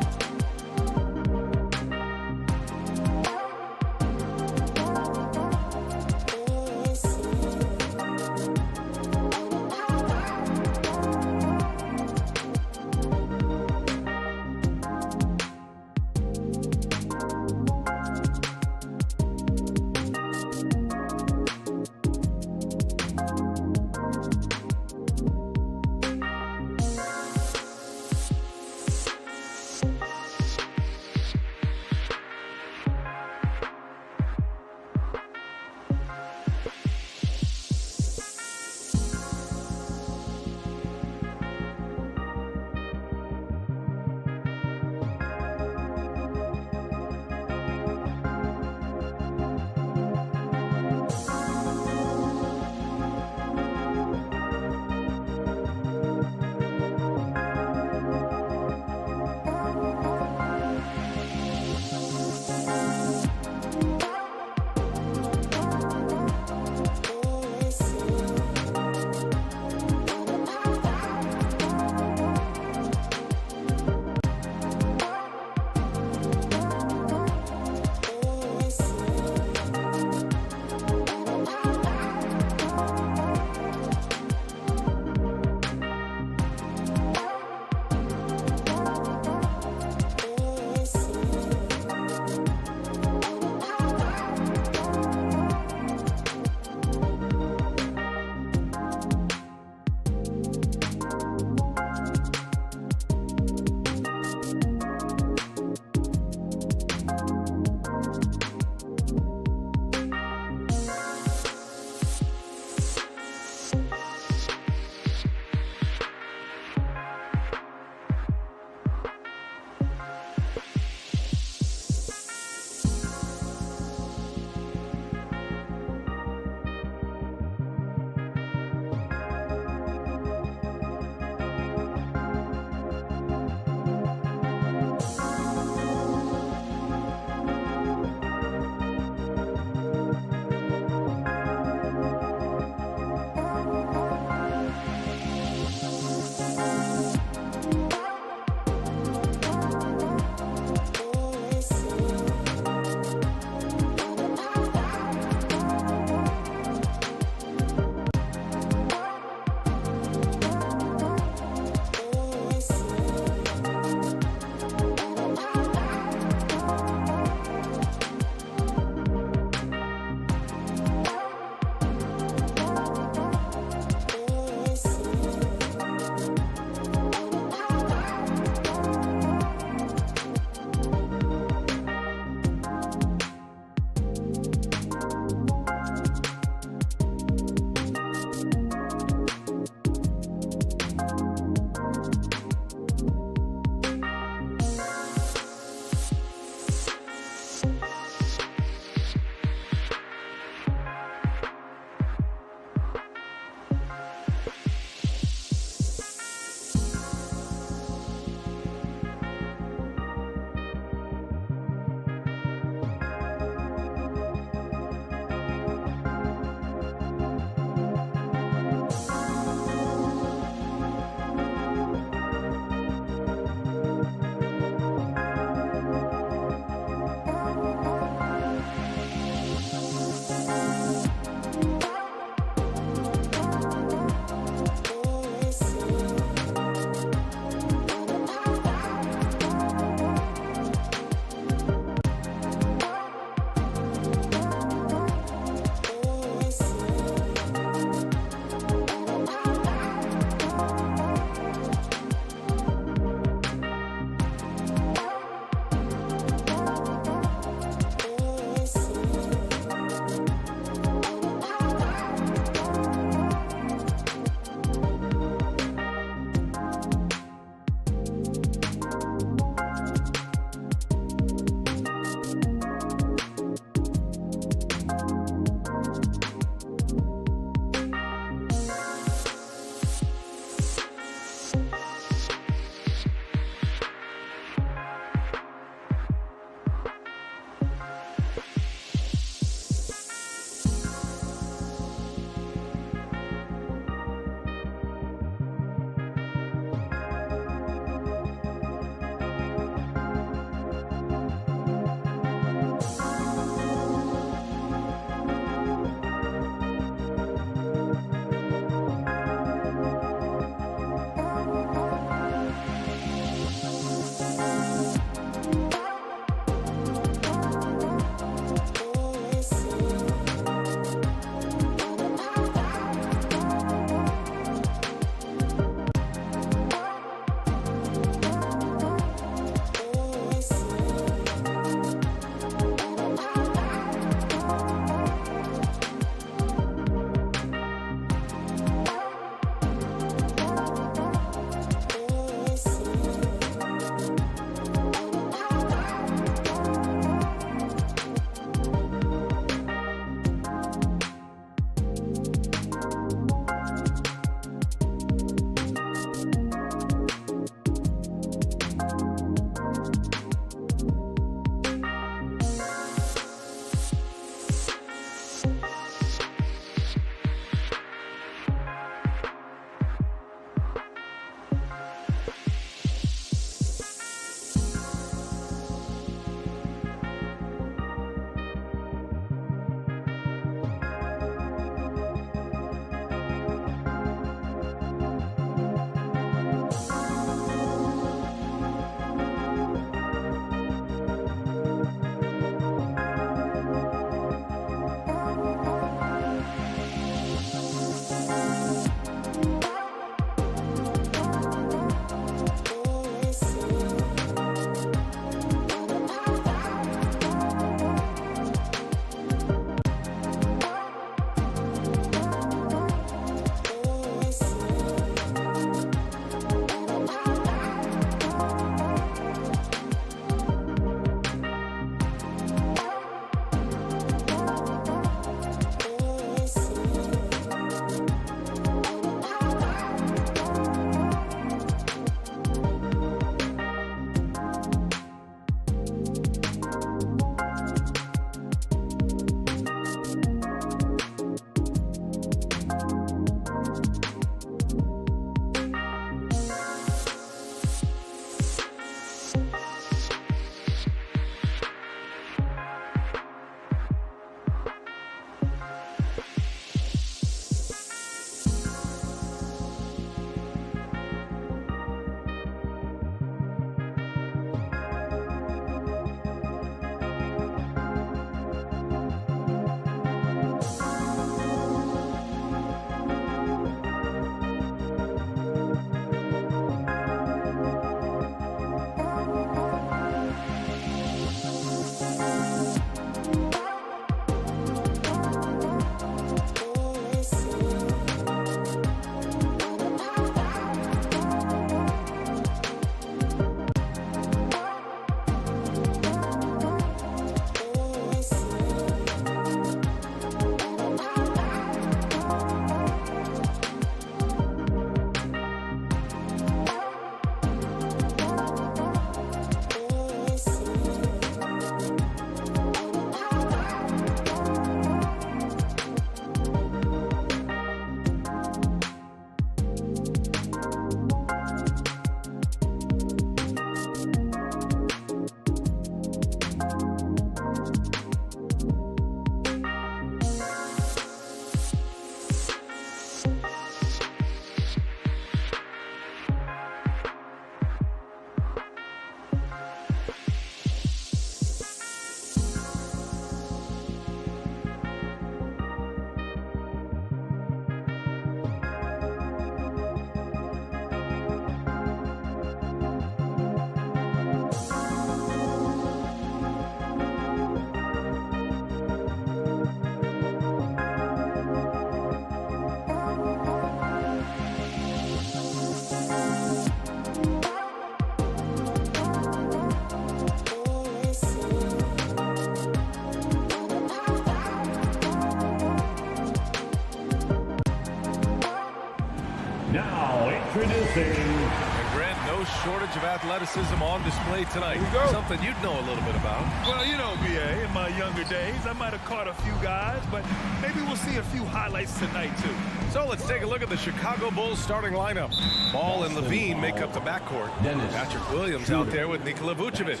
Introducing. And Grant, no shortage of athleticism on display tonight. Something you'd know a little bit about. Well, you know, BA, in my younger days, I might have caught a few guys, but maybe we'll see a few highlights tonight, too. So let's take a look at the Chicago Bulls starting lineup. Ball and Levine make up the backcourt. Patrick Williams out there with Nikola Vucevic.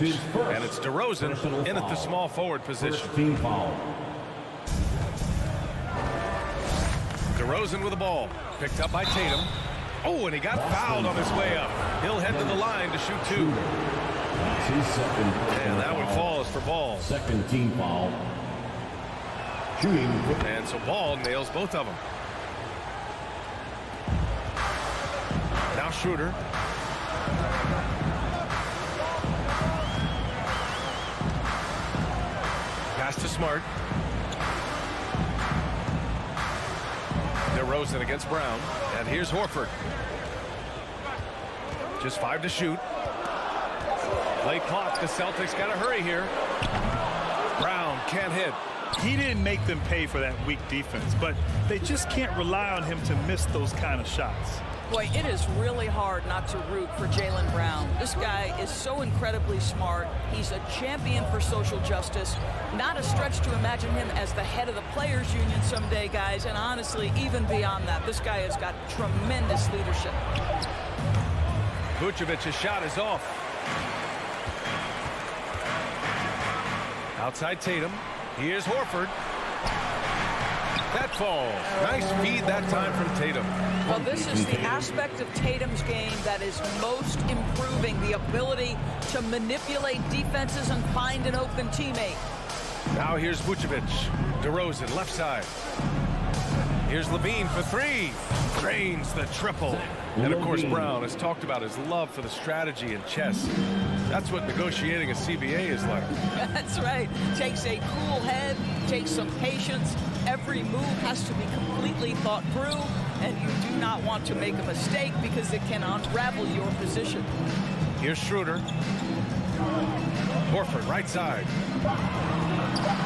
And it's DeRozan in at the small forward position. Team foul. DeRozan with the ball. Picked up by Tatum. Oh, and he got fouled on his way up. He'll head to the line to shoot 2. That's his second. And that one falls for Ball. Second team foul. Shooting. And so Ball nails both of them. Now Schroeder. Pass to Smart. DeRozan against Brown. And here's Horford. Just 5 to shoot. Play clock. The Celtics got to hurry here. Brown can't hit. He didn't make them pay for that weak defense, but they just can't rely on him to miss those kind of shots. Boy, it is really hard not to root for Jaylen Brown. This guy is so incredibly smart. He's a champion for social justice. Not a stretch to imagine him as the head of the Players Union someday, guys. And honestly, even beyond that, this guy has got tremendous leadership. Vucevic's shot is off. Outside Tatum. Here's Horford. That falls. Nice feed that time from Tatum. Well, this is the aspect of Tatum's game that is most improving, the ability to manipulate defenses and find an open teammate. Now here's Vucevic. DeRozan, left side. Here's Levine for 3. Drains the triple. And of course, Brown has talked about his love for the strategy and chess. That's what negotiating a CBA is like. That's right. Takes a cool head, takes some patience. Every move has to be completely thought through, and you do not want to make a mistake because it can unravel your position. Here's Schroeder. Horford, right side.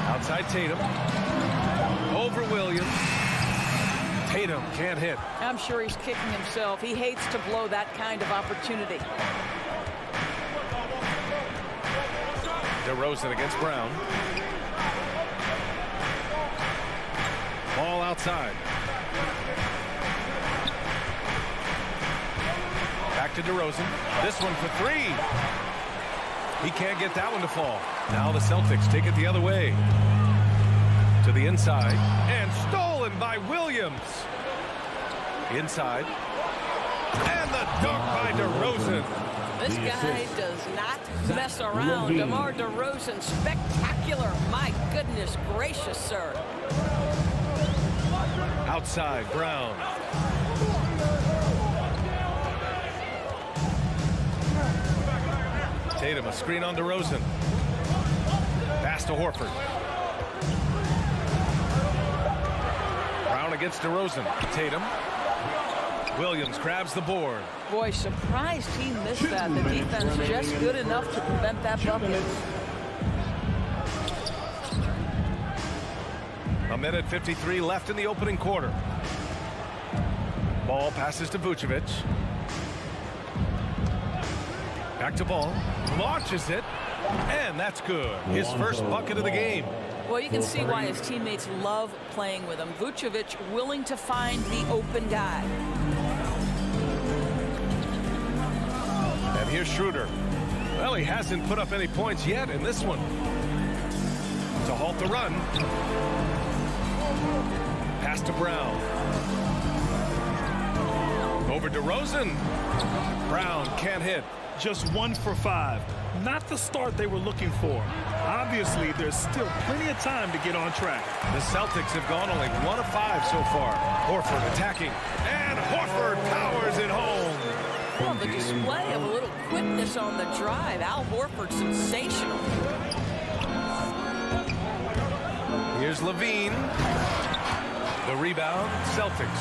Outside Tatum. Over Williams. Tatum can't hit. I'm sure he's kicking himself. He hates to blow that kind of opportunity. DeRozan against Brown. Ball outside. Back to DeRozan. This one for 3. He can't get that one to fall. Now the Celtics take it the other way. To the inside. And stolen by Williams. Inside. And the dunk by DeRozan. This guy does not mess around. DeMar DeRozan, spectacular. My goodness gracious, sir. Outside, Brown. Tatum, a screen on DeRozan. Pass to Horford. Brown against DeRozan. Tatum. Williams grabs the board. Boy, surprised he missed that. The defense just good enough to prevent that bucket. A minute 53 left in the opening quarter. Ball passes to Vucevic. Back to Ball. Launches it. And that's good. His first bucket of the game. Well, you can see why his teammates love playing with him. Vucevic willing to find the open guy. And here's Schroeder. Well, he hasn't put up any points yet in this one. To halt the run. Pass to Brown. Over DeRozan. Brown can't hit. Just 1 for 5. Not the start they were looking for. Obviously, there's still plenty of time to get on track. The Celtics have gone only 1 of 5 so far. Horford attacking. And Horford powers it home. Well, the display of a little quickness on the drive. Al Horford, sensational. Here's Levine. The rebound, Celtics.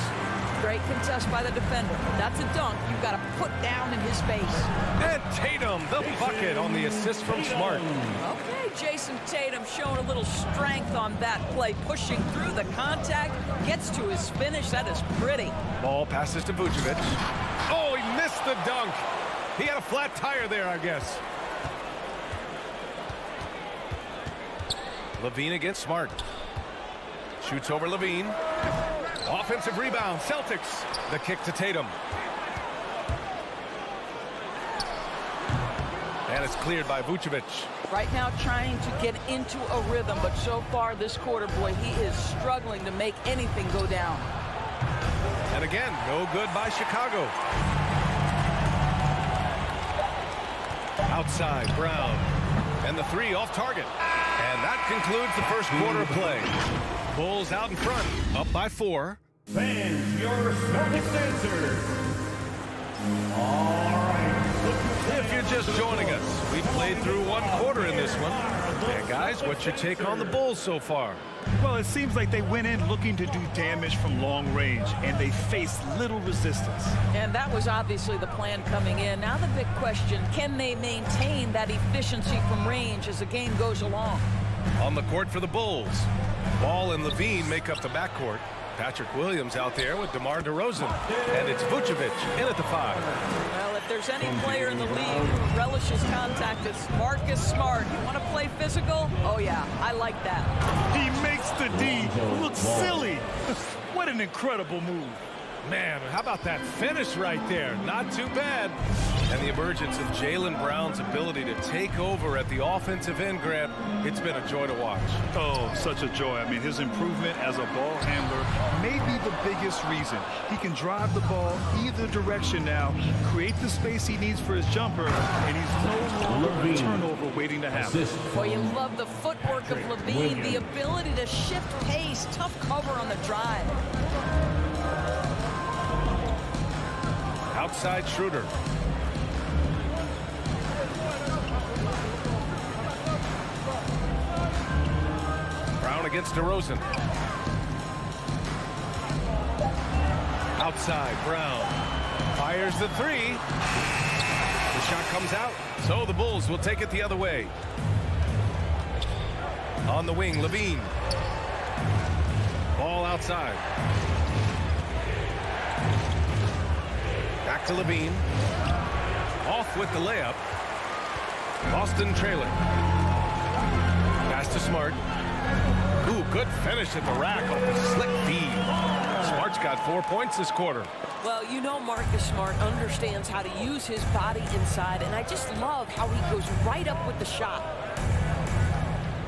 Great contest by the defender. That's a dunk you've got to put down in his face. And Tatum, the bucket on the assist from Smart. Okay, Jason Tatum showing a little strength on that play, pushing through the contact, gets to his finish. That is pretty. Ball passes to Vucevic. Oh, he missed the dunk. He had a flat tire there, I guess. Levine against Smart. Shoots over Levine. Offensive rebound, Celtics. The kick to Tatum. And it's cleared by Vucevic. Right now trying to get into a rhythm, but so far this quarter, boy, he is struggling to make anything go down. And again, no good by Chicago. Outside, Brown. And the three off target. And that concludes the first quarter of play. Bulls out in front, up by 4. Fans, your Celtics answer. All right. If you're just joining us, we played through 1 quarter in this one. And guys, what's your take on the Bulls so far? Well, it seems like they went in looking to do damage from long range, and they faced little resistance. And that was obviously the plan coming in. Now the big question, can they maintain that efficiency from range as the game goes along? On the court for the Bulls, Ball and Levine make up the backcourt. Patrick Williams out there with DeMar DeRozan. And it's Vucevic in at the 5. Well, if there's any player in the league who relishes contact, it's Marcus Smart. You want to play physical? Oh, yeah, I like that. He makes the D look silly. What an incredible move. Man, how about that finish right there? Not too bad. And the emergence of Jaylen Brown's ability to take over at the offensive end, Grant, it's been a joy to watch. Oh, such a joy. I mean, his improvement as a ball handler may be the biggest reason. He can drive the ball either direction now, create the space he needs for his jumper, and he's no longer a turnover waiting to happen. Boy, you love the footwork of Levine, the ability to shift pace, tough cover on the drive. Outside Schroeder. Brown against DeRozan. Outside, Brown. Fires the 3. The shot comes out, so the Bulls will take it the other way. On the wing, Levine. Ball outside. Back to Levine. Off with the layup. Boston trailing. Pass to Smart. Ooh, good finish at the rack off the slick feed. Smart's got 4 points this quarter. Well, you know Marcus Smart understands how to use his body inside, and I just love how he goes right up with the shot.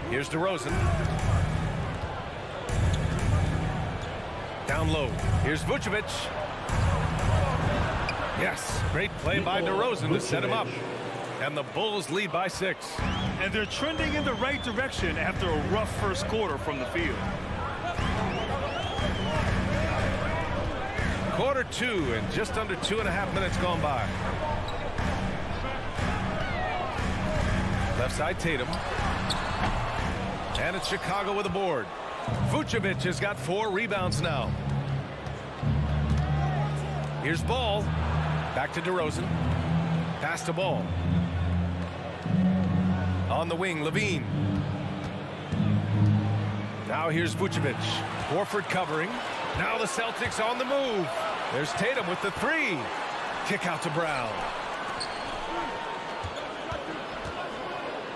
Here's DeRozan. Down low. Here's Vucevic. Yes, great play by DeRozan to set him up. And the Bulls lead by 6. And they're trending in the right direction after a rough first quarter from the field. Quarter 2 and just under 2.5 minutes gone by. Left side Tatum. And it's Chicago with a board. Vucevic has got 4 rebounds now. Here's Ball. Back to DeRozan. Pass to Ball. On the wing, Levine. Now here's Vucevic. Horford covering. Now the Celtics on the move. There's Tatum with the 3. Kick out to Brown.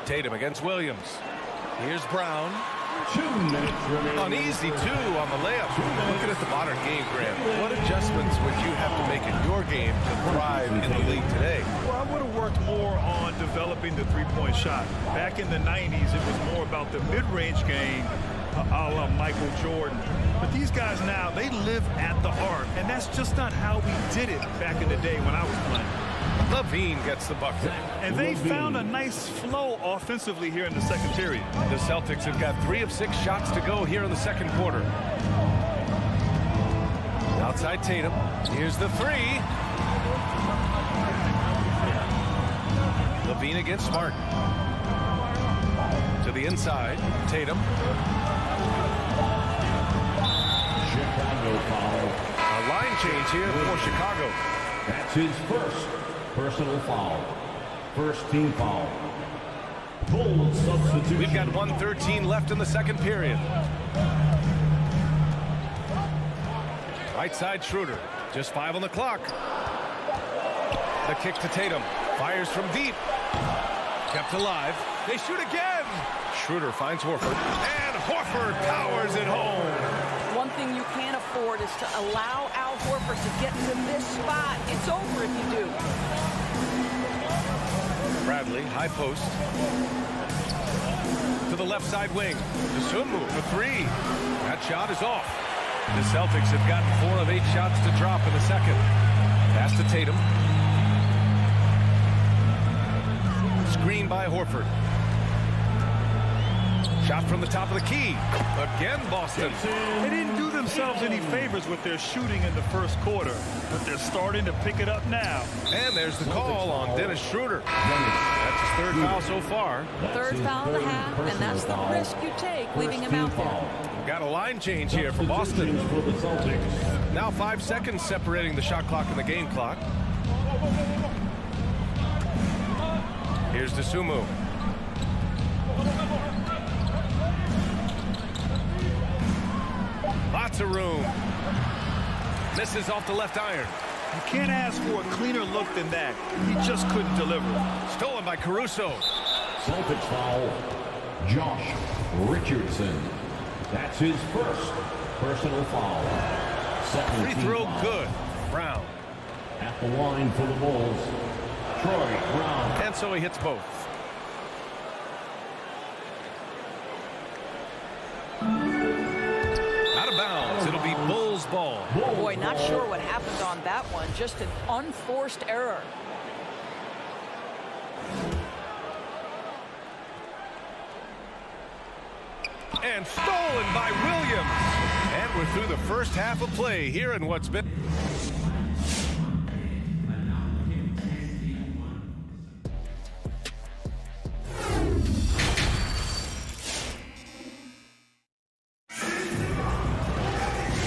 Tatum against Williams. Here's Brown. 2 minutes remaining. Uneasy, too, on the layup. Looking at the modern game, Grant, what adjustments would you have to make in your game to thrive in the league today? Well, I would have worked more on developing the three-point shot. Back in the 90s, it was more about the mid-range game, a la Michael Jordan. But these guys now, they live at the arc, and that's just not how we did it back in the day when I was playing. Levine gets the bucket. And they found a nice flow offensively here in the second period. The Celtics have got 3 of 6 shots to go here in the second quarter. Outside Tatum. Here's the 3. Levine against Smart. To the inside. Tatum. Chicago foul. A line change here for Chicago. That's his first personal foul. First team foul. Bulls substitution. We've got 1:13 left in the second period. Right side Schroeder. Just 5 on the clock. The kick to Tatum. Fires from deep. Kept alive. They shoot again. Schroeder finds Horford. And Horford powers it home. One thing you can't afford is to allow Al Horford to get to this spot. It's over if you do. Bradley, high post. To the left side wing. The Sunmu for three. That shot is off. The Celtics have gotten 4 of 8 shots to drop in the second. Pass to Tatum. Screen by Horford. Shot from the top of the key. Again, Boston. They didn't do themselves any favors with their shooting in the first quarter, but they're starting to pick it up now. And there's the call on Dennis Schroeder. That's his 3rd foul so far. Third foul of the half, and that's the risk you take, leaving him out there. Got a line change here for Boston. Now 5 seconds separating the shot clock and the game clock. Here's Dosunmu. Lots of room. Misses off the left iron. You can't ask for a cleaner look than that. He just couldn't deliver. Stolen by Caruso. Celtics foul, Josh Richardson. That's his first personal foul. Second Free throw foul. good. Brown. At the line for the Bulls, Troy Brown. And so he hits both. Out of bounds. It'll be Bulls ball. Boy, not sure what happened on that one. Just an unforced error. And stolen by Williams. And we're through the first half of play here in what's been...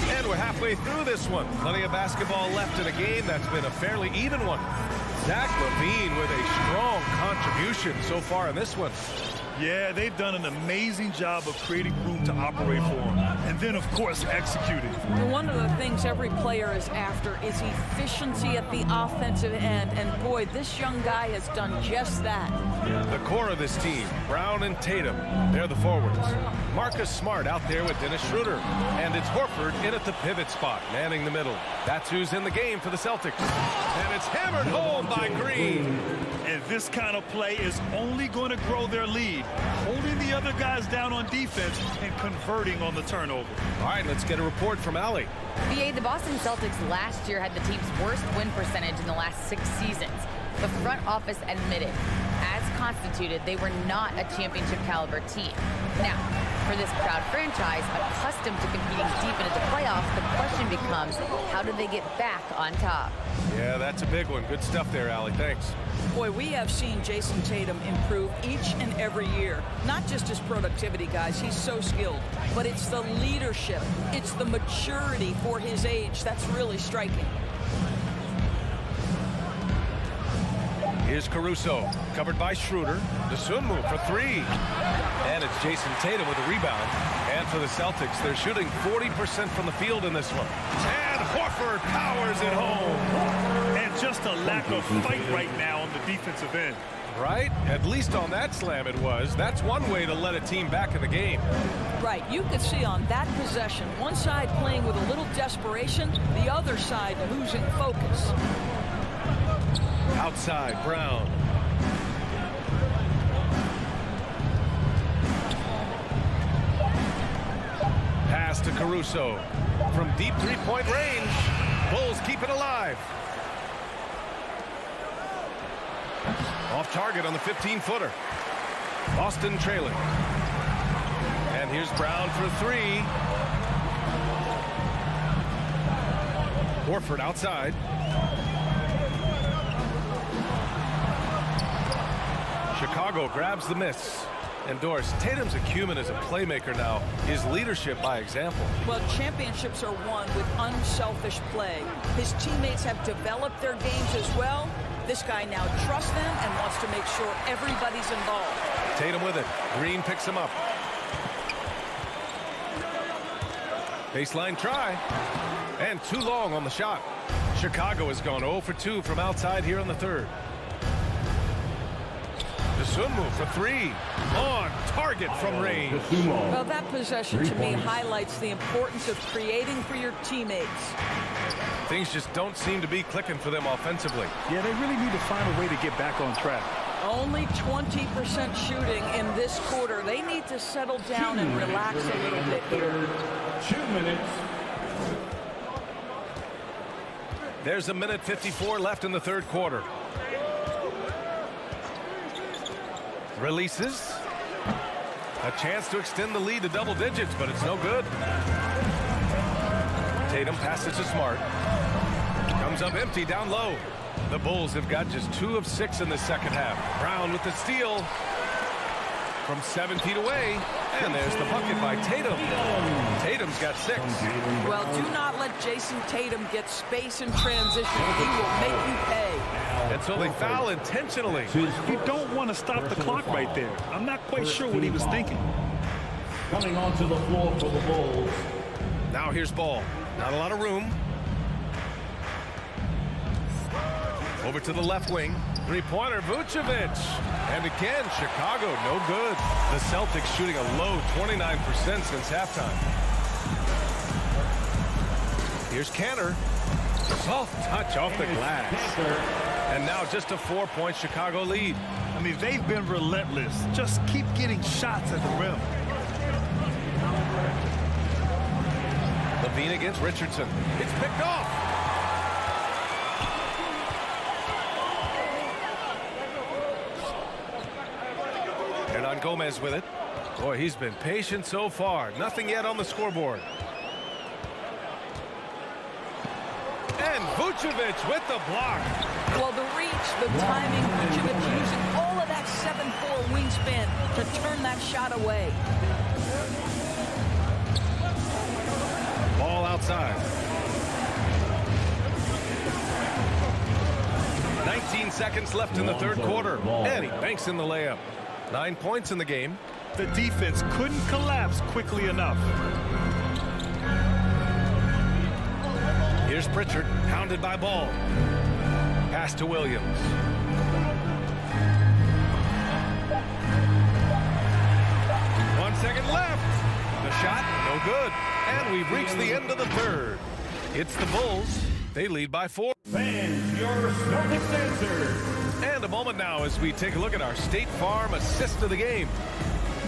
And we're halfway through this one. Plenty of basketball left in a game that's been a fairly even one. Zach LaVine with a strong contribution so far in this one. Yeah, they've done an amazing job of creating room to operate for him. And then, of course, executing. One of the things every player is after is efficiency at the offensive end. And, boy, this young guy has done just that. The core of this team, Brown and Tatum, they're the forwards. Marcus Smart out there with Dennis Schroeder. And it's Horford in at the pivot spot, manning the middle. That's who's in the game for the Celtics. And it's hammered home by Green. And this kind of play is only going to grow their lead, holding the other guys down on defense and converting on the turnover. All right, let's get a report from Allie. BA, the Boston Celtics last year had the team's worst win percentage in the last 6 seasons. The front office admitted, as constituted, they were not a championship caliber team. Now, for this proud franchise, accustomed to competing deep into the playoffs, the question becomes, how do they get back on top? Yeah, that's a big one. Good stuff there, Allie. Thanks. Boy, we have seen Jason Tatum improve each and every year. Not just his productivity, guys. He's so skilled. But it's the leadership. It's the maturity for his age that's really striking. Here's Caruso, covered by Schroeder. The Sunmu for three. And it's Jason Tatum with a rebound. And for the Celtics, they're shooting 40% from the field in this one. And Horford powers it home. And just a lack of fight right now on the defensive end. Right? At least on that slam it was. That's one way to let a team back in the game. Right. You could see on that possession, one side playing with a little desperation, the other side losing focus. Outside, Brown. Pass to Caruso. From deep three-point range. Bulls keep it alive. Off target on the 15-footer. Boston trailing. And here's Brown for three. Horford outside. Chicago grabs the miss. And Doris, Tatum's acumen as a playmaker now, his leadership by example. Well, championships are won with unselfish play. His teammates have developed their games as well. This guy now trusts them and wants to make sure everybody's involved. Tatum with it. Green picks him up. Baseline try. And too long on the shot. Chicago has gone 0 for 2 from outside here in the third. Dosunmu for 3. On target from range. Well, that possession to me highlights the importance of creating for your teammates. Things just don't seem to be clicking for them offensively. Yeah, they really need to find a way to get back on track. Only 20% shooting in this quarter. They need to settle down and relax a little bit here. 2 minutes. There's a minute 54 left in the third quarter. Releases. A chance to extend the lead to double digits, but it's no good. Tatum passes to Smart. Comes up empty down low. The Bulls have got just 2 of 6 in the second half. Brown with the steal from 7 feet away. And there's the bucket by Tatum. Tatum's got 6. Well, do not let Jason Tatum get space in transition. He will make you pay. And so they foul intentionally. You don't want to stop the clock right there. I'm not quite sure what he was thinking. Coming onto the floor for the Bulls. Now here's Ball. Not a lot of room. Over to the left wing. Three-pointer, Vucevic. And again, Chicago, no good. The Celtics shooting a low 29% since halftime. Here's Cantor. Soft touch off the glass. And now just a 4-point Chicago lead. I mean, they've been relentless. Just keep getting shots at the rim. Levine against Richardson. It's picked off. Gomez with it. Boy, he's been patient so far. Nothing yet on the scoreboard. And Vucevic with the block. Well, the reach, the timing, Vucevic using all of that 7'4" wingspan to turn that shot away. Ball outside. 19 seconds left in the third quarter. And he banks in the layup. 9 points in the game. The defense couldn't collapse quickly enough. Here's Pritchard, hounded by Ball. Pass to Williams. One second left. The shot, no good. And we've reached the end of the third. It's the Bulls. They lead by 4. Fans, your Celtics answer. And a moment now as we take a look at our State Farm assist of the game.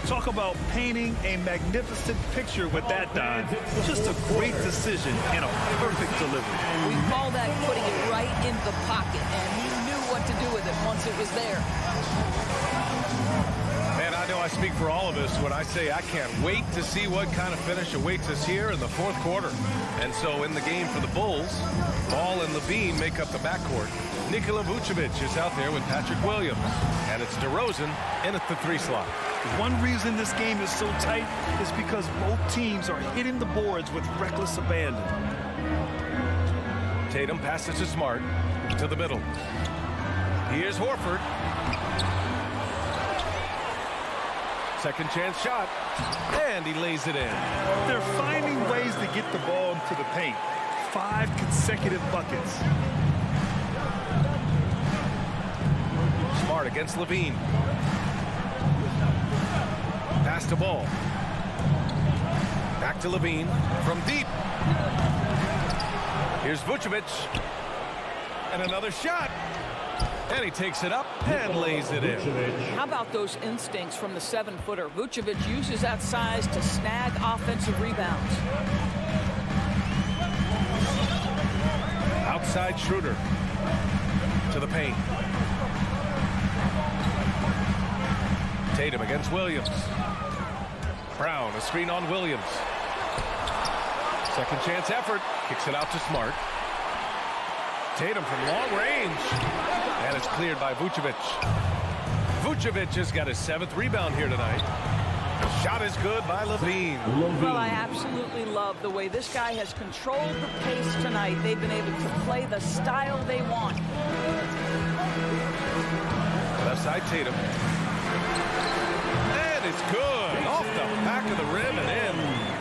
Talk about painting a magnificent picture with that dive. Just a great decision and a perfect delivery. We call that putting it right in the pocket, and he knew what to do with it once it was there. Man, I know I speak for all of us when I say I can't wait to see what kind of finish awaits us here in the fourth quarter. And so in the game for the Bulls, Ball and Levine make up the backcourt. Nikola Vucevic is out there with Patrick Williams. And it's DeRozan in at the 3 slot. One reason this game is so tight is because both teams are hitting the boards with reckless abandon. Tatum passes to Smart to the middle. Here's Horford. Second chance shot. And he lays it in. They're finding ways to get the ball into the paint. 5 consecutive buckets. Smart against Levine. Pass to Ball. Back to Levine from deep. Here's Vucevic. And another shot. And he takes it up and lays it in. How about those instincts from the 7-footer? Vucevic uses that size to snag offensive rebounds. Outside Schroeder to the paint. Tatum against Williams. Brown, a screen on Williams. Second chance effort. Kicks it out to Smart. Tatum from long range. And it's cleared by Vucevic. Vucevic has got his 7th rebound here tonight. The shot is good by Levine. Well, I absolutely love the way this guy has controlled the pace tonight. They've been able to play the style they want. Left side Tatum. And it's good. Off the back of the rim and in.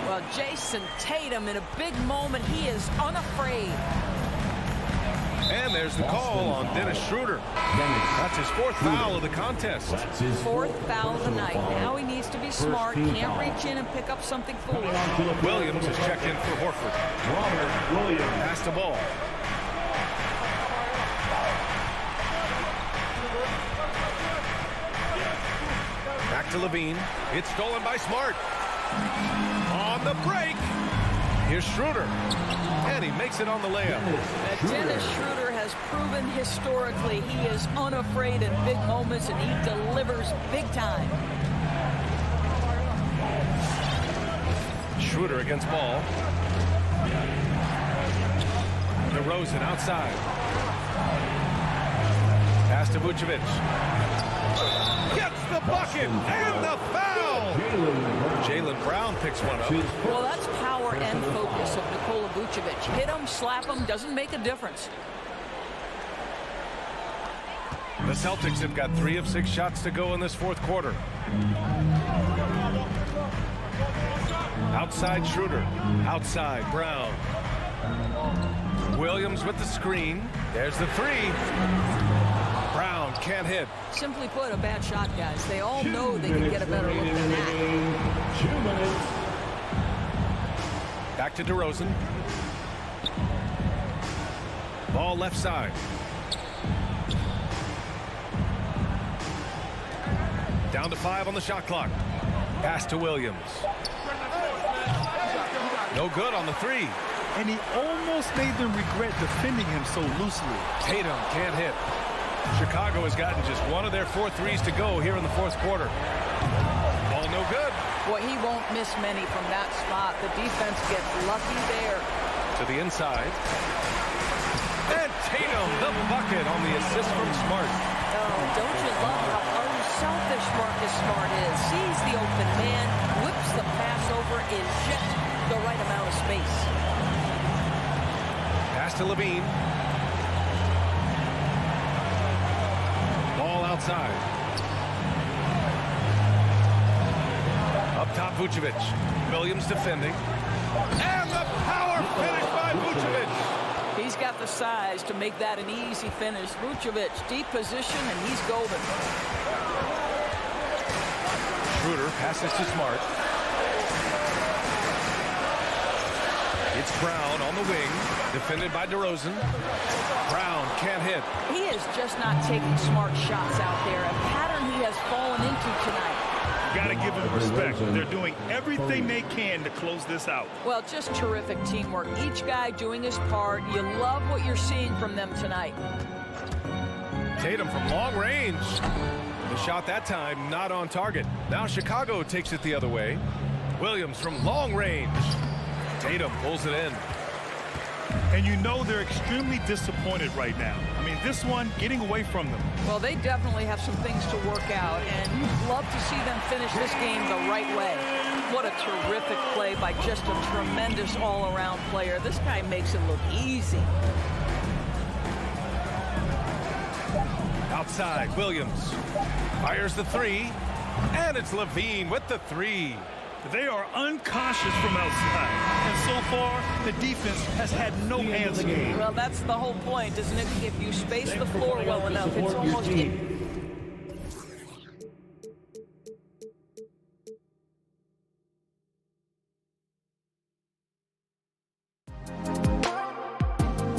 Well, Jason Tatum in a big moment. He is unafraid. And there's the call on Dennis Schroeder. That's his fourth foul of the contest. Fourth foul of the night. Now he needs to be smart. Can't reach in and pick up something foolish. Williams is checked in for Horford. Pass the ball. Back to Levine. It's stolen by Smart. On the break. Here's Schroeder. And he makes it on the layup. Dennis Schroeder has proven historically he is unafraid in big moments, and he delivers big time. Schroeder against ball. DeRozan outside. Pass to Vucevic. Gets the bucket and the foul. Jaylen Brown picks one up. Well, that's power and focus of Nikola Vucevic. Hit him, slap him, doesn't make a difference. The Celtics have got 3 of 6 shots to go in this fourth quarter. Outside Schroeder. Outside Brown. Williams with the screen. There's the 3. Brown can't hit. Simply put, a bad shot, guys. They all know they can get a better look than that. 2 minutes. Back to DeRozan. Ball left side. Down to 5 on the shot clock. Pass to Williams. No good on the 3. And he almost made them regret defending him so loosely. Tatum can't hit. Chicago has gotten just 1 of their 4 threes to go here in the fourth quarter. Ball no good. Boy, he won't miss many from that spot. The defense gets lucky there. To the inside. And Tatum, the bucket on the assist from Smart. Oh, don't you love how unselfish Marcus Smart is? Sees the open man, whips the pass over in just the right amount of space. Pass to Levine. Ball outside. Up top, Vucevic. Williams defending. And the power finish by Vucevic. He's got the size to make that an easy finish. Vucevic, deep position, and he's golden. Schroeder passes to Smart. It's Brown on the wing, defended by DeRozan. Brown can't hit. He is just not taking smart shots out there, a pattern he has fallen into tonight. Got to give them respect. They're doing everything they can to close this out. Well, just terrific teamwork. Each guy doing his part. You love what you're seeing from them tonight. Tatum from long range. The shot that time not on target. Now Chicago takes it the other way. Williams from long range. Tatum pulls it in. And you know they're extremely disappointed right now. I mean, this one getting away from them. Well, they definitely have some things to work out, and you'd love to see them finish this game the right way. What a terrific play by just a tremendous all-around player. This guy makes it look easy. Outside, Williams fires the 3, and it's Levine with the 3. They are uncautious from outside, and so far the defense has had no answer. Well, that's the whole point, isn't it? If you space the floor well enough, it's almost